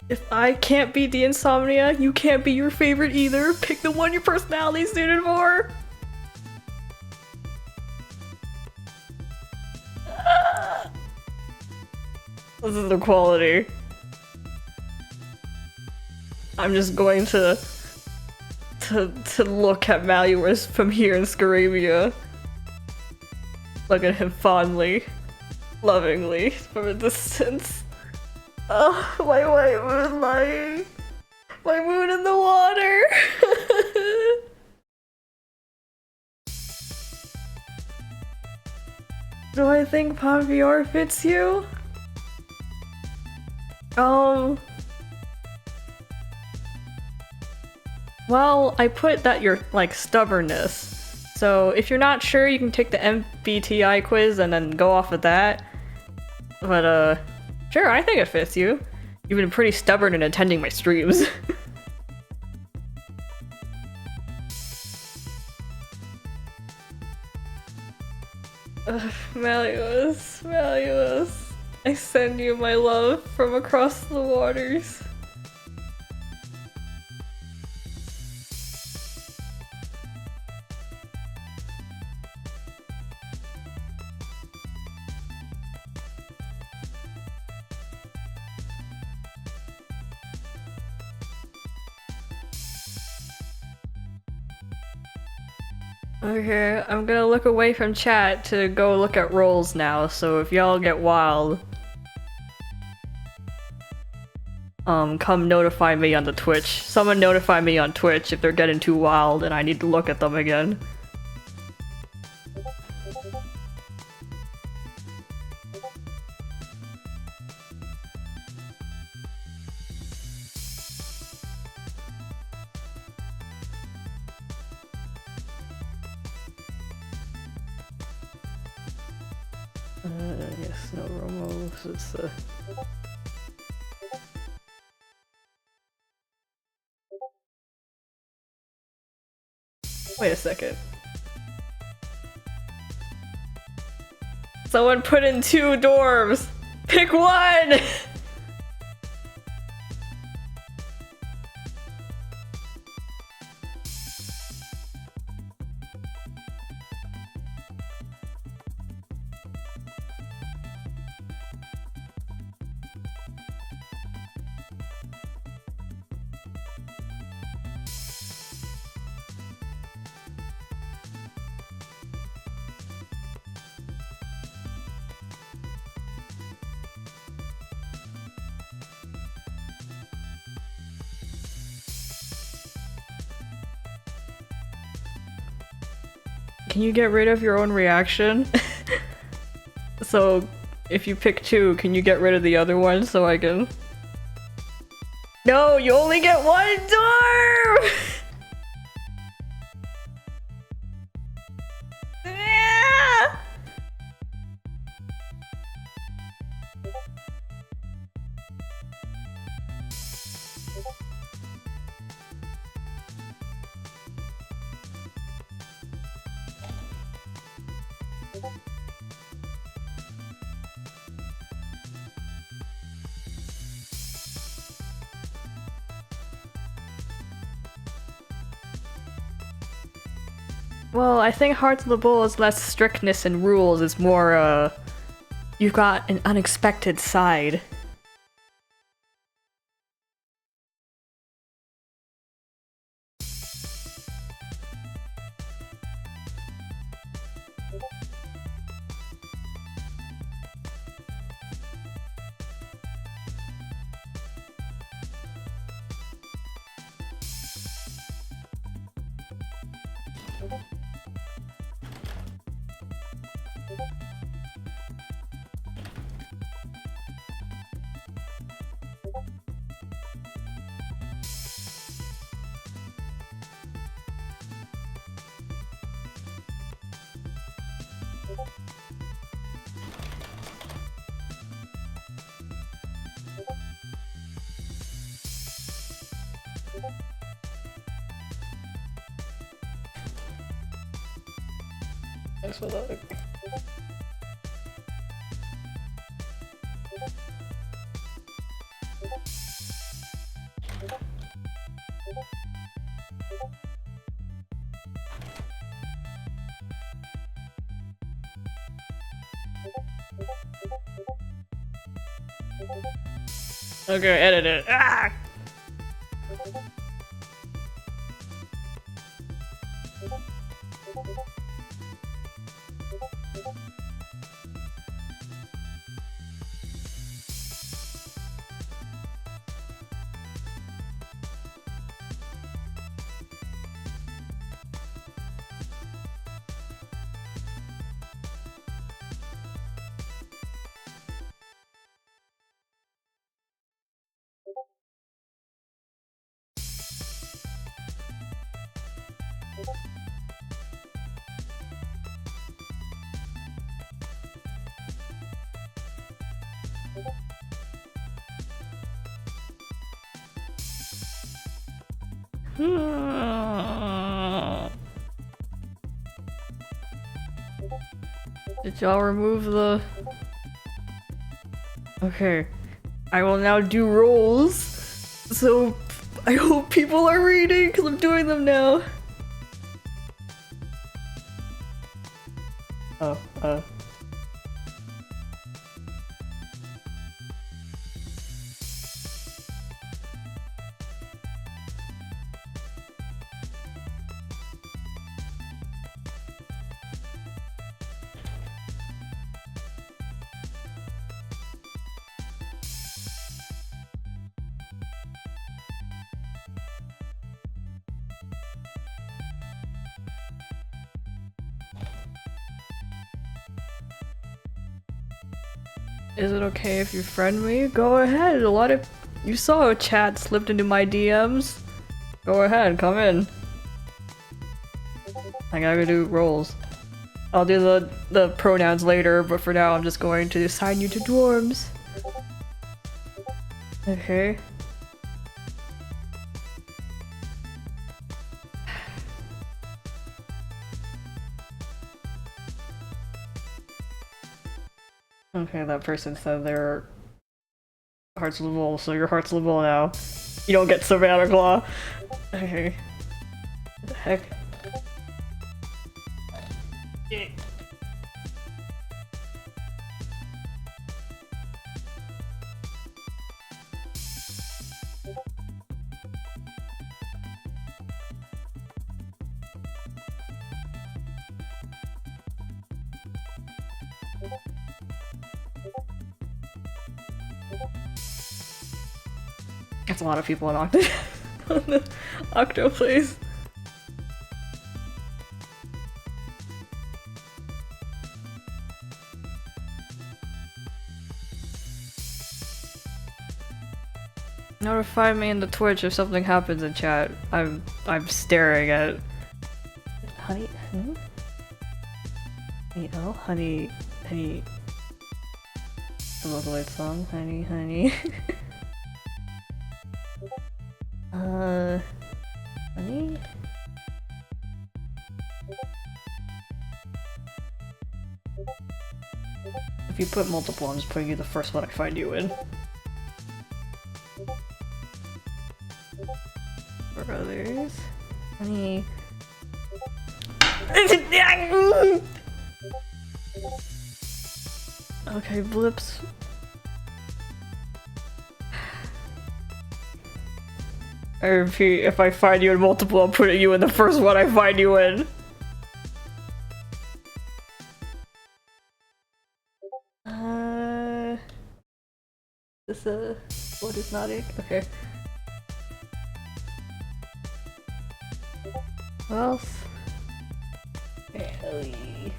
A: If I can't beat the insomnia, you can't be your favorite either. Pick the one your personality's suited for. This is equality. I'm just going to look at Malleus from here in Scarabia. Look at him fondly, lovingly, from a distance. Oh, my white moon lying. My moon in the water. Do I think Pavior fits you? Well, I put that you're like stubbornness. So if you're not sure, you can take the MBTI quiz and then go off of that. But sure, I think it fits you. You've been pretty stubborn in attending my streams. Malleus, Malleus, I send you my love from across the waters. Okay, I'm gonna look away from chat to go look at rolls now, so if y'all get wild, come notify me on the Twitch. Someone notify me on Twitch if they're getting too wild and I need to look at them again. Yes, no Romos, it's Wait a second. Someone put in 2 dorms! Pick one! Can you get rid of your own reaction? So, if you pick 2, can you get rid of the other one so I can... No, you only get 1 dorm! Yeah! Well, I think Hearts of the Bull is less strictness and rules, it's more, you've got an unexpected side. Thanks for that. Okay, edit it. Ah! Did y'all remove the... Okay. I will now do rolls. So I hope people are reading because I'm doing them now. Oh, Is it okay if you friend me? Go ahead. A lot of you saw a chat slipped into my DMs. Go ahead, come in. I gotta do rolls. I'll do the pronouns later, but for now I'm just going to assign you to dwarves. Okay. Okay, that person said their heart's livable, so your heart's livable now. You don't get Savannah Claw. Okay. What the heck? That's a lot of people in Octo. On the Octo, please. Notify me in the Twitch if something happens in chat. I'm staring at honey. Oh, honey. The Vocaloid song, honey. Honey? If you put multiple, I'm just putting you the first one I find you in. For others, honey. Okay, blips. I repeat, if I find you in multiple, I'm putting you in the first one I find you in. What is not it? Okay. What else? Ellie.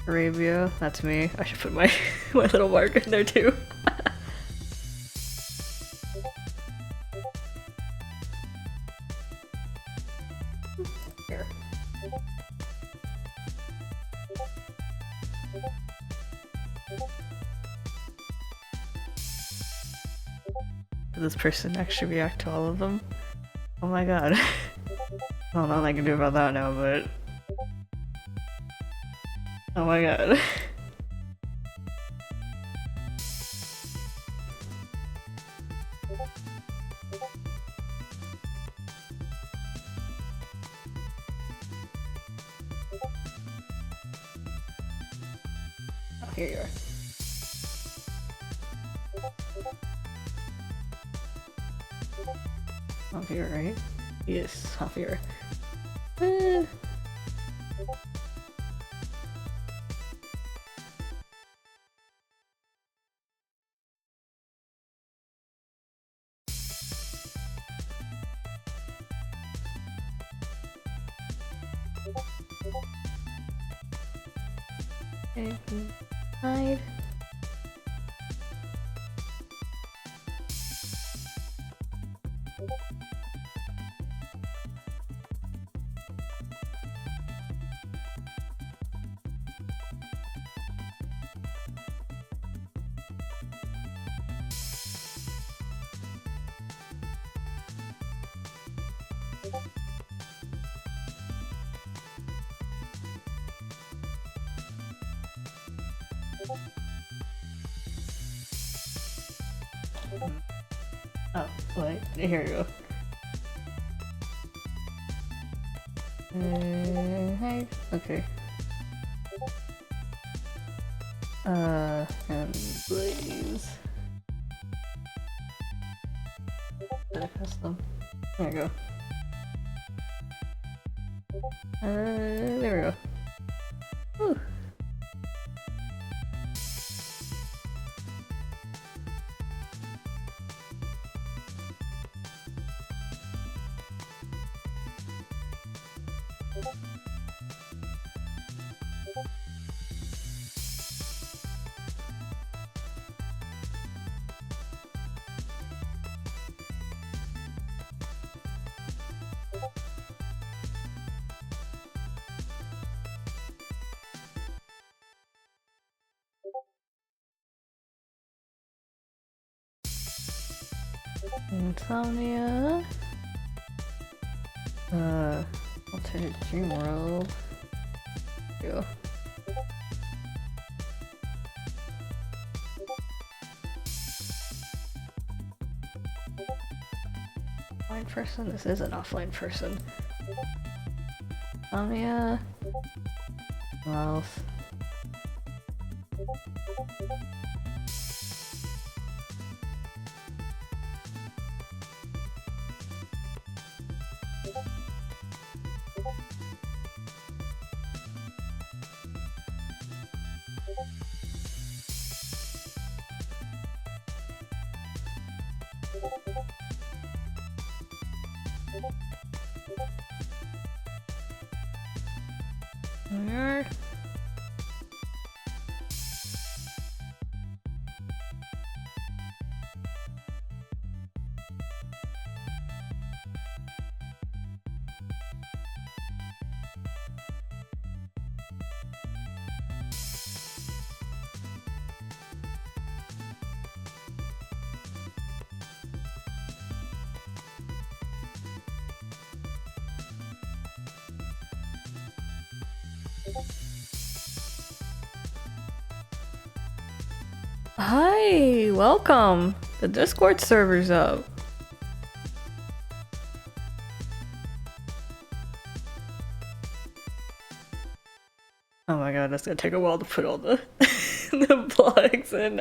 A: Arabia, that's me. I should put my my little mark in there too. Here. Did this person actually react to all of them? Oh my god. I don't know what I can do about that now, but... Oh my god. Oh, here you are. Off here, right? Yes, off here. Okay, hide. Oh, wait, here we go. Hide. Okay. And Blaze. Custom. There we go. There we go. Whew. Insomnia. Altered Dream World. Go. Offline person? This is an offline person. Insomnia. Who else? There. Hi, welcome. The Discord server's up. Oh my god, that's gonna take a while to put all the the plugs in.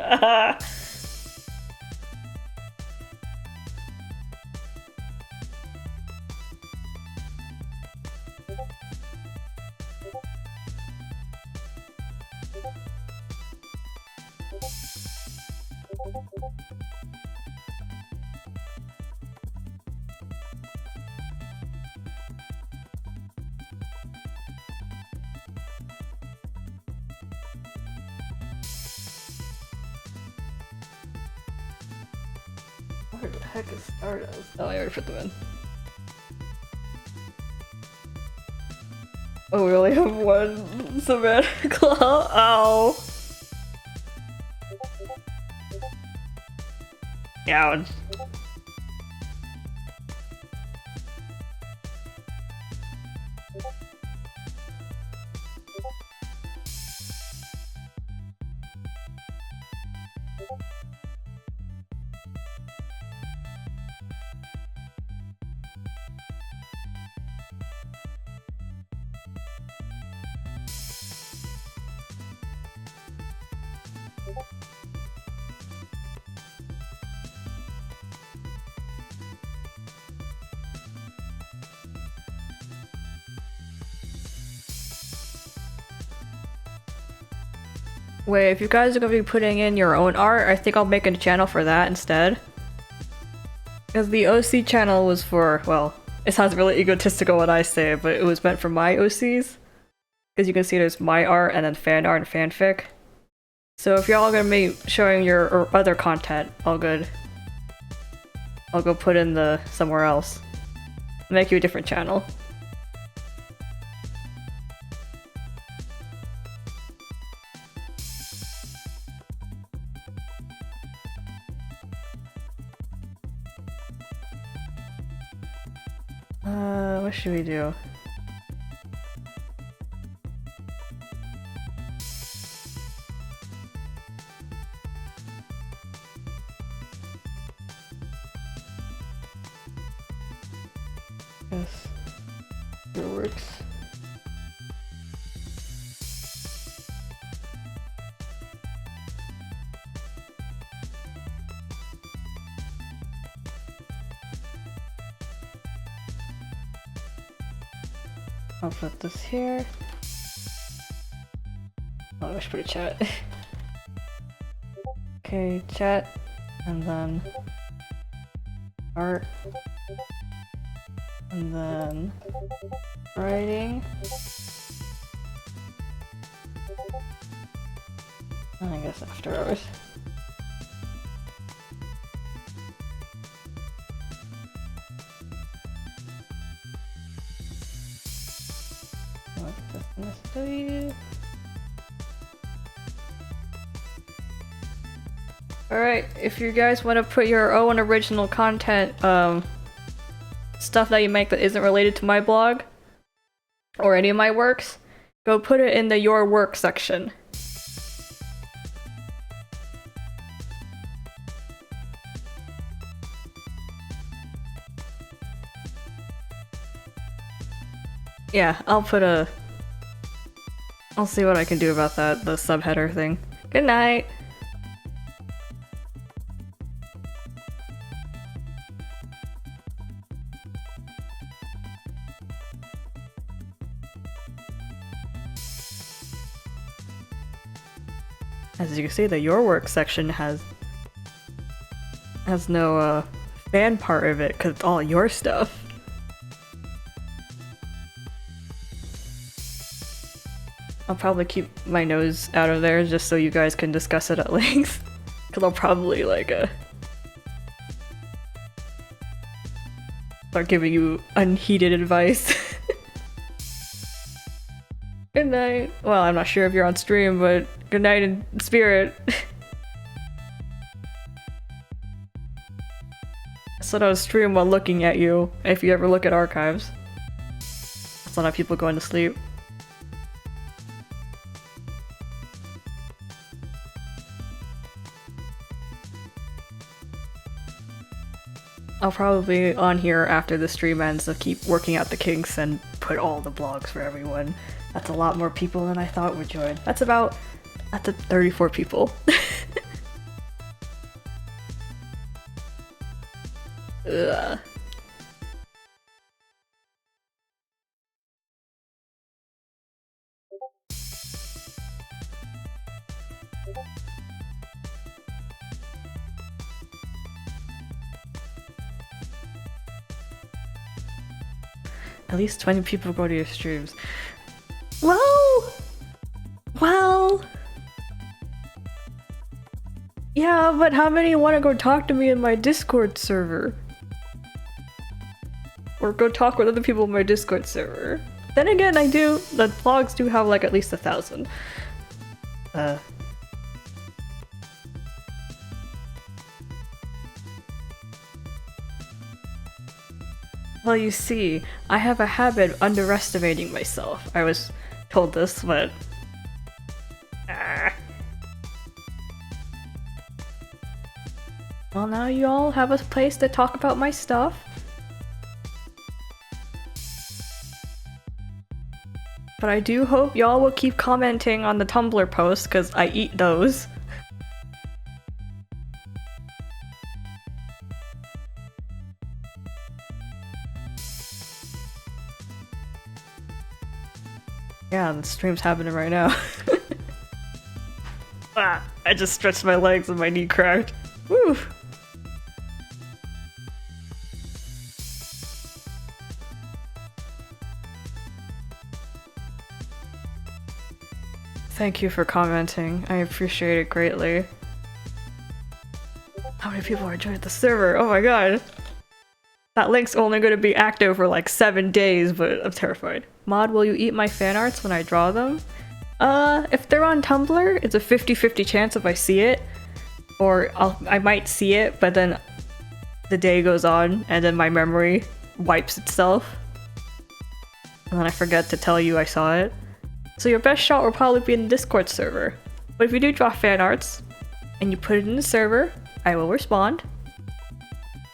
A: Where the heck is Stardust? Oh, I already put them in. Oh, we only have one Savannah Claw. Ow. Ouch. Wait, if you guys are gonna be putting in your own art, I think I'll make a channel for that instead. Because the OC channel was for, well, it sounds really egotistical when I say it, but it was meant for my OCs. Because you can see there's my art and then fan art and fanfic. So if y'all are gonna be showing your or other content, all good. I'll go put in the somewhere else. Make you a different channel. What should we do? Yes, it works. I'll put this here. Oh, I should put a chat. Okay, chat, and then art, and then writing. I guess after hours. Alright, if you guys want to put your own original content, stuff that you make that isn't related to my blog, or any of my works, go put it in the Your Work section. Yeah, I'll see what I can do about that, the subheader thing. Good night! As you can see, the Your Work section has no fan part of it, because it's all your stuff. I'll probably keep my nose out of there just so you guys can discuss it at length. Because I'll probably, like, start giving you unheeded advice. Good night. Well, I'm not sure if you're on stream, but good night in spirit. I said I was stream while looking at you, if you ever look at archives. That's not how people going to sleep. I'll probably be on here after the stream ends to keep working out the kinks and put all the blogs for everyone. That's a lot more people than I thought would join. That's at 34 people. Ugh. At least 20 people go to your streams. Well, yeah, Yeah, but how many want to go talk to me in my Discord server? Or go talk with other people in my Discord server? Then again, the vlogs do have like at least 1,000. Well, you see, I have a habit of underestimating myself. I was told this, but... Well, now you all have a place to talk about my stuff. But I do hope y'all will keep commenting on the Tumblr posts, because I eat those. Yeah, the stream's happening right now. I just stretched my legs and my knee cracked. Woo! Thank you for commenting. I appreciate it greatly. How many people are joining the server? Oh my god. That link's only going to be active for like 7 days, but I'm terrified. Mod, will you eat my fan arts when I draw them? If they're on Tumblr, it's a 50-50 chance if I see it. Or I might see it, but then the day goes on and then my memory wipes itself. And then I forget to tell you I saw it. So your best shot will probably be in the Discord server. But if you do draw fan arts and you put it in the server, I will respond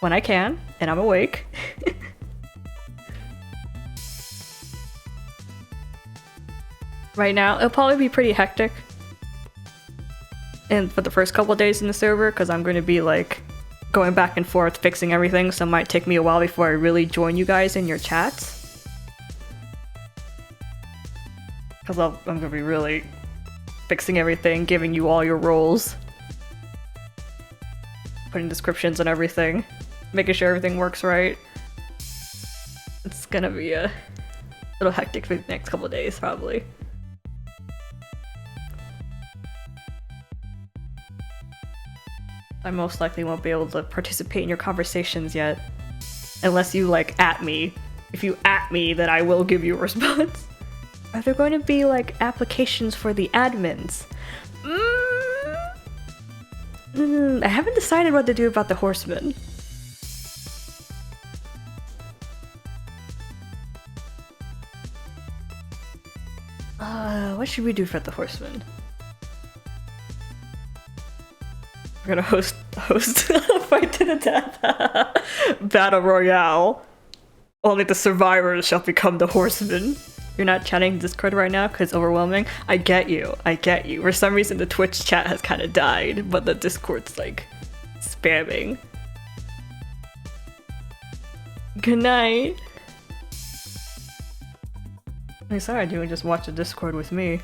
A: when I can, and I'm awake. Right now, it'll probably be pretty hectic. And for the first couple days in the server, because I'm going to be like going back and forth fixing everything, so it might take me a while before I really join you guys in your chats. Because I'm going to be really fixing everything, giving you all your roles, putting descriptions and everything, making sure everything works right. It's gonna be a little hectic for the next couple of days, probably. I most likely won't be able to participate in your conversations yet. Unless you, like, at me. If you at me, then I will give you a response. Are there going to be, like, applications for the admins? I haven't decided what to do about the horsemen. What should we do for the horsemen? We're gonna host fight to the death. Battle Royale. Only the survivors shall become the horsemen. You're not chatting Discord right now because it's overwhelming. I get you. For some reason the Twitch chat has kind of died, but the Discord's like spamming. Good night. I thought I'd do and just watch the Discord with me.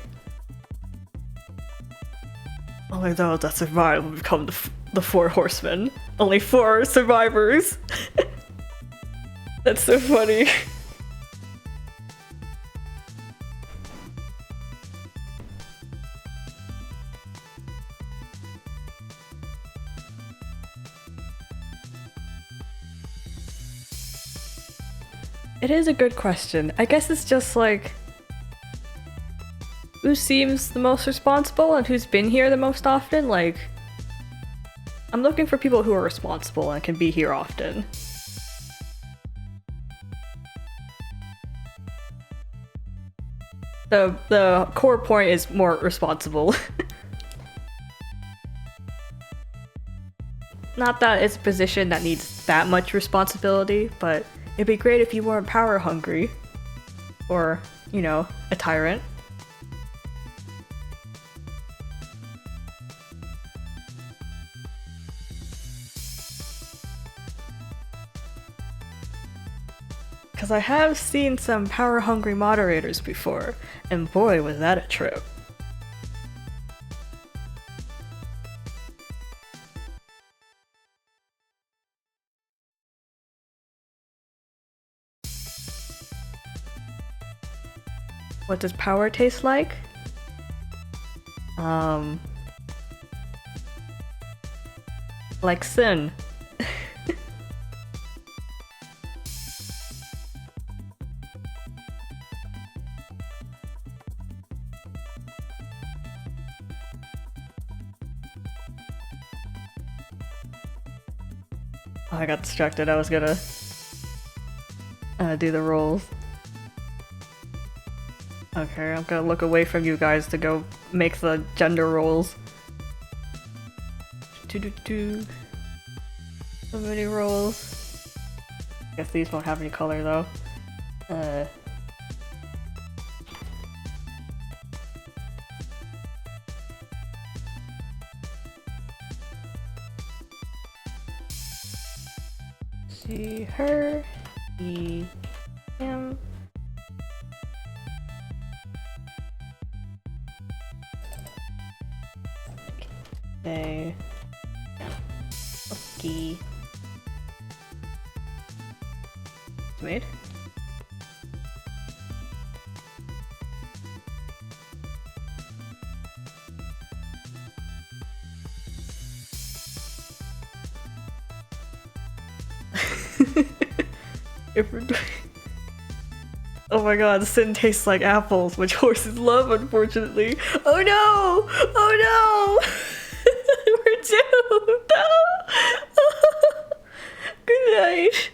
A: Only those that survive will become the 4 horsemen. Only 4 survivors. That's so funny. It is a good question. I guess it's just like who seems the most responsible and who's been here the most often. Like, I'm looking for people who are responsible and can be here often. The core point is more responsible. Not that it's a position that needs that much responsibility, but it'd be great if you weren't power hungry. Or, you know, a tyrant. Because I have seen some power hungry moderators before, and boy was that a trip. What does power taste like? Like Sin. Oh, I got distracted. I was gonna do the rolls. Okay, I'm gonna look away from you guys to go make the gender rolls. So many rolls. Guess these won't have any color though. See her, he, him. Okay. Okay. Made. If we're doing... Oh my god, Sin tastes like apples, which horses love, unfortunately. Oh no! Oh no! We're doomed! No! Good night.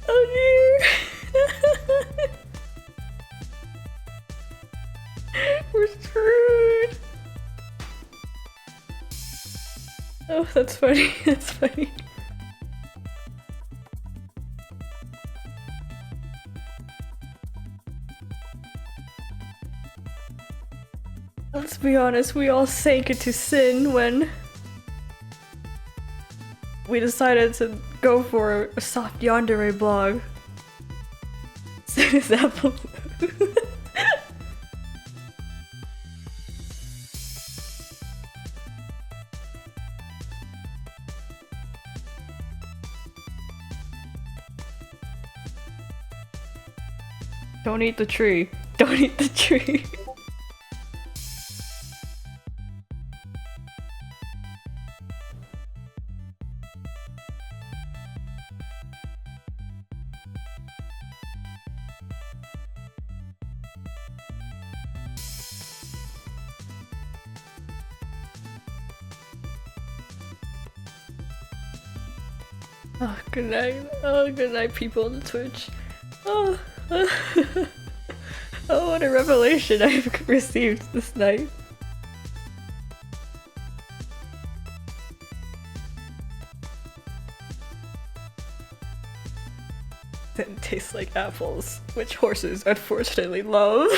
A: Oh dear! We're screwed! Oh, that's funny. That's funny. Let's be honest, we all sank into Sin when we decided to go for a soft yandere blog. Sin is apple blue. Don't eat the tree. Don't eat the tree. Oh, good night. Oh, good night, people on the Twitch. Oh, oh, what a revelation I've received this night. It tastes like apples, which horses unfortunately love.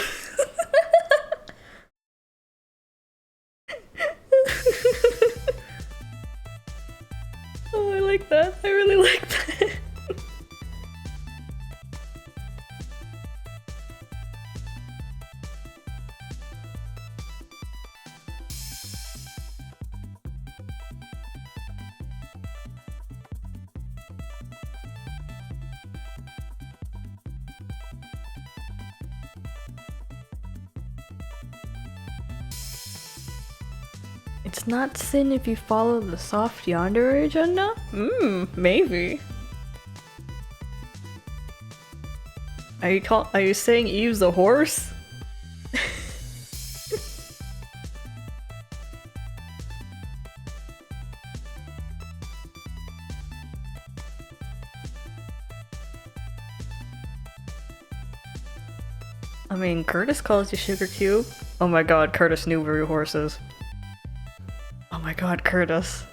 A: Oh, I like that. I really like that. It's not sin if you follow the soft yandere agenda? Maybe. Are you saying Eve's a horse? I mean, Curtis calls you Sugar Cube. Oh my god, Curtis knew we were horses. Oh my god, Curtis.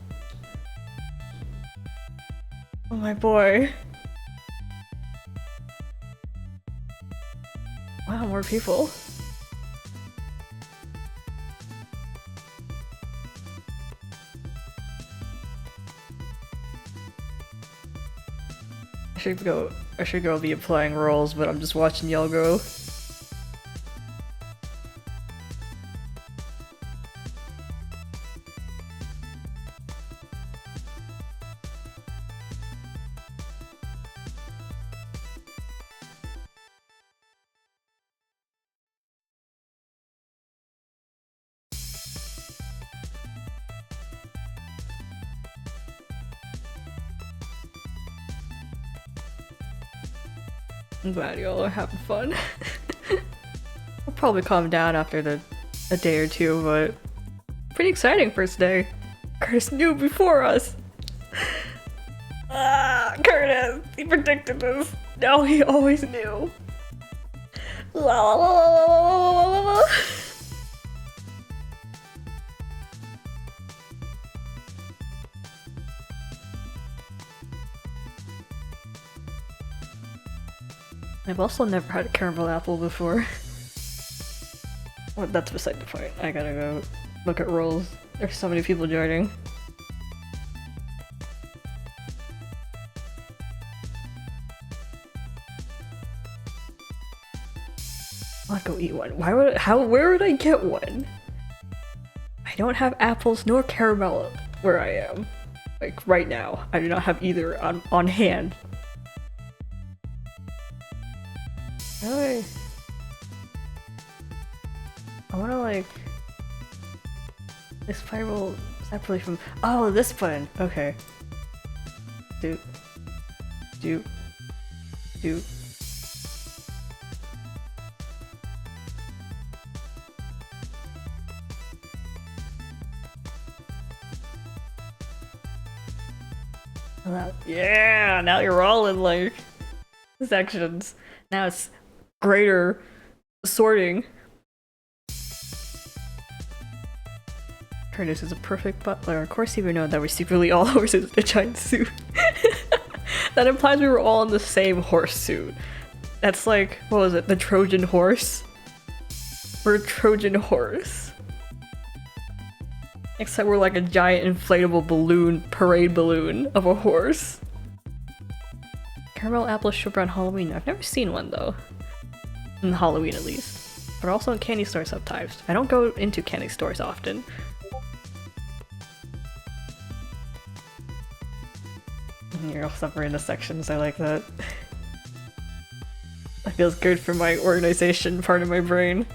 A: Oh my boy. Wow, more people. I should go be applying roles, but I'm just watching y'all go. I'm glad y'all are having fun. We'll probably calm down after a day or two, but pretty exciting first day. Curtis knew before us. Ah, Curtis! He predicted this. No, he always knew. La la la la la la la la. I've also never had a caramel apple before. Well, that's beside the point. I gotta go look at rolls. There's so many people joining. I'll go eat one. Where would I get one? I don't have apples nor caramel where I am. Like, right now. I do not have either on hand. Really? I wanna like... This spiral separately from... Oh, this button! Okay. Do. Yeah! Now you're all in like... sections. Now it's greater sorting. Curtis is a perfect butler. Of course, even know that we're secretly all horses in a giant suit. That implies we were all in the same horse suit. That's like, what was it? The Trojan horse? We're a Trojan horse. Except we're like a giant inflatable balloon, parade balloon of a horse. Caramel apple shop around Halloween. I've never seen one though. In Halloween at least. But also in candy stores sometimes. I don't go into candy stores often. You're all separating the sections, I like that. That feels good for my organization part of my brain.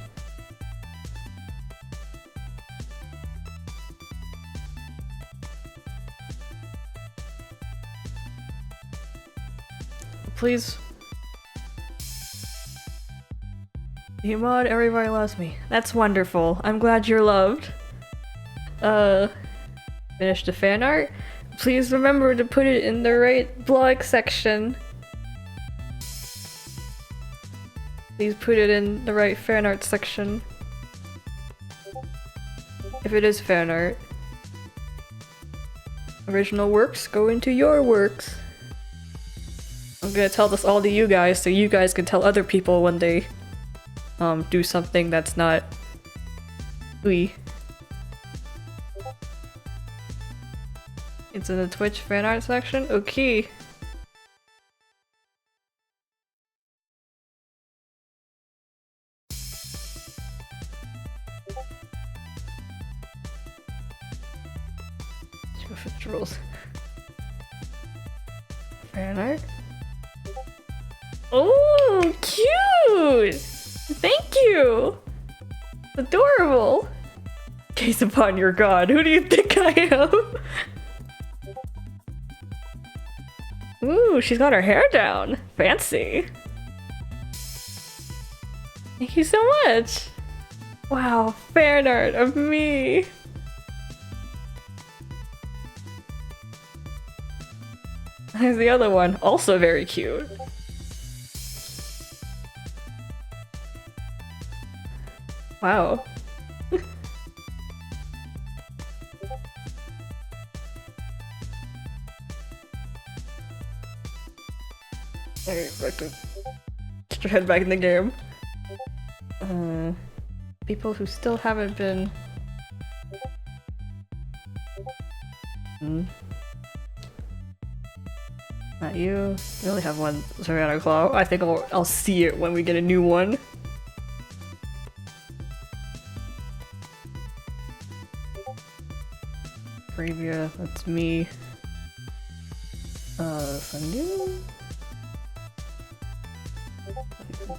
A: Please. Humod, everybody loves me. That's wonderful. I'm glad you're loved. Finish the fan art? Please remember to put it in the right blog section. Please put it in the right fan art section. If it is fan art. Original works go into your works. I'm gonna tell this all to you guys so you guys can tell other people when they do something that's not we. It's in the Twitch fan art section? Okay. Rules. Fan art? Oh, cute! Thank you! Adorable! Case upon your god, who do you think I am? Ooh, she's got her hair down. Fancy. Thank you so much. Wow, fan art of me. There's the other one, also very cute. Wow. Alright, back to get your head back in the game. People who still haven't been... Not you. We only have one Serrano Claw. I think I'll see it when we get a new one. Bravia, that's me. Sundu?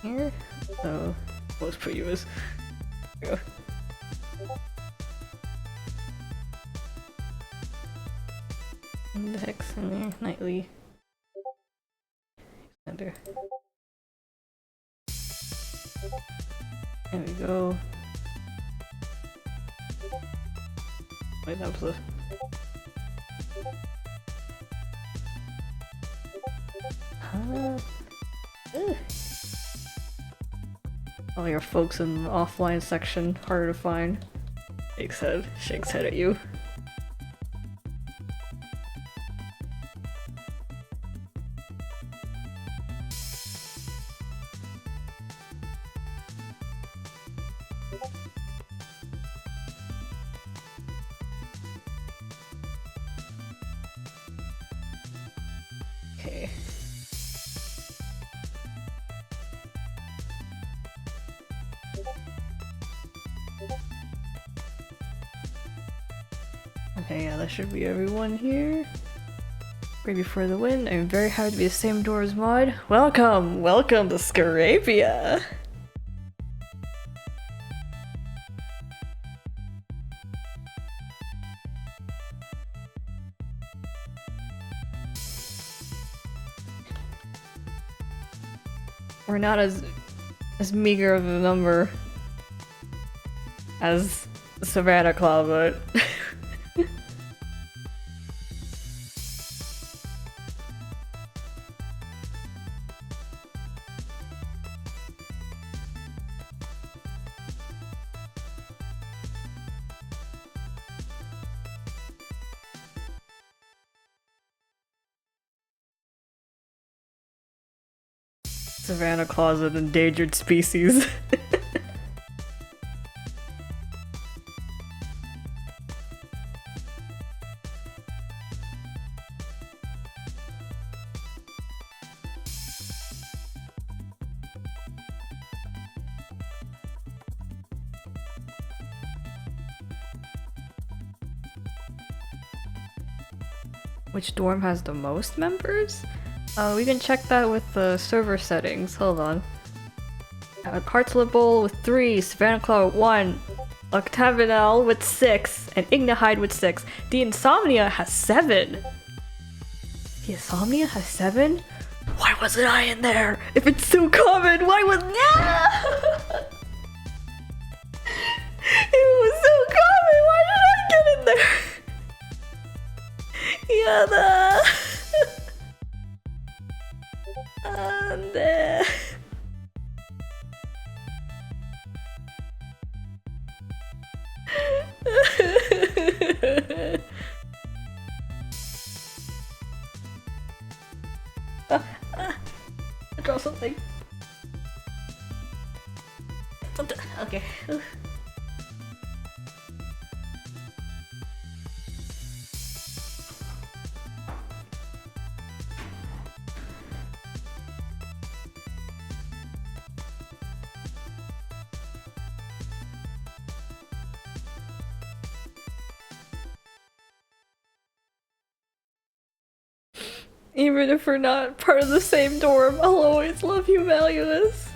A: Here? So, let's put you as... There we go. Index in there, nightly. Under. There we go. Wait, that was a... Huh? Ugh. All your folks in the offline section, harder to find. Shakes head at you. Okay. Okay, yeah, that should be everyone here. Gravy for the win. I'm very happy to be the same door as Mod. Welcome! Welcome to Scarabia! We're not as meager of a number as Savannah Claw, but Savannah Claw is an endangered species. Which dorm has the most members? We can check that with the server settings. Hold on. Heartslip Bowl with 3, Savannah Claw with 1, Octavinel with 6, and Ignihide with 6. The Insomnia has 7! The Insomnia has 7? Why wasn't I in there? If it's so common, why was- It was so common, why did I get in there? Yada! Draw something. Okay. Even if we're not part of the same dorm, I'll always love you, Valueless.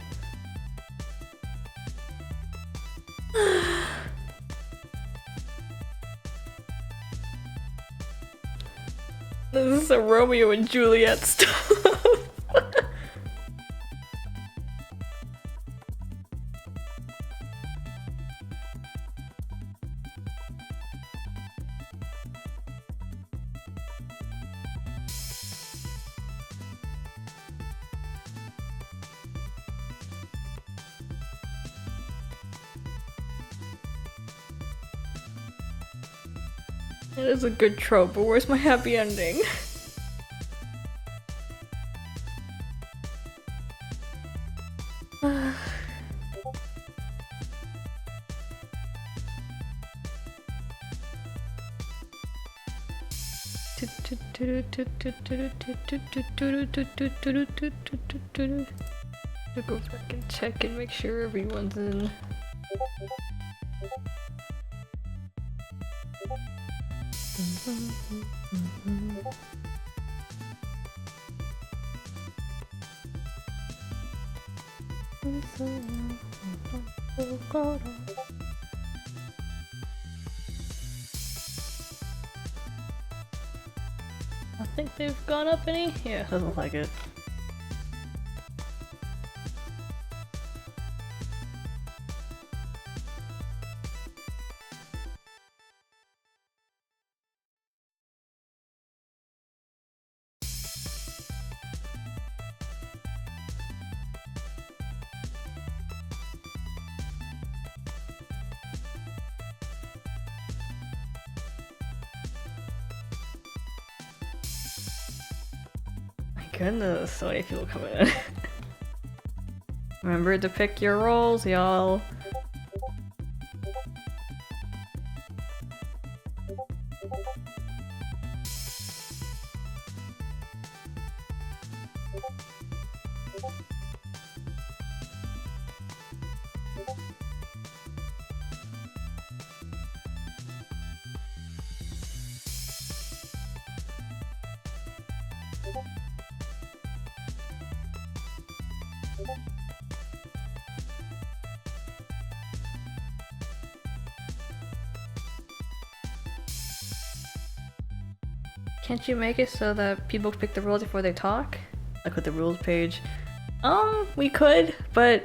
A: This is a Romeo and Juliet stuff. It is a good trope, but where's my happy ending? To go back and check and make sure everyone's in. I think they've gone up any? Yeah, doesn't like it. goodness, so many people coming in. Remember to pick your roles, y'all. Can't you make it so that people pick the rules before they talk? Like with the rules page? We could, but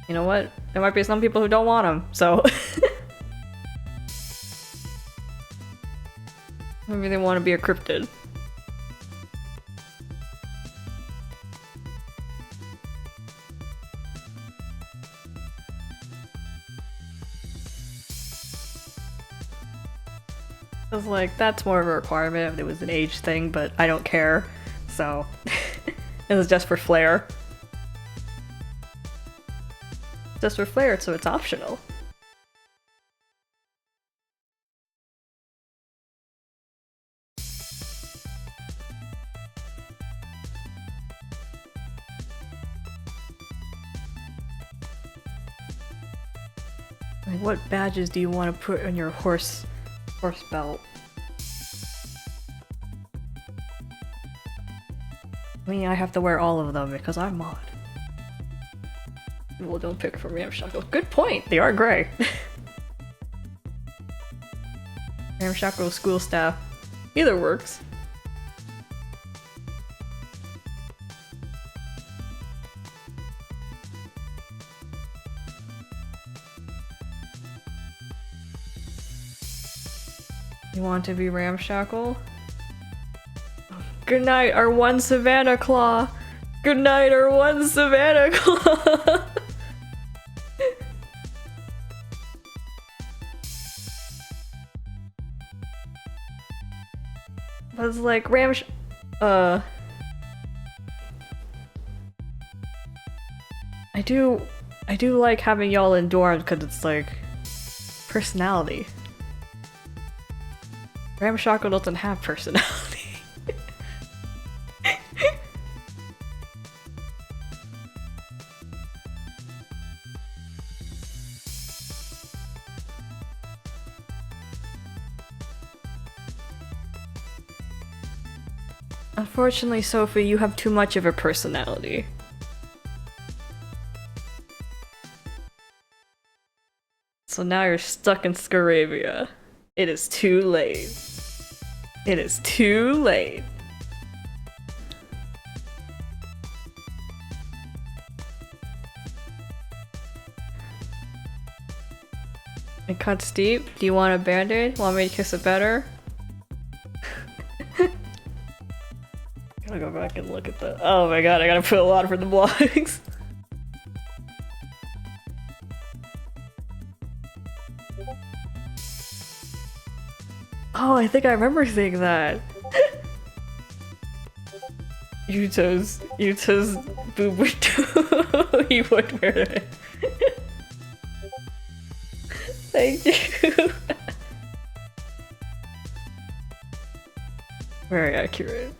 A: you know what? There might be some people who don't want them, so maybe they want to be a cryptid. I was like, that's more of a requirement if it was an age thing, but I don't care, so it was just for flair. Just for flair, so it's optional. Like, what badges do you want to put on your horse belt? I mean, I have to wear all of them because I'm mod. Well, don't pick from Ramshackle. Good point! They are gray. Ramshackle school staff. Either works. You want to be Ramshackle? Good night, our one Savannah Claw! Good night, our one Savannah Claw! But it's like, I do like having y'all in dorms because it's like personality. Ramshackle doesn't have personality. Unfortunately, Sophie, you have too much of a personality. So now you're stuck in Scaravia. It is too late. It is too late. It cuts deep. Do you want a band-aid? Want me to kiss it better? Gotta go back and look at the— oh my god, I gotta put a lot for the blogs. Oh, I think I remember seeing that. Yuto's boob window. He would wear it. Thank you. Very accurate.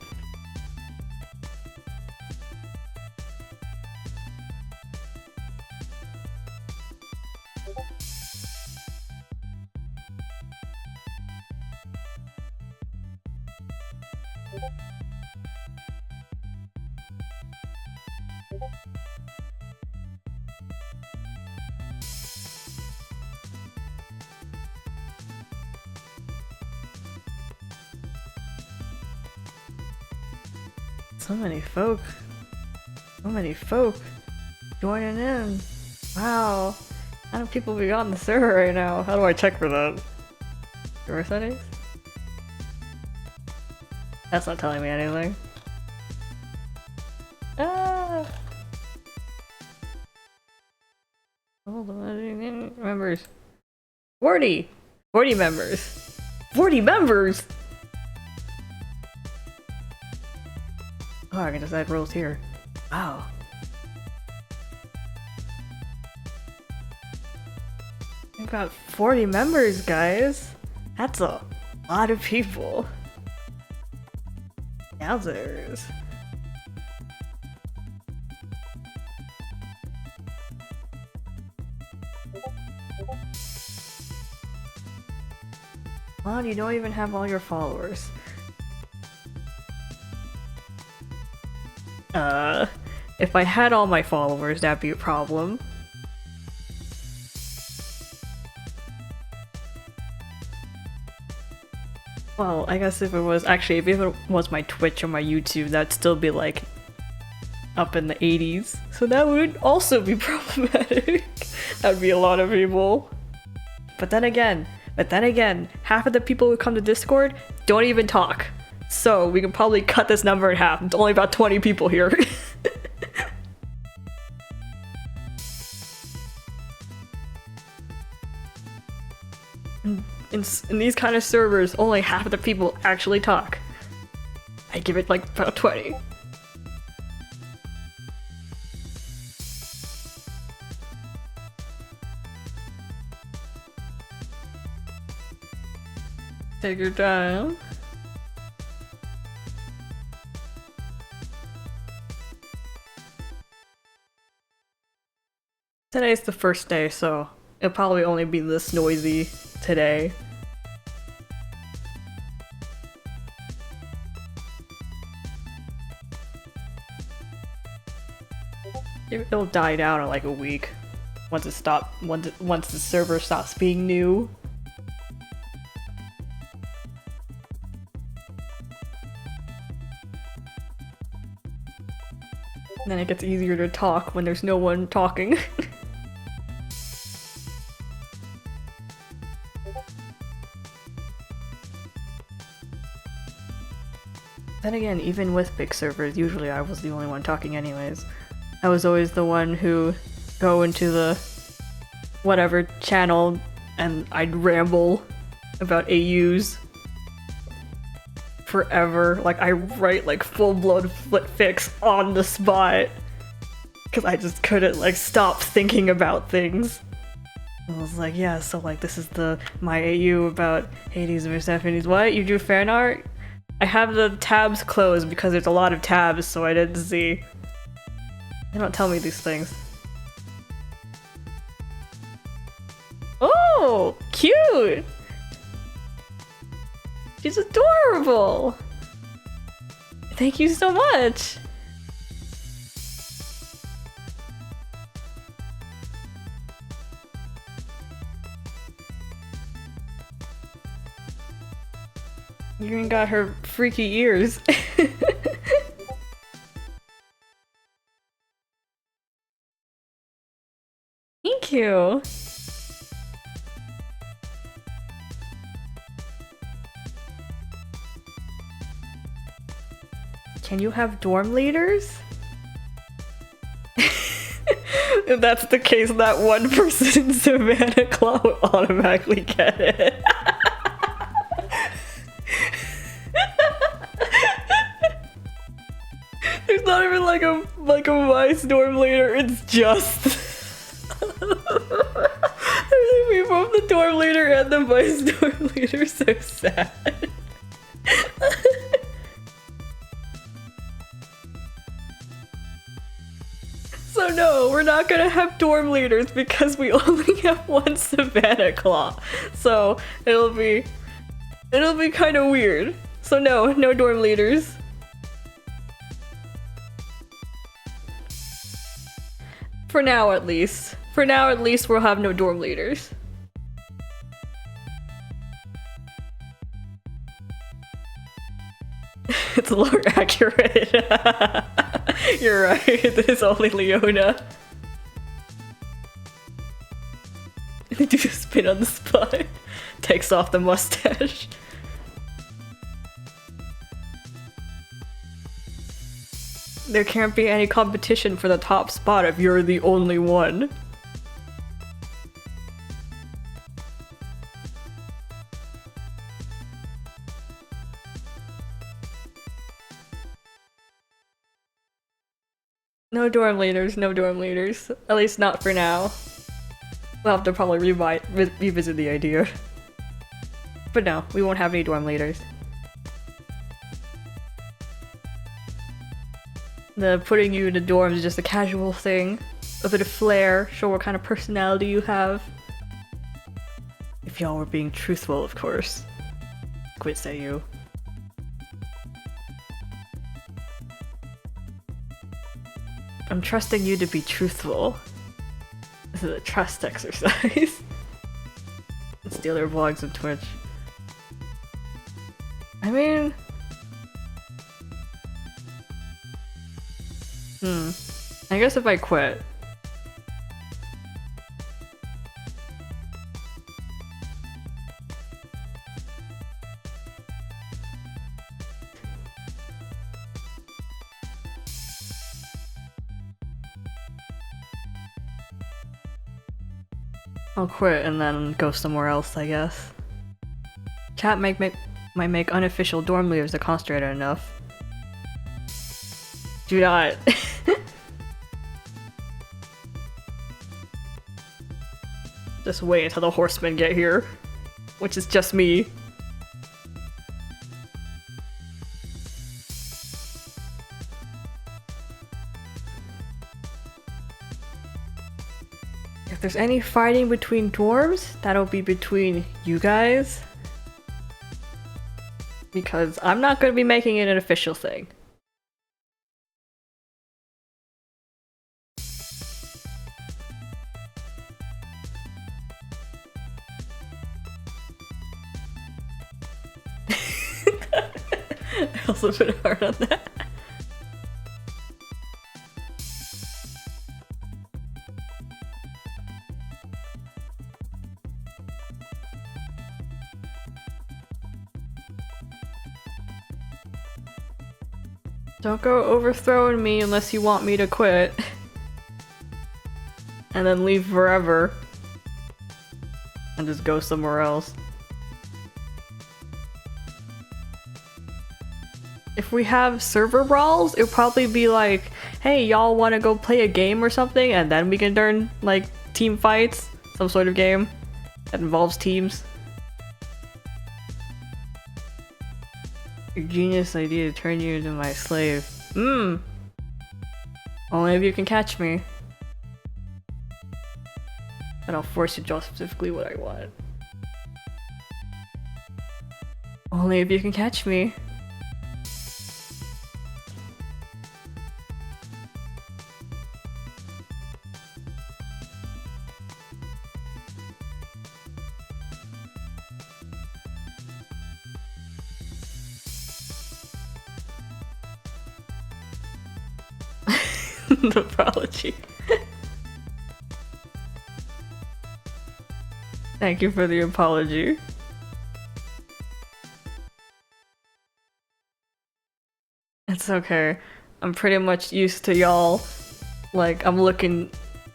A: So many folk. So many folk joining in. Wow. How do people be on the server right now? How do I check for that? Server settings? That's not telling me anything. Ah! Hold on. Members. 40! 40 members. 40 members! Oh, I can just add roles here. Wow. We've got 40 members, guys. That's a lot of people. Yowzers. Well, you don't even have all your followers. If I had all my followers, that'd be a problem. Well, I guess if it was my Twitch or my YouTube, that'd still be like up in the 80s. So that would also be problematic. That'd be a lot of people. But then again, half of the people who come to Discord don't even talk. So we can probably cut this number in half. It's only about 20 people here. In these kind of servers, only half of the people actually talk. I give it like about 20. Take your time. Today's the first day, so it'll probably only be this noisy today. It'll die down in like a week once the server stops being new. And then it gets easier to talk when there's no one talking. Then again, even with big servers, usually I was the only one talking anyways. I was always the one who go into the whatever channel and I'd ramble about AUs forever. Like I write like full-blown fics on the spot because I just couldn't like stop thinking about things. I was like, yeah, so like this is my AU about Hades and Persephone's. What? You do fan art? I have the tabs closed because there's a lot of tabs, so I didn't see. They don't tell me these things. Oh, cute! She's adorable! Thank you so much! You even got her freaky ears. Thank you! Can you have dorm leaders? If that's the case, that one person in Savannah Claw will automatically get it. There's not even like a vice dorm leader, it's just there's both the dorm leader and the vice dorm leader. So sad. So no, we're not gonna have dorm leaders because we only have one Savannah Claw. So it'll be kind of weird. So no dorm leaders. For now at least. For now at least we'll have no dorm leaders. It's a little accurate. You're right, it's only Leona. Do a spin on the spot. Takes off the mustache. There can't be any competition for the top spot if you're the only one. No dorm leaders, no dorm leaders. At least not for now. We'll have to probably revisit the idea. But no, we won't have any dorm leaders. The putting you in the dorms is just a casual thing. A bit of flair, show what kind of personality you have. If y'all were being truthful, of course. Quit say you. I'm trusting you to be truthful. This is a trust exercise. Steal their vlogs on Twitch. I mean... I guess if I quit... I'll quit and then go somewhere else, I guess. Chat might make unofficial dorm leaders that concentrated enough. Do not. Just wait until the horsemen get here. Which is just me. If there's any fighting between dwarves, that'll be between you guys. Because I'm not going to be making it an official thing. I also put hard on that. Don't go overthrowing me unless you want me to quit. And then leave forever. And just go somewhere else. If we have server brawls, it'll probably be like, hey, y'all wanna go play a game or something? And then we can turn, like, team fights? Some sort of game that involves teams. Your genius idea to turn you into my slave. Only if you can catch me. And I'll force you to draw specifically what I want. Only if you can catch me. The apology. Thank you for the apology. It's okay. I'm pretty much used to y'all. Like, I'm looking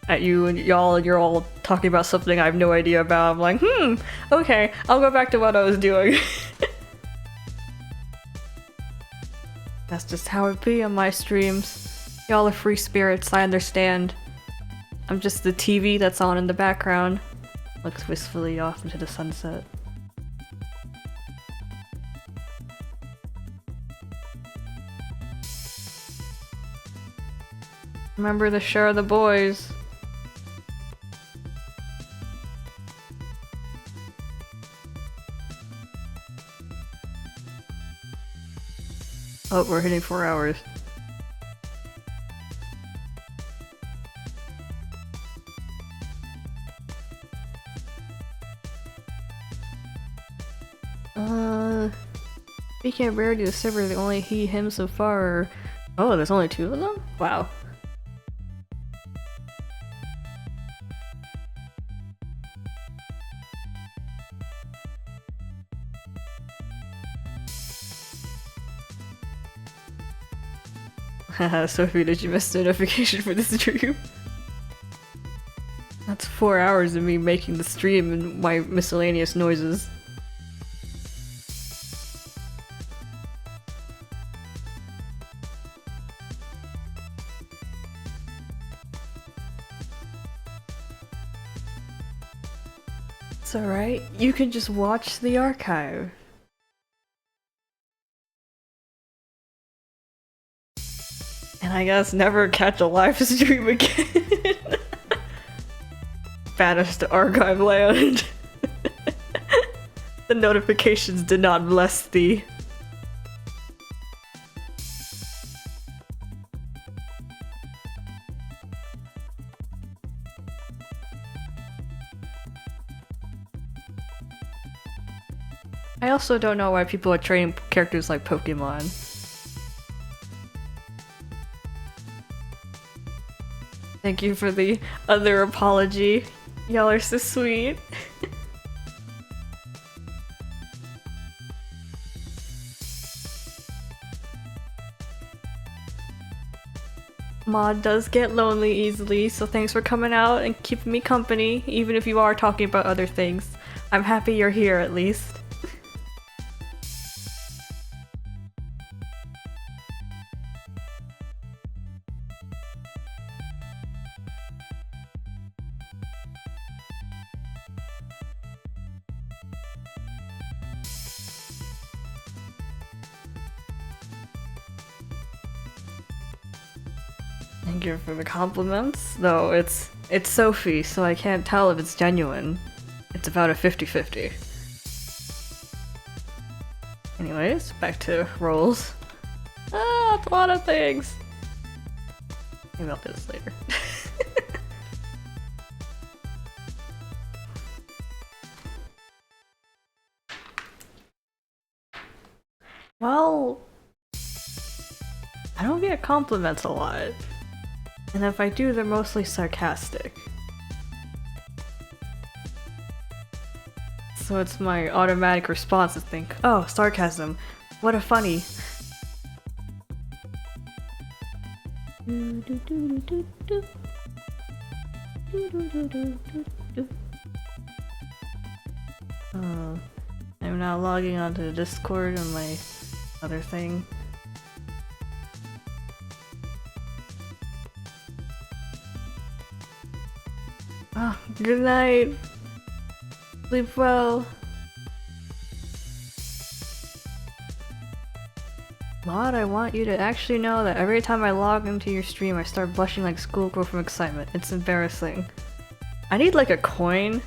A: at you and you're all talking about something I have no idea about. I'm like, okay, I'll go back to what I was doing. That's just how it be on my streams. Y'all are free spirits, I understand. I'm just the TV that's on in the background. Looks wistfully off into the sunset. Remember the share of the boys. Oh, we're hitting 4 hours. Speaking of rarity, the server, the only he, him so far. Oh, there's only 2 of them? Wow. Haha, Sophie, did you miss the notification for this stream? That's 4 hours of me making the stream and my miscellaneous noises. It's alright. You can just watch the archive. And I guess never catch a live stream again. Banish to archive land. The notifications did not bless thee. I also don't know why people are training characters like Pokemon. Thank you for the other apology. Y'all are so sweet. Mod does get lonely easily, so thanks for coming out and keeping me company, even if you are talking about other things. I'm happy you're here at least. Thank you for the compliments, though it's Sophie, so I can't tell if it's genuine. It's about a 50-50. Anyways, back to roles. Ah, it's a lot of things! Maybe I'll do this later. Well, I don't get compliments a lot. And if I do, they're mostly sarcastic. So it's my automatic response to think, oh, sarcasm, what a funny. I'm now logging onto the Discord on my other thing. Oh, good night. Sleep well. Mod, I want you to actually know that every time I log into your stream, I start blushing like schoolgirl from excitement. It's embarrassing. I need like a coin.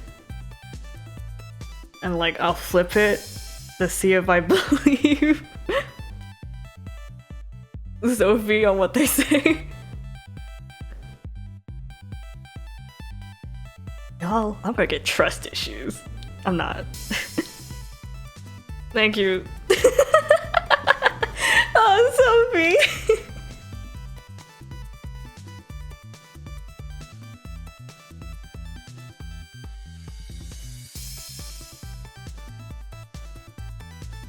A: And like, I'll flip it to see if I believe Sophie on what they say. Y'all, I'm gonna get trust issues. I'm not. Thank you. Oh, Sophie!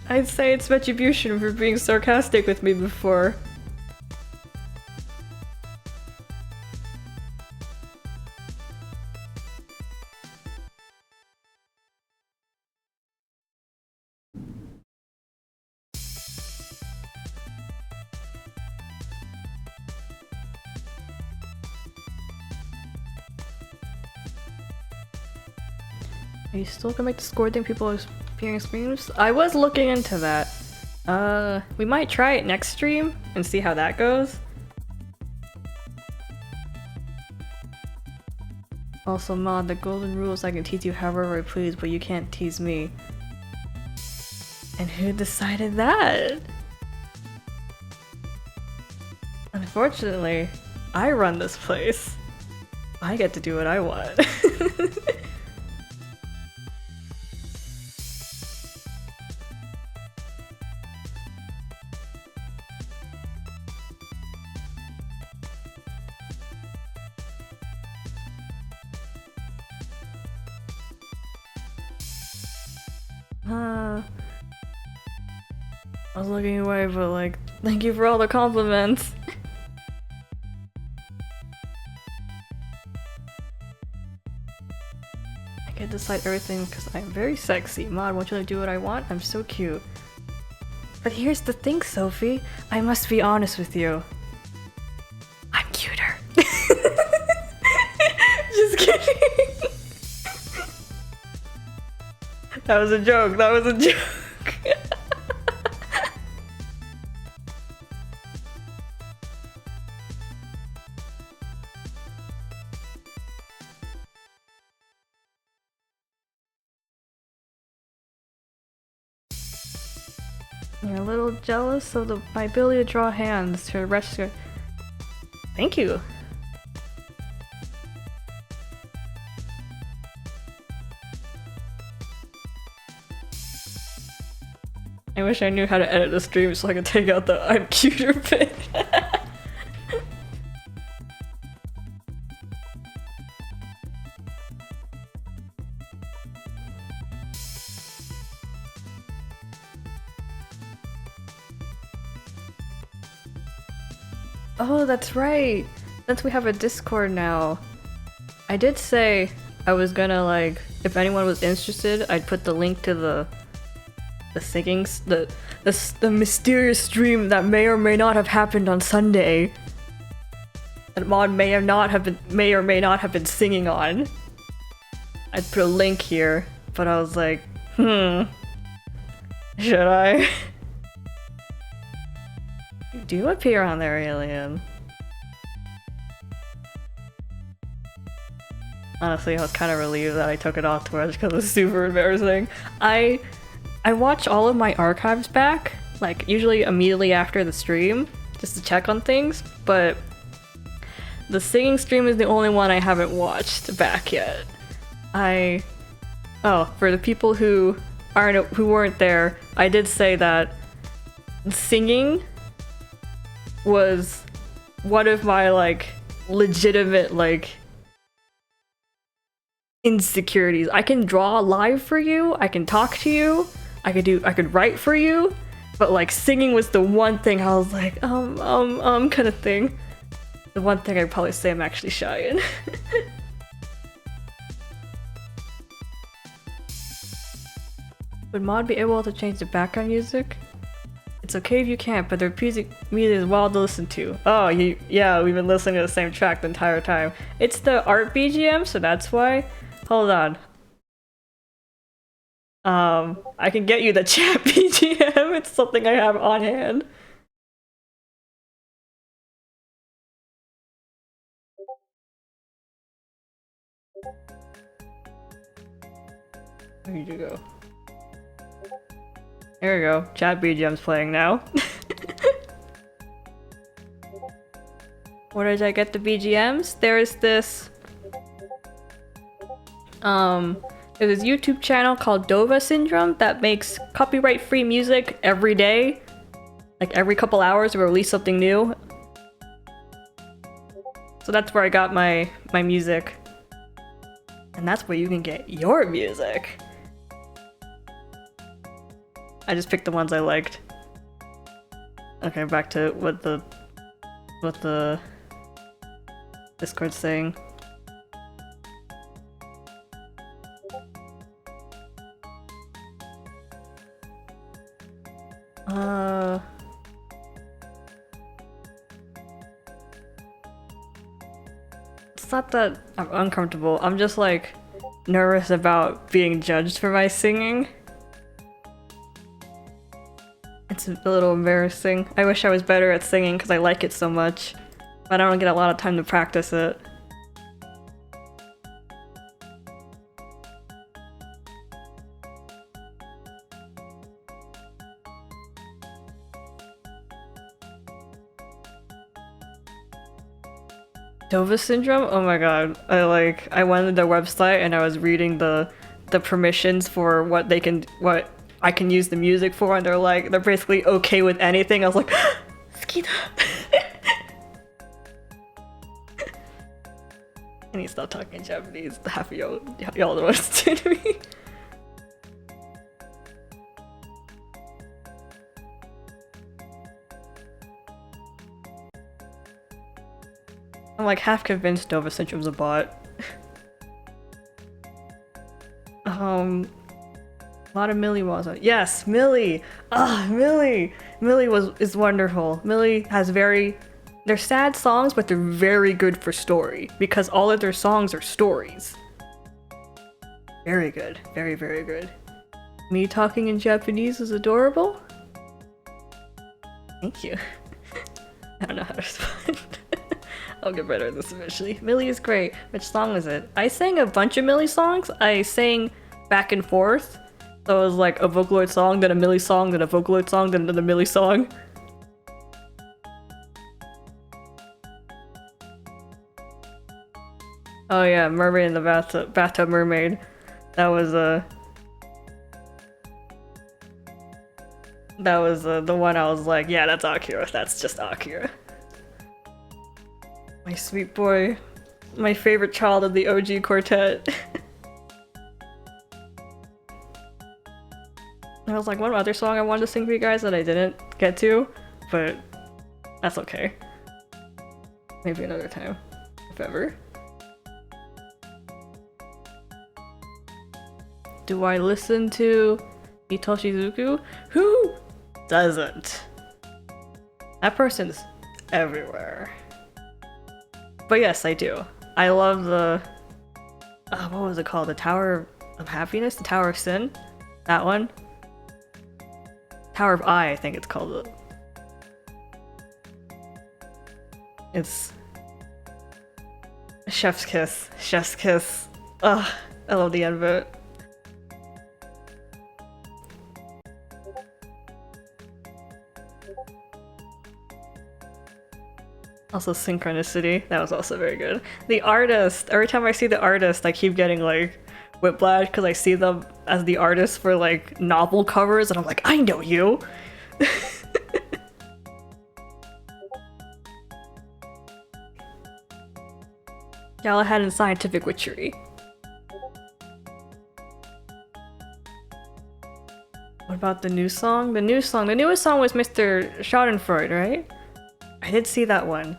A: I'd say it's retribution for being sarcastic with me before. Are you still gonna make the score thing people appearing streams? I was looking into that. We might try it next stream and see how that goes. Also, Mod, the golden rule is I can tease you however I please, but you can't tease me. And who decided that? Unfortunately, I run this place. I get to do what I want. I was looking away, but like, thank you for all the compliments. I can decide everything because I'm very sexy. Mod, won't you let me do what I want? I'm so cute. But here's the thing, Sophie. I must be honest with you. I'm cuter. Just kidding. That was a joke. That was a joke. You're a little jealous of my ability to draw hands to rescue. Thank you. I wish I knew how to edit the stream so I could take out the I'm cuter bit. Oh, that's right. Since we have a Discord now. I did say I was gonna, like, if anyone was interested, I'd put the link to the singing, the mysterious stream that may or may not have happened on Sunday. That Mod may or may not have been singing on. I'd put a link here, but I was like, should I? You do appear on there, Alien. Honestly, I was kind of relieved that I took it off Twitch because it was super embarrassing. I watch all of my archives back, like usually immediately after the stream, just to check on things, but the singing stream is the only one I haven't watched back yet. For the people who weren't there, I did say that singing was one of my, like, legitimate, like, insecurities. I can draw live for you, I can talk to you, I could write for you, but, like, singing was the one thing I was like, kind of thing. The one thing I'd probably say I'm actually shy in. Would Mod be able to change the background music? It's okay if you can't, but their music is wild to listen to. Oh, yeah, we've been listening to the same track the entire time. It's the art BGM, so that's why. Hold on. I can get you the chat BGM. It's something I have on hand. Where did you go? There we go. Chat BGM's playing now. Where did I get the BGMs? There's this YouTube channel called Dova Syndrome that makes copyright-free music every day. Like every couple hours they release something new. So that's where I got my music. And that's where you can get your music. I just picked the ones I liked. Okay, back to what the Discord's saying. It's not that I'm uncomfortable, I'm just like nervous about being judged for my singing. It's a little embarrassing. I wish I was better at singing because I like it so much, but I don't get a lot of time to practice it. Dova Syndrome? Oh my god. I went to their website and I was reading the permissions for what I can use the music for, and they're basically okay with anything. I was like, Skita! I need to stop talking in Japanese. Half of y'all don't understand me. I'm like half convinced Dova Syndrome's a bot. A lot of Millie was on. Yes, Millie! Ah, Millie! Millie is wonderful. Millie has they're sad songs, but they're very good for story, because all of their songs are stories. Very good. Very, very good. Me talking in Japanese is adorable? Thank you. I don't know how to respond. I'll get better at this eventually. Millie is great. Which song is it? I sang a bunch of Millie songs. I sang back and forth. So it was like a Vocaloid song, then a Millie song, then a Vocaloid song, then another Millie song. Oh yeah, Mermaid in the Bathtub Mermaid. That was the one I was like, yeah, that's Akira. That's just Akira. My sweet boy. My favorite child of the OG quartet. I was like, one other song I wanted to sing for you guys that I didn't get to, but that's okay. Maybe another time, if ever. Do I listen to Hitoshi Zuku? Who doesn't? That person's everywhere. But yes, I do. I love the... what was it called? The Tower of Happiness? The Tower of Sin? That one? Tower of I think it's called. It's... Chef's Kiss. Chef's Kiss. Ugh, I love the end of it. Also Synchronicity, that was also very good. The artist, every time I see the artist I keep getting like whiplash because I see them as the artist for like novel covers and I'm like, I know you! Galahad and Scientific Witchery. What about the new song? The newest song was Mr. Schadenfreude, right? I did see that one.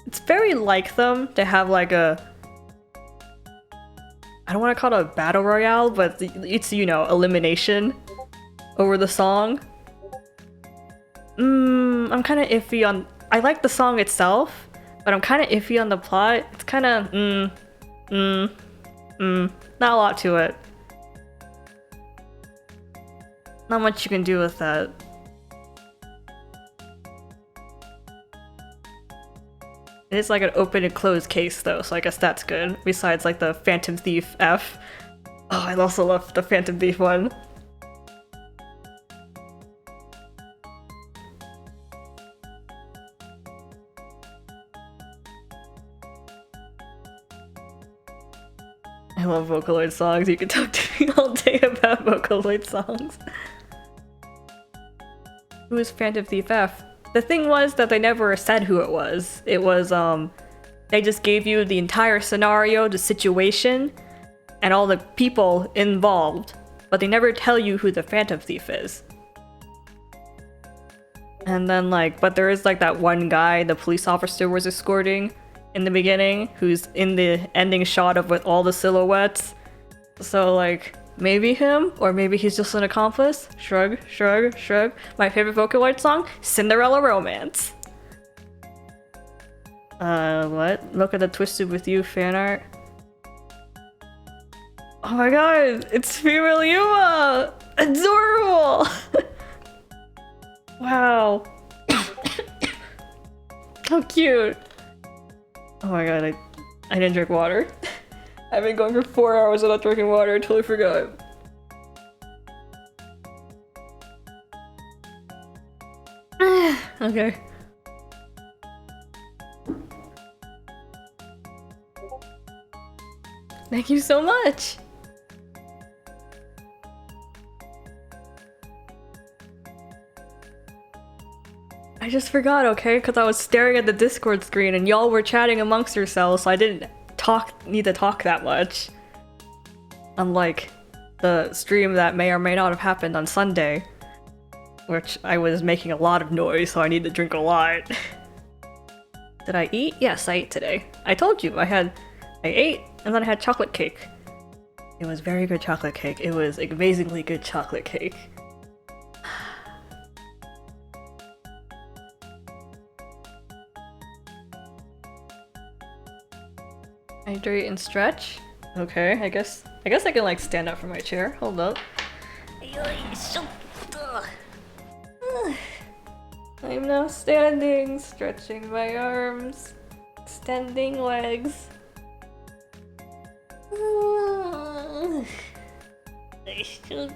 A: It's very like them to have like a... I don't want to call it a battle royale, but it's, you know, elimination over the song. I'm kind of iffy on... I like the song itself, but I'm kind of iffy on the plot. It's kind of... not a lot to it. Not much you can do with that. It is like an open and closed case though, so I guess that's good. Besides like the Phantom Thief F. Oh, I also love the Phantom Thief one. I love Vocaloid songs. You can talk to me all day about Vocaloid songs. Who is Phantom Thief F? The thing was that they never said who it was. It was, they just gave you the entire scenario, the situation, and all the people involved, but they never tell you who the Phantom Thief is. And then like, but there is like that one guy the police officer was escorting in the beginning, who's in the ending shot of with all the silhouettes. So like, maybe him, or maybe he's just an accomplice. Shrug, shrug, shrug. My favorite Vocaloid song, Cinderella Romance. What? Look at the Twisted With You fan art. Oh my god, it's female Yuma! Adorable! Wow. How cute. Oh my god, I didn't drink water. I've been going for 4 hours without drinking water, I totally forgot. Okay. Thank you so much! I just forgot, okay? Because I was staring at the Discord screen and y'all were chatting amongst yourselves, so I didn't need to talk that much. Unlike the stream that may or may not have happened on Sunday, which I was making a lot of noise, so I need to drink a lot. Did I eat? Yes, I ate today. I told you, I ate and then I had chocolate cake. It was very good chocolate cake. It was amazingly good chocolate cake. Hydrate and stretch. Okay, I guess I can like stand up from my chair. Hold up. I'm now standing, stretching my arms, extending legs. I should.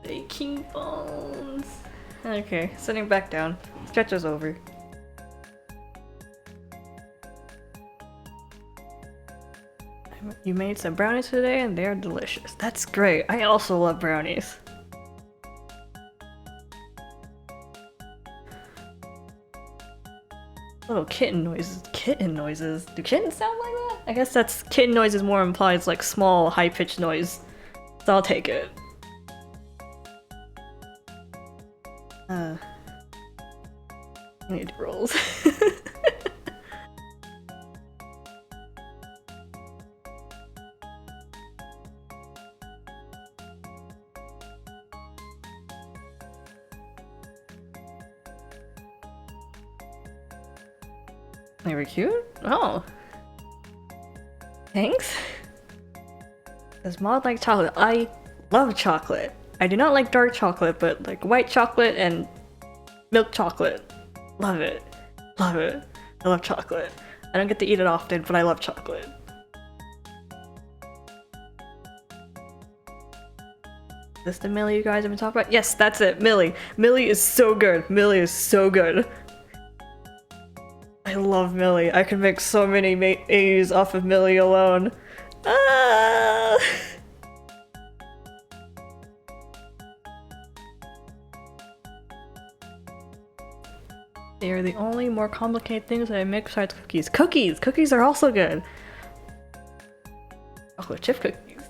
A: Aching bones. Okay, sitting back down. Stretch is over. You made some brownies today and they're delicious. That's great. I also love brownies. Little kitten noises. Kitten noises? Do kittens sound like that? I guess that's kitten noises more implies like small, high-pitched noise. So I'll take it. I need rolls. They were cute? Oh. Thanks. Does Maud like chocolate? I love chocolate. I do not like dark chocolate, but like white chocolate and milk chocolate. Love it. Love it. I love chocolate. I don't get to eat it often, but I love chocolate. Is this the Millie you guys have been talking about? Yes, that's it. Millie. Millie is so good. Millie is so good. I love Millie. I could make so many AUs off of Millie alone. Ah! They are the only more complicated things that I make besides cookies. Cookies! Cookies are also good! Chocolate chip cookies.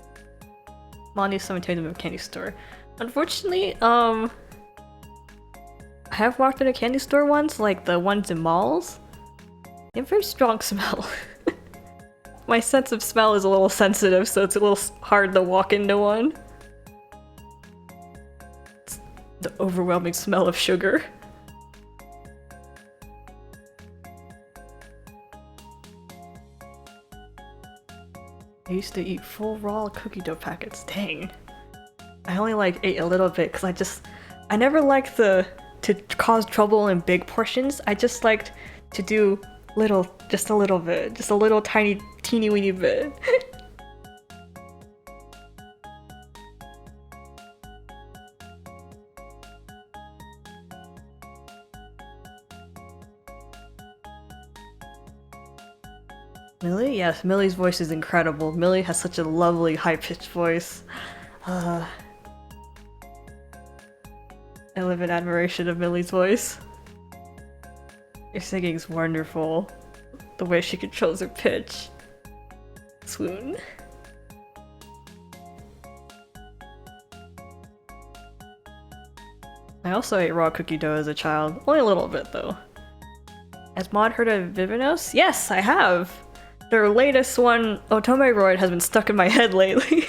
A: Mom needs someone to take them to a candy store. Unfortunately, I have walked in a candy store once, like the ones in malls. They have a very strong smell. My sense of smell is a little sensitive, so it's a little hard to walk into one. It's the overwhelming smell of sugar. I used to eat full raw cookie dough packets. Dang. I only like ate a little bit because I never liked to cause trouble in big portions. I just liked to do just a little bit. Just a little tiny, teeny weeny bit. Millie? Yes, Millie's voice is incredible. Millie has such a lovely, high-pitched voice. I live in admiration of Millie's voice. Her singing's wonderful. The way she controls her pitch. Swoon. I also ate raw cookie dough as a child. Only a little bit, though. Has Maud heard of Vivinos? Yes, I have! Their latest one, Otomeroid, has been stuck in my head lately.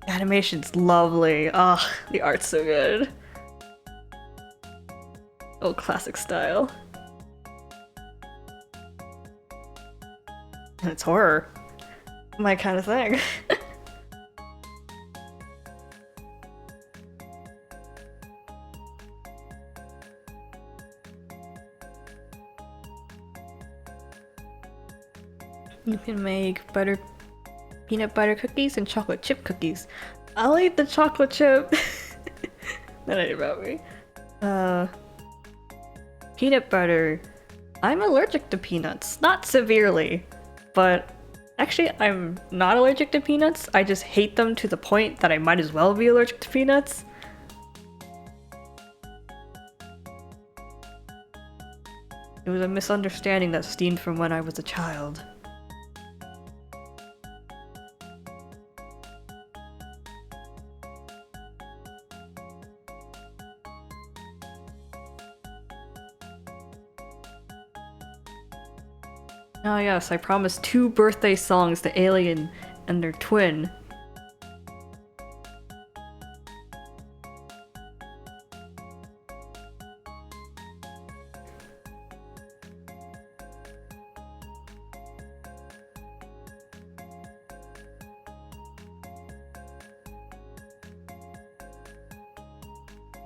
A: The animation's lovely. Ah, the art's so good. Old classic style. And it's horror. My kind of thing. You can make peanut butter cookies and chocolate chip cookies. I'll eat the chocolate chip. That ain't about me. Peanut butter. I'm allergic to peanuts. Not severely, but actually I'm not allergic to peanuts. I just hate them to the point that I might as well be allergic to peanuts. It was a misunderstanding that stemmed from when I was a child. Oh yes, I promised 2 birthday songs to Alien and their twin.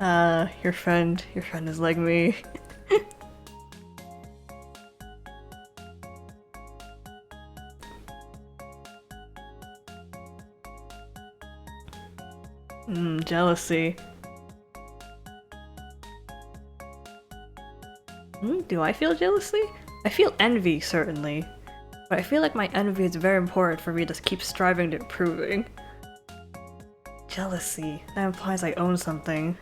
A: Your friend is like me. Jealousy. Do I feel jealousy? I feel envy, certainly. But I feel like my envy is very important for me to keep striving to improving. Jealousy. That implies I own something.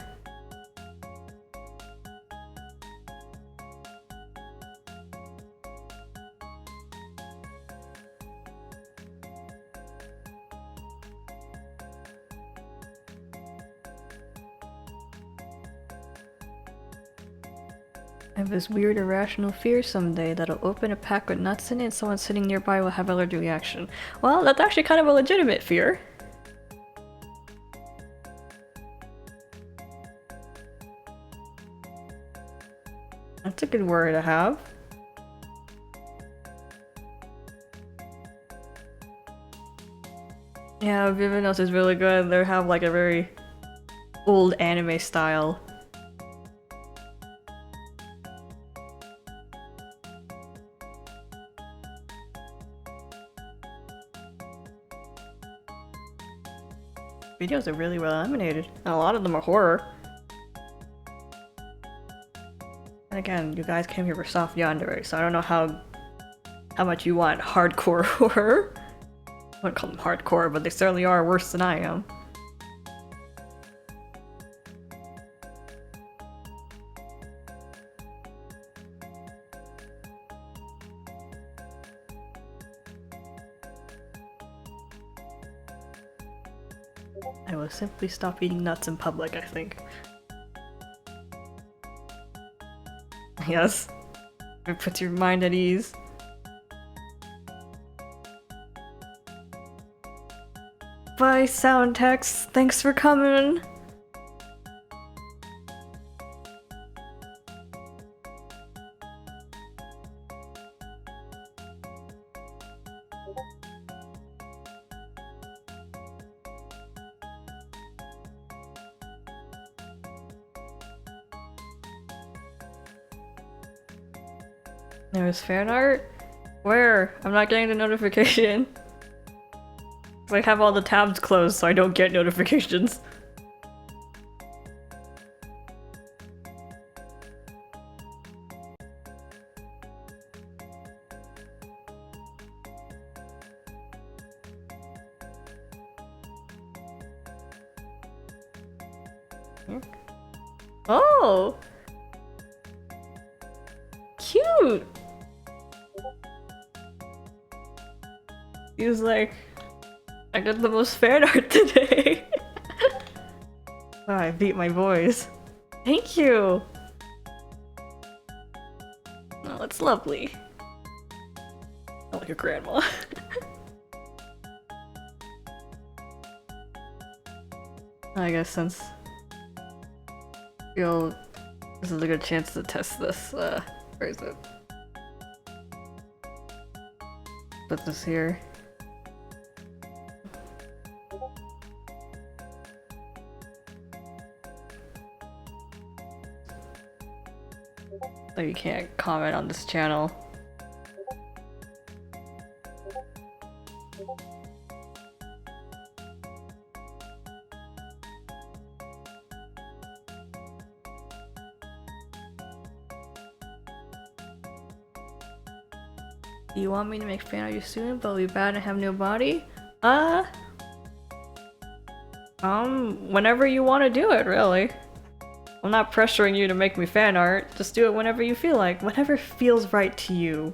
A: I have this weird irrational fear someday that I'll open a pack with nuts in it and someone sitting nearby will have an allergic reaction. Well, that's actually kind of a legitimate fear. That's a good worry to have. Yeah, Vivinos is really good. They have like a very old anime style. Videos are really well animated, and a lot of them are horror. And again, you guys came here for soft yandere, so I don't know how much you want hardcore horror. I wouldn't call them hardcore, but they certainly are worse than I am. I will simply stop eating nuts in public, I think. Yes. It puts your mind at ease. Bye, sound text. Thanks for coming. There was fan art? Where? I'm not getting the notification. I have all the tabs closed so I don't get notifications. Oh! Cute! He was like, I got the most fan art today. Oh, I beat my voice. Thank you! Oh, it's lovely. I like your grandma. I guess since this is a good chance to test this, where is it? Put this here. So you can't comment on this channel. Do you want me to make fan art you soon, but it'll be bad and have no body? Whenever you want to do it, really. I'm not pressuring you to make me fan art. Just do it whenever you feel like. Whatever feels right to you.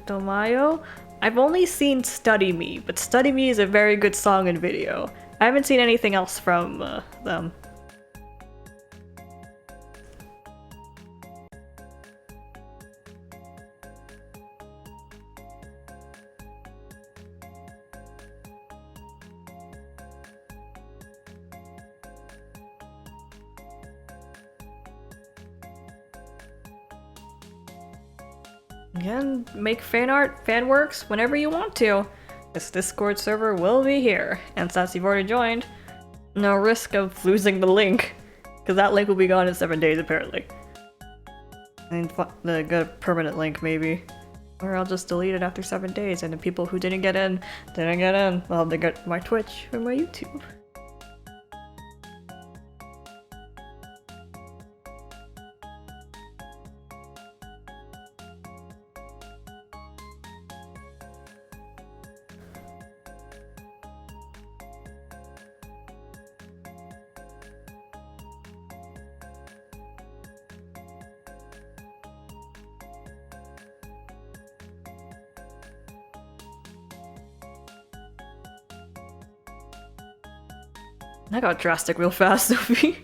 A: Tomayo? I've only seen Study Me, but Study Me is a very good song and video. I haven't seen anything else from them. Again, make fan art, fan works whenever you want to. This Discord server will be here, and since you've already joined, no risk of losing the link, because that link will be gone in 7 days apparently. And get a permanent link maybe. Or I'll just delete it after 7 days, and the people who didn't get in, didn't get in. Well, they get my Twitch or my YouTube. That got drastic real fast, Sophie.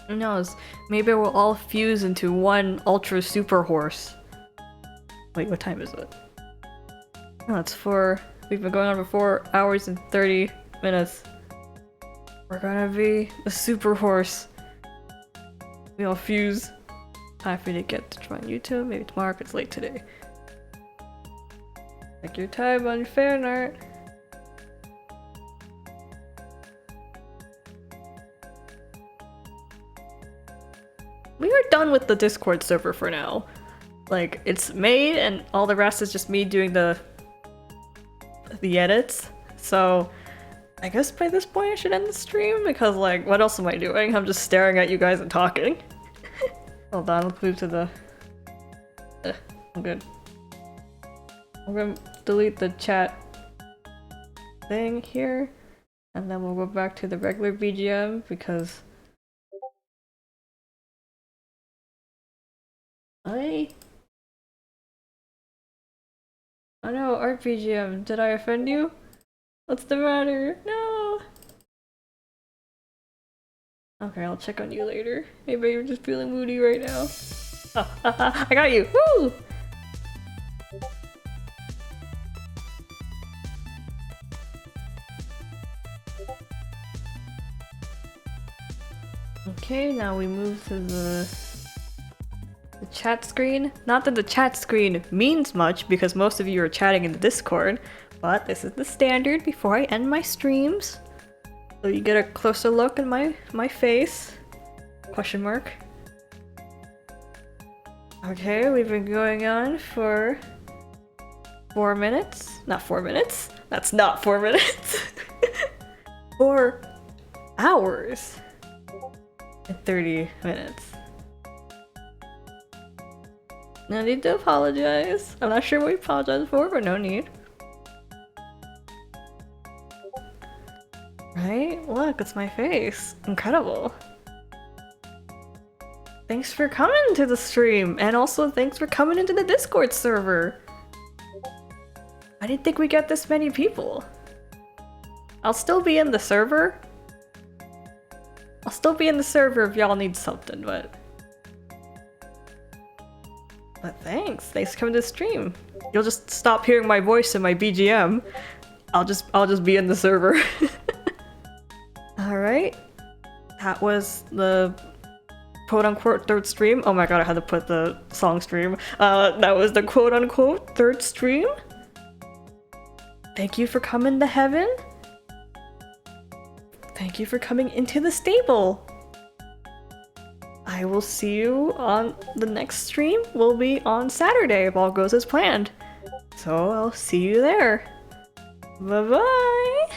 A: Who knows? Maybe we'll all fuse into one ultra super horse. Wait, what time is it? Oh, it's 4. We've been going on for 4 hours and 30 minutes. We're gonna be a super horse. We all fuse. Time for you to get to join YouTube, maybe tomorrow if it's late today. Take your time on fan art. We are done with the Discord server for now. Like, it's made and all the rest is just me doing the edits. So, I guess by this point I should end the stream because, like, what else am I doing? I'm just staring at you guys and talking. Hold on, let's move to the... I'm good. I'm gonna delete the chat thing here, and then we'll go back to the regular BGM because... Oh no, art BGM, did I offend you? What's the matter? No! Okay, I'll check on you later. Maybe you're just feeling moody right now. I got you! Woo! Okay, now we move to the chat screen. Not that the chat screen means much because most of you are chatting in the Discord, but this is the standard before I end my streams. So you get a closer look at my face. Question mark. Okay, we've been going on for 4 minutes. Not 4 minutes. That's not 4 minutes. 4 hours and 30 minutes. No need to apologize. I'm not sure what we apologize for, but no need. Right? Look, it's my face. Incredible. Thanks for coming to the stream, and also thanks for coming into the Discord server. I didn't think we'd get this many people. I'll still be in the server. I'll still be in the server if y'all need something, but thanks. Thanks for coming to the stream. You'll just stop hearing my voice and my BGM. I'll just be in the server. Alright. That was the quote-unquote third stream. Oh my god, I had to put the song stream. That was the quote-unquote third stream. Thank you for coming to heaven. Thank you for coming into the stable. I will see you on the next stream. Will be on Saturday if all goes as planned. So I'll see you there. Bye-bye.